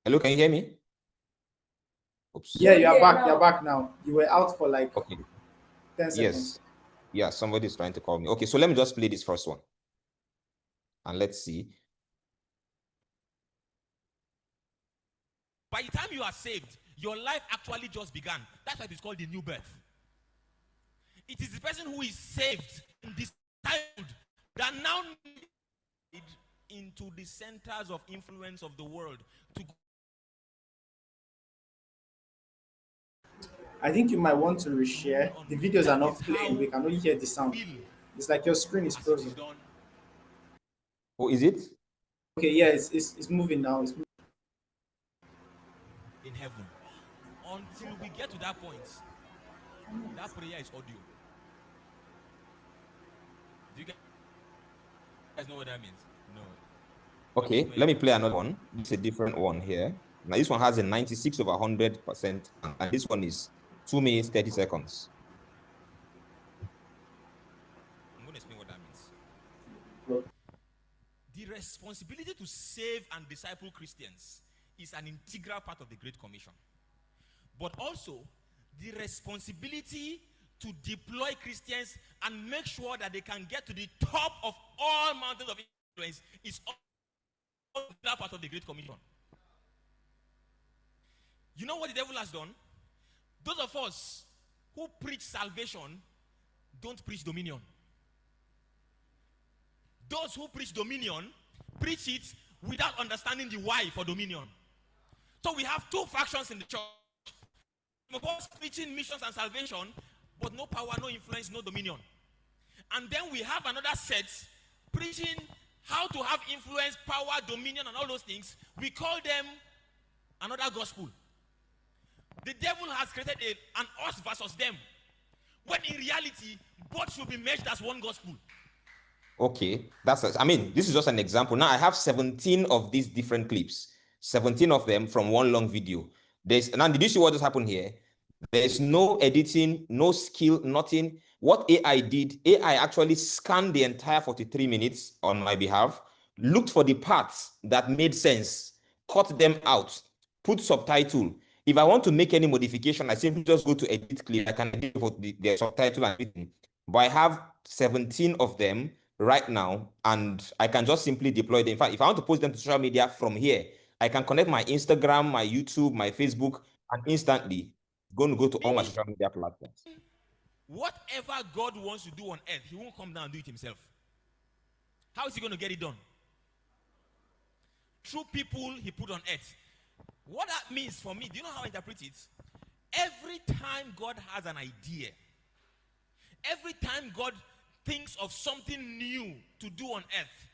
Hello, can you hear me? Oops. Yeah, you are back. You're back now. You were out for like Okay. 10 seconds. Yes. Yeah, somebody's trying to call me. Okay, so let me just play this first one. And let's see. By the time you are saved, your life actually just began. That's why it's called the new birth. It is the person who is saved in this time that now into the centers of influence of the world to I think you might want to reshare. The videos are not playing. We can only hear the sound. It's like your screen is frozen. Oh, is it? Okay, yeah, it's moving now. It's moving. in heaven. Until we get to that point, that prayer is audio. Do you guys know what that means? No. Okay, let me play another one. It's a different one here. Now this one has a 96 over 100%, and this one is 2 minutes 30 seconds. I'm going to explain what that means. The responsibility to save and disciple Christians is an integral part of the Great Commission. But also, the responsibility to deploy Christians and make sure that they can get to the top of all mountains of influence is also part of the Great Commission. You know what the devil has done? Those of us who preach salvation don't preach dominion. Those who preach dominion preach it without understanding the why for dominion. So we have two factions in the church. Some of us preaching missions and salvation, but no power, no influence, no dominion. And then we have another set preaching how to have influence, power, dominion, and all those things. We call them another gospel. The devil has created an us versus them, when in reality, both should be merged as one gospel. Okay, this is just an example. Now I have 17 of these different clips, 17 of them from one long video. Now, did you see what just happened here? There's no editing, no skill, nothing. What AI did, AI actually scanned the entire 43 minutes on my behalf, looked for the parts that made sense, cut them out, put subtitle. If I want to make any modification, I simply just go to edit clip. I can edit for the subtitle and everything. But I have 17 of them right now, and I can just simply deploy them. In fact, if I want to post them to social media from here, I can connect my Instagram, my YouTube, my Facebook, and instantly going to go to all my social media platforms. Whatever God wants to do on earth, he won't come down and do it himself. How is he going to get it done? Through people he put on earth. What that means for me, do you know how I interpret it? Every time God has an idea, every time God thinks of something new to do on earth,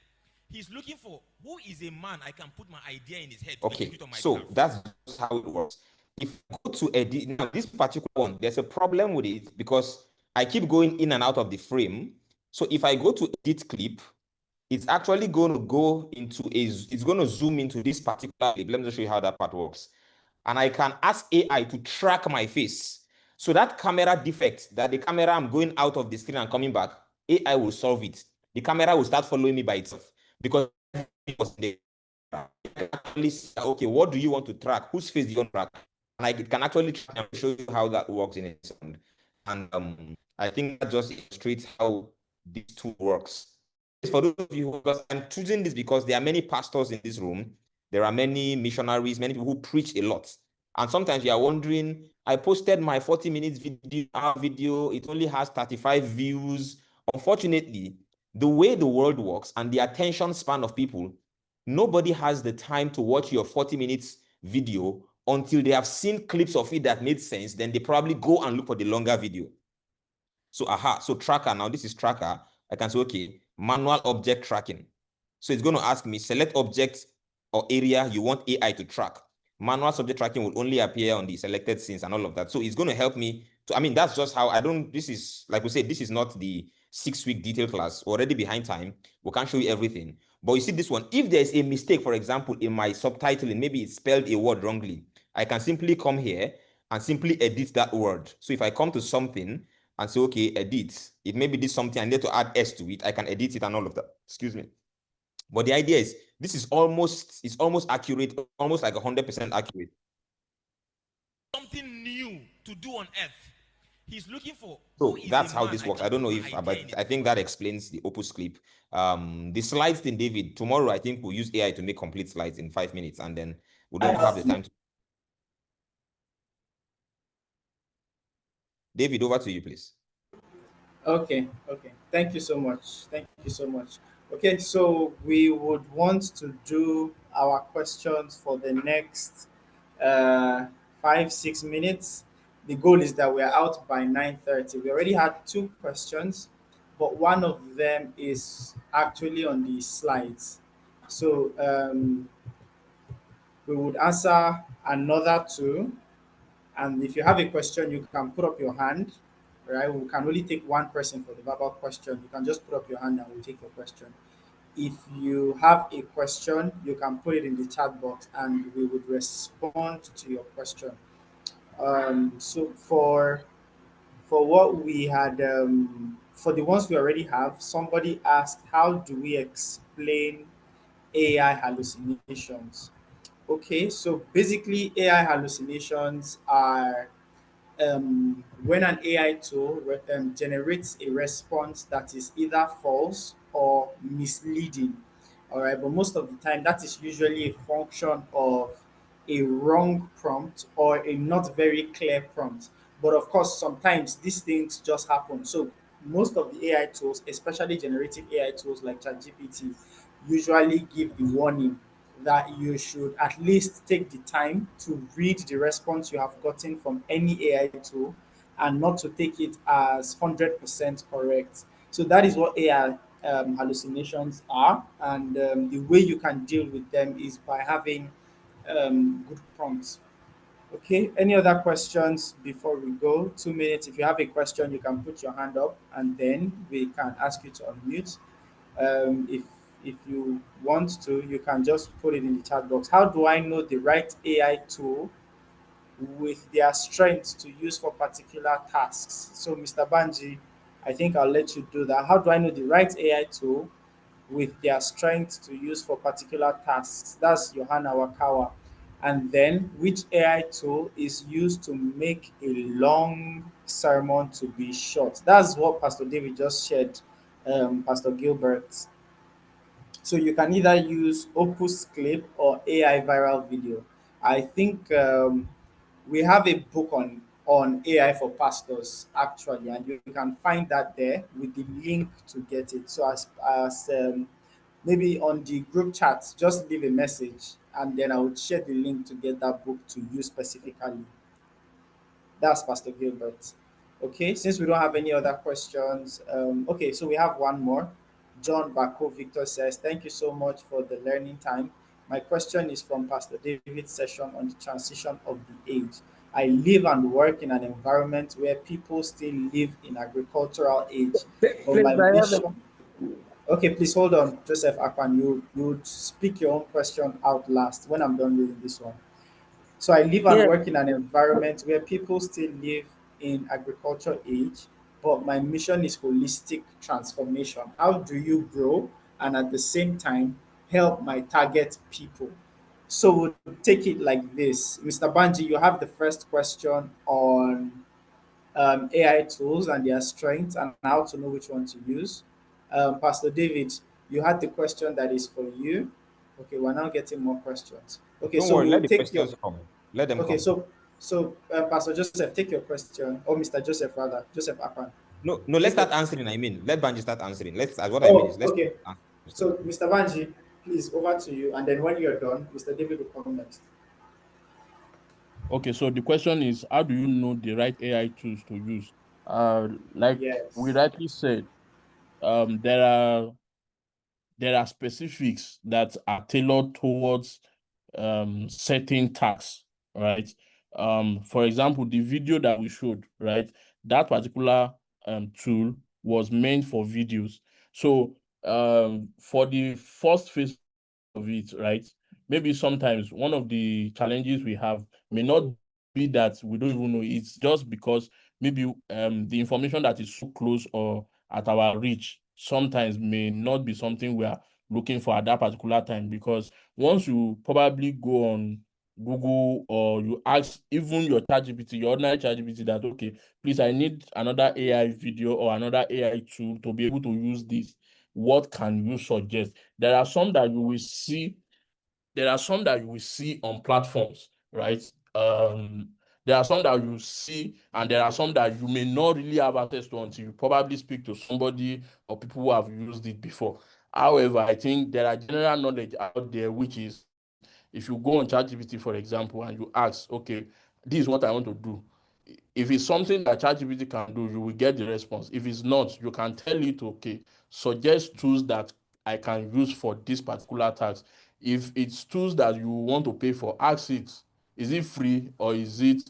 he's looking for who is a man I can put my idea in his head. Okay, so that's how it works. If I go to edit, now this particular one, there's a problem with it because I keep going in and out of the frame. So if I go to edit clip, it's actually going to go into it's going to zoom into this particular clip. Let me just show you how that part works. and I can ask AI to track my face. So that camera defect, that the camera I'm going out of the screen and coming back, AI will solve it. The camera will start following me by itself because it was there. Actually say, okay, what do you want to track? Whose face do you want to track? And it can actually track and show you how that works in its own. And I think that just illustrates how this tool works. For those of you who I'm choosing this because there are many pastors in this room, there are many missionaries, many people who preach a lot. And sometimes you are wondering, I posted my 40 minutes video, it only has 35 views. Unfortunately, the way the world works and the attention span of people, nobody has the time to watch your 40 minutes video until they have seen clips of it that made sense. Then they probably go and look for the longer video. So tracker, now this is tracker. I can say, okay, manual object tracking. So it's going to ask me, select objects or area you want AI to track. Manual subject tracking will only appear on the selected scenes and all of that. So it's going to help me to, I mean, that's just how this is, like we said, this is not the 6-week detail class, already behind time. We can't show you everything. But you see this one, if there's a mistake, for example, in my subtitling, maybe it spelled a word wrongly, I can simply come here and simply edit that word. So if I come to something and say, okay, edit, if maybe this something I need to add S to it, I can edit it and all of that. Excuse me. But the idea is this is almost accurate, almost like 100% accurate. Something new to do on earth. He's looking for. So that's how this works. I don't know if, but I think that explains the Opus clip. The slides thing, David, tomorrow I think we'll use AI to make complete slides in 5 minutes, and then we don't have the time to. David, over to you, please. Okay. Thank you so much. Okay, so we would want to do our questions for the next 5-6 minutes. The goal is that we're out by 9:30. We already had 2 questions, but one of them is actually on the slides. So we would answer another 2. And if you have a question, you can put up your hand, right? We can only take one person for the verbal question. You can just put up your hand and we'll take your question. If you have a question, you can put it in the chat box and we would respond to your question. So for what we had, for the ones we already have, somebody asked, how do we explain AI hallucinations? Okay, so basically AI hallucinations are when an AI tool generates a response that is either false or misleading. All right, but most of the time, that is usually a function of a wrong prompt or a not very clear prompt. But of course, sometimes these things just happen. So most of the AI tools, especially generative AI tools like ChatGPT, usually give the warning that you should at least take the time to read the response you have gotten from any AI tool and not to take it as 100% correct. So that is what AI hallucinations are. And the way you can deal with them is by having good prompts. Okay, any other questions before we go? 2 minutes. If you have a question, you can put your hand up and then we can ask you to unmute. If you want to, you can just put it in the chat box. How do I know the right AI tool with their strength to use for particular tasks? So, Mr. Banji, I think I'll let you do that. How do I know the right AI tool with their strength to use for particular tasks? That's Johanna Wakawa. And then, which AI tool is used to make a long sermon to be short? That's what Pastor David just shared, Pastor Gilbert. So you can either use Opus Clip or AI viral video. I think we have a book on AI for pastors actually, and you can find that there with the link to get it. So as maybe on the group chat, just leave a message, and then I will share the link to get that book to you specifically. That's Pastor Gilbert. Okay, since we don't have any other questions, okay, so we have one more. John Bako Victor says, thank you so much for the learning time. My question is from Pastor David's session on the transition of the age. I live and work in an environment where people still live in agricultural age. But my mission. Okay, please hold on, Joseph Akpan. You speak your own question out last when I'm done reading this one. So I live and Yeah. work in an environment where people still live in agriculture age, but my mission is holistic transformation. How do you grow and at the same time help my target people? So we'll take it like this. Mr. Banji, you have the first question on AI tools and their strengths and how to know which one to use. Pastor David, you had the question that is for you. Okay, we're now getting more questions. Okay, Don't so worry, we'll let the take your. questions come. Let them Okay, come. so Pastor Joseph, take your question, or Mr. Joseph rather, Joseph Akpan. No, no, let's Take your. start answering. I mean, let Banji start answering. Let's what I mean is Oh, let's okay. answer the So question. Mr. Banji, please over to you, and then when you're done, Mr. David will come next. Okay, so the question is, how do you know the right AI tools to use? Like we Yes. rightly said, um, there are there are specifics that are tailored towards certain tasks, right? For example, the video that we showed, right? That particular tool was meant for videos. So for the first phase of it, right? Maybe sometimes one of the challenges we have may not be that we don't even know. It's just because maybe the information that is so close or at our reach sometimes may not be something we are looking for at that particular time. Because once you probably go on Google or you ask even your ChatGPT, your ordinary ChatGPT, that okay, please, I need another AI video or another AI tool to be able to use this. What can you suggest? There are some that you will see on platforms, right? There are some that you see, and there are some that you may not really have access to until you probably speak to somebody or people who have used it before. However, I think there are general knowledge out there, which is if you go on ChatGPT, for example, and you ask, okay, this is what I want to do. If it's something that ChatGPT can do, you will get the response. If it's not, you can tell it, okay, suggest tools that I can use for this particular task. If it's tools that you want to pay for, ask it, is it free or is it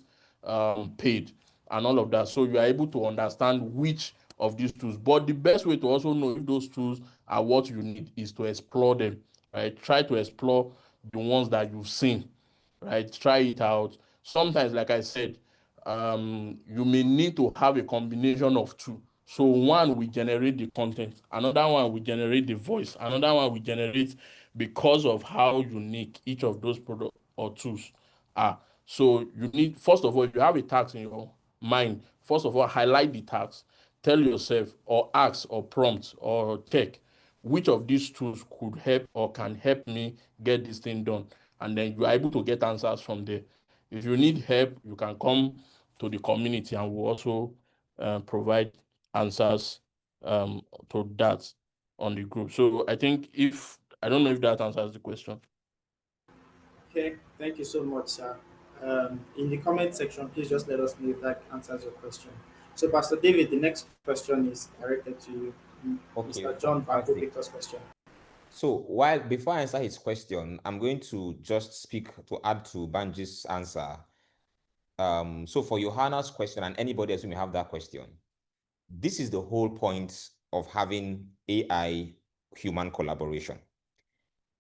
paid, and all of that. So you are able to understand which of these tools. But the best way to also know if those tools are what you need is to explore them, right? Try to explore the ones that you've seen, right? Try it out. Sometimes, like I said, you may need to have a combination of two. So one will generate the content, another one will generate the voice, another one will generate because of how unique each of those products or tools are. So you need, first of all, if you have a task in your mind, first of all, highlight the task. Tell yourself or ask or prompt or check which of these tools could help or can help me get this thing done. And then you are able to get answers from there. If you need help, you can come to the community and we'll also provide answers to that on the group. So I think I don't know if that answers the question. Okay, thank you so much, sir. In the comment section, please just let us know if that answers your question. So, Pastor David, the next question is directed to you. Okay, Mr. John Bako fantastic. Victor's question. So before I answer his question, I'm going to just speak to add to Banji's answer. So for Johanna's question and anybody else who may have that question, this is the whole point of having AI human collaboration.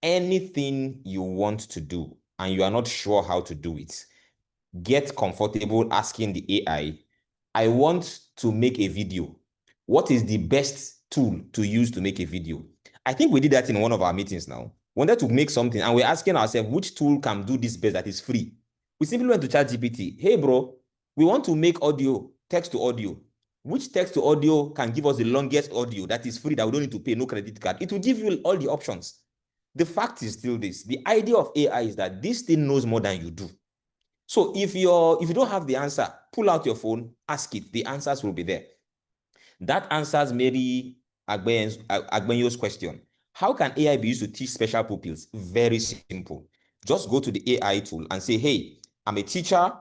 Anything you want to do and you are not sure how to do it, get comfortable asking the I want to make a video. What is the best tool to use to make a video? I think we did that in one of our meetings now. Wanted to make something and we're asking ourselves which tool can do this best that is free. We simply went to ChatGPT. Hey, bro, we want to make audio, text to audio. Which text to audio can give us the longest audio that is free that we don't need to pay no credit card? It will give you all the options. The fact is still this. The idea of AI is that this thing knows more than you do. So if you don't have the answer, pull out your phone, ask it. The answers will be there. That answers Mary Agbenyo's question. How can AI be used to teach special pupils? Very simple. Just go to the AI tool and say, hey, I'm a teacher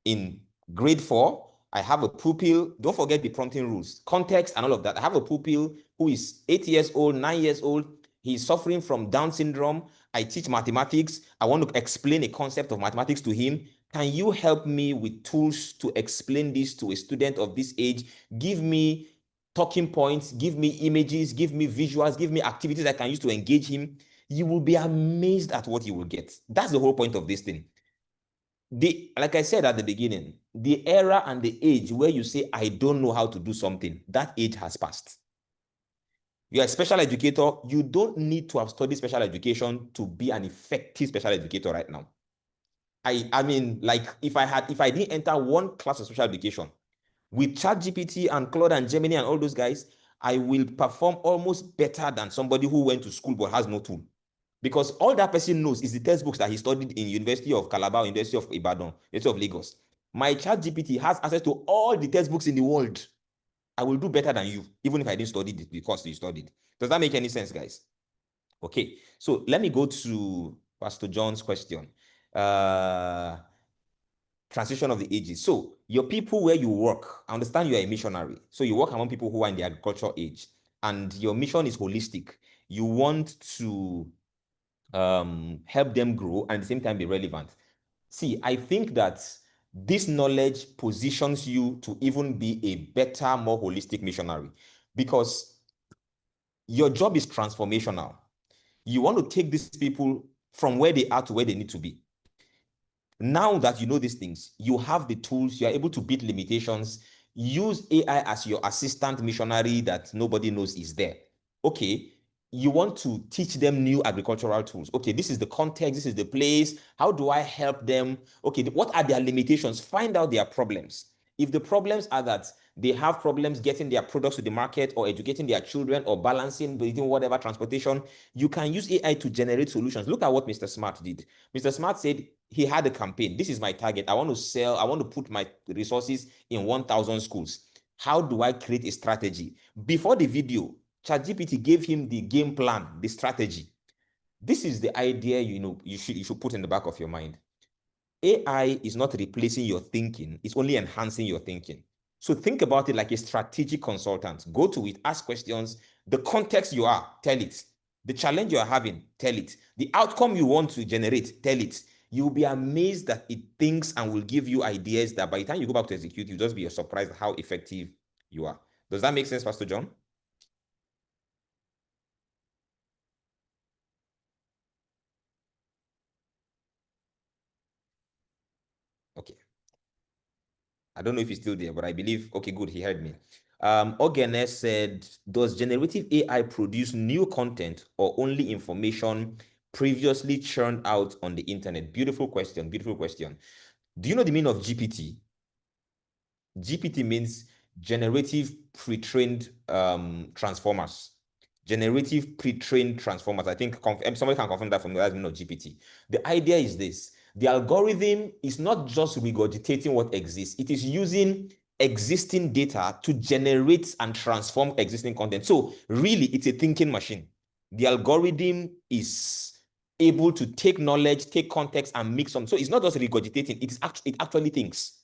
in grade 4. I have a pupil. Don't forget the prompting rules, context and all of that. I have a pupil who is 8 years old, 9 years old. He's suffering from Down syndrome. I teach mathematics. I want to explain a concept of mathematics to him. Can you help me with tools to explain this to a student of this age? Give me talking points, give me images, give me visuals, give me activities I can use to engage him. You will be amazed at what you will get. That's the whole point of this thing. like I said at the beginning, the era and the age where you say, I don't know how to do something, that age has passed. You're a special educator. You don't need to have studied special education to be an effective special educator right now. I mean, like if I didn't enter one class of special education with ChatGPT and Claude and Gemini and all those guys, I will perform almost better than somebody who went to school but has no tool. Because all that person knows is the textbooks that he studied in University of Calabar, University of Ibadan, University of Lagos. My ChatGPT has access to all the textbooks in the world. I will do better than you, even if I didn't study the course you studied. Does that make any sense, guys? Okay, so let me go to Pastor John's question. Transition of the ages. So your people where you work, I understand you are a missionary. So you work among people who are in the agricultural age, and your mission is holistic. You want to help them grow and at the same time be relevant. See, I think that this knowledge positions you to even be a better, more holistic missionary, because your job is transformational. You want to take these people from where they are to where they need to be. Now that you know these things, you have the tools, you are able to beat limitations, use AI as your assistant missionary that nobody knows is there. Okay, you want to teach them new agricultural tools. Okay, this is the context, this is the place. How do I help them? Okay, what are their limitations? Find out their problems. If the problems are that they have problems getting their products to the market or educating their children or balancing between whatever transportation, you can use AI to generate solutions. Look at what Mr. Smart did. Mr. Smart said he had a campaign. This is my target. I want to put my resources in 1,000 schools. How do I create a strategy? Before the video, ChatGPT gave him the game plan, the strategy. This is the idea you should put in the back of your mind. AI is not replacing your thinking, it's only enhancing your thinking. So think about it like a strategic consultant. Go to it, ask questions. The context you are, tell it. The challenge you are having, tell it. The outcome you want to generate, tell it. You'll be amazed that it thinks and will give you ideas that by the time you go back to execute, you'll just be surprised how effective you are. Does that make sense, Pastor John? Okay. I don't know if he's still there, but I believe, okay, good, he heard me. Ogene said, does generative AI produce new content or only information previously churned out on the internet? Beautiful question, beautiful question. Do you know the meaning of GPT? GPT means generative pre-trained transformers. Generative pre-trained transformers. I think somebody can confirm that from the meaning of GPT. The idea is this. The algorithm is not just regurgitating what exists. It is using existing data to generate and transform existing content. So really, it's a thinking machine. The algorithm is able to take knowledge, take context, and mix them. So it's not just regurgitating. It actually thinks.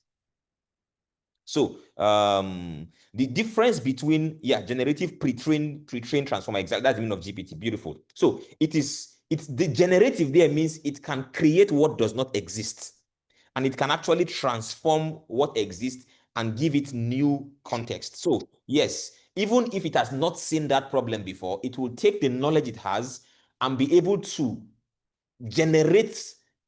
So the difference between generative pre-trained transformer, exactly that's the meaning of GPT. Beautiful. So it's the generative there means it can create what does not exist, and it can actually transform what exists and give it new context. So yes, even if it has not seen that problem before, it will take the knowledge it has and be able to generate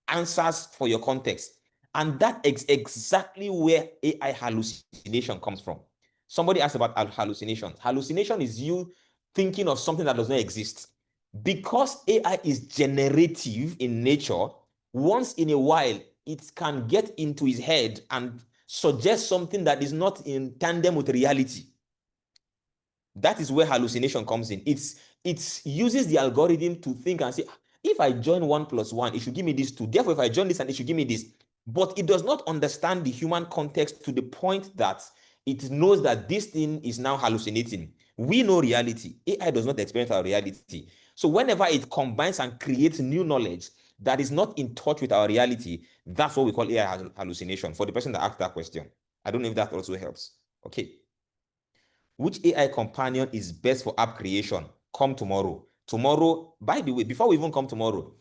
answers for your context. And that is exactly where AI hallucination comes from. Somebody asked about hallucination. Hallucination is you thinking of something that does not exist. Because AI is generative in nature, once in a while, it can get into his head and suggest something that is not in tandem with reality. That is where hallucination comes in. It uses the algorithm to think and say, if I join 1 plus 1, it should give me this 2. Therefore, if I join this and it should give me this. But it does not understand the human context to the point that it knows that this thing is now hallucinating. We know reality. AI does not experience our reality. So whenever it combines and creates new knowledge that is not in touch with our reality, that's what we call AI hallucination. For the person that asked that question, I don't know if that also helps. Okay. Which AI companion is best for app creation? Come tomorrow. Tomorrow, by the way, before we even come tomorrow,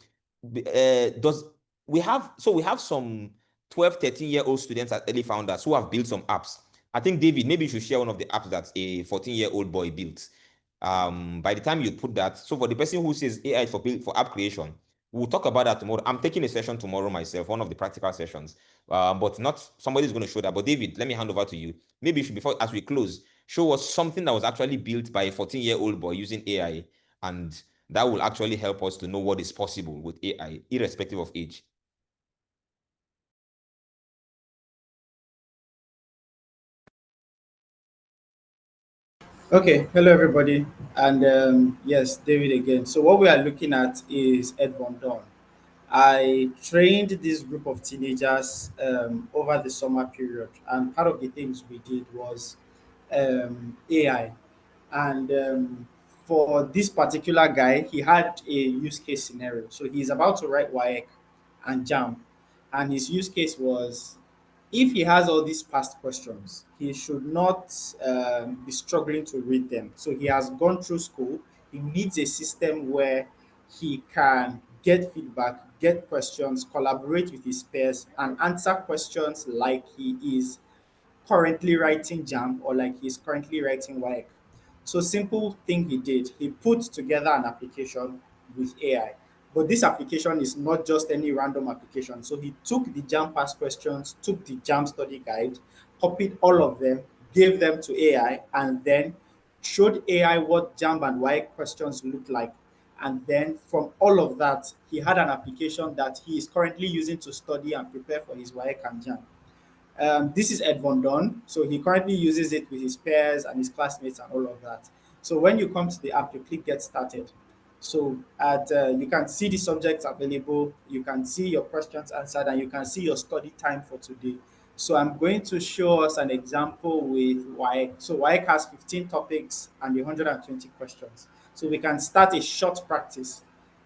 we have some 12, 13-year-old students as early founders who have built some apps. I think, David, maybe you should share one of the apps that a 14-year-old boy built. By the time you put that, so for the person who says AI for app creation, We'll talk about that tomorrow. I'm taking a session tomorrow myself, one of the practical sessions, but not somebody's going to show that. But David, let me hand over to you. Maybe you should, before as we close, show us something that was actually built by a 14-year-old boy using AI, and that will actually help us to know what is possible with AI, irrespective of age. Okay, hello everybody, and yes, David again. So what we are looking at is Ed Von Dorn. I trained this group of teenagers over the summer period, and part of the things we did was AI. And for this particular guy, he had a use case scenario. So he's about to write WAEC and JAM, and his use case was if he has all these past questions, he should not be struggling to read them. So he has gone through school. He needs a system where he can get feedback, get questions, collaborate with his peers, and answer questions like he is currently writing JAM or like he's currently writing WAEC. So simple thing he did, he put together an application with AI. But this application is not just any random application. So he took the JAM past questions, took the JAM study guide, copied all of them, gave them to AI, and then showed AI what JAM and WAEC questions look like. And then from all of that, he had an application that he is currently using to study and prepare for his WAEC and JAM. This is Ed Von Dorn. So he currently uses it with his peers and his classmates and all of that. So when you come to the app, you click Get Started. So at you can see the subjects available, you can see your questions answered, and you can see your study time for today. So I'm going to show us an example with WAEC. So WAEC has 15 topics and 120 questions. So we can start a short practice.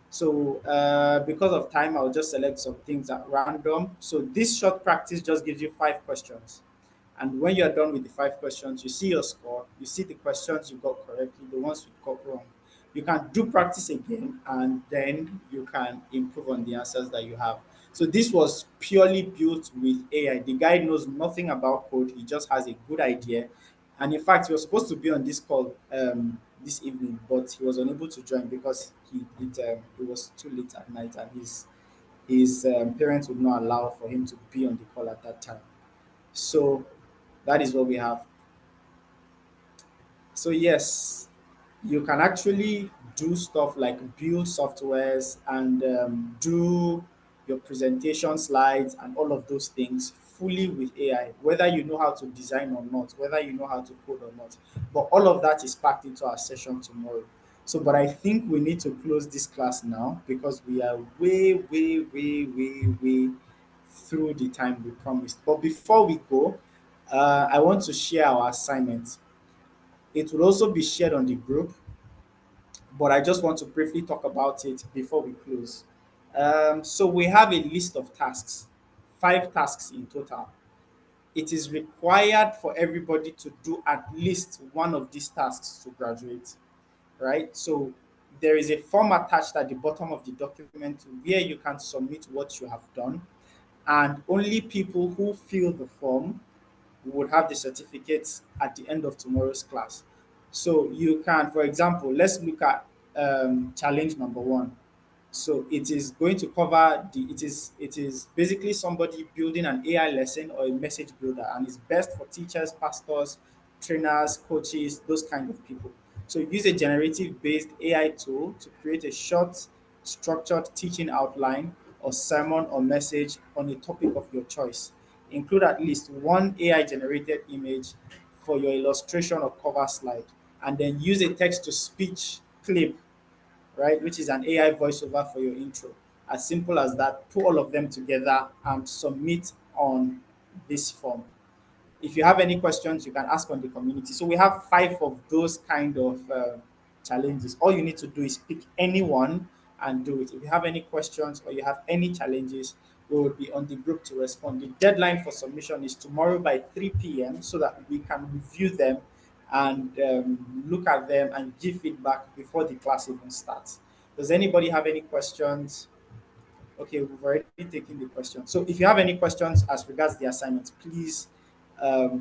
So because of time, I'll just select some things at random. So this short practice just gives you 5 questions. And when you're done with the 5 questions, you see your score, you see the questions you got correctly, the ones you got wrong. You can do practice again, and then you can improve on the answers that you have. So this was purely built with AI. The guy knows nothing about code. He just has a good idea. And in fact, he was supposed to be on this call this evening, but he was unable to join because it was too late at night, and his parents would not allow for him to be on the call at that time. So that is what we have. So yes, you can actually do stuff like build softwares and do your presentation slides and all of those things fully with AI, whether you know how to design or not, whether you know how to code or not. But all of that is packed into our session tomorrow. So, but I think we need to close this class now because we are way through the time we promised. But before we go, I want to share our assignment. It will also be shared on the group, but I just want to briefly talk about it before we close. So we have a list of tasks, 5 tasks in total. It is required for everybody to do at least one of these tasks to graduate, right? So there is a form attached at the bottom of the document where you can submit what you have done, and only people who fill the form would have the certificates at the end of tomorrow's class. So you can, for example, let's look at challenge number 1. So it is going to cover it is basically somebody building an AI lesson or a message builder, and it's best for teachers, pastors, trainers, coaches, those kind of people. So use a generative based AI tool to create a short, structured teaching outline or sermon or message on a topic of your choice. Include at least one AI generated image for your illustration or cover slide, and then use a text to speech clip, right, which is an AI voiceover for your intro. As simple as that. Put all of them together and submit on this form. If you have any questions, you can ask on the community. So we have 5 of those kind of challenges. All you need to do is pick any one and do it. If you have any questions or you have any challenges, we will be on the group to respond. The deadline for submission is tomorrow by 3 p.m. so that we can review them and look at them and give feedback before the class even starts. Does anybody have any questions? Okay, we've already taken the question. So if you have any questions as regards the assignment, please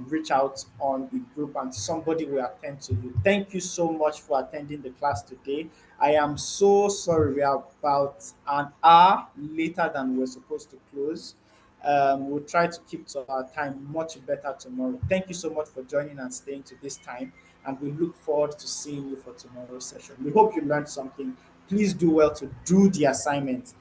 reach out on the group and somebody will attend to you. Thank you so much for attending the class today. I am so sorry we are about an hour later than we're supposed to close. We'll try to keep to our time much better tomorrow. Thank you so much for joining and staying to this time, and we look forward to seeing you for tomorrow's session. We hope you learned something. Please do well to do the assignment.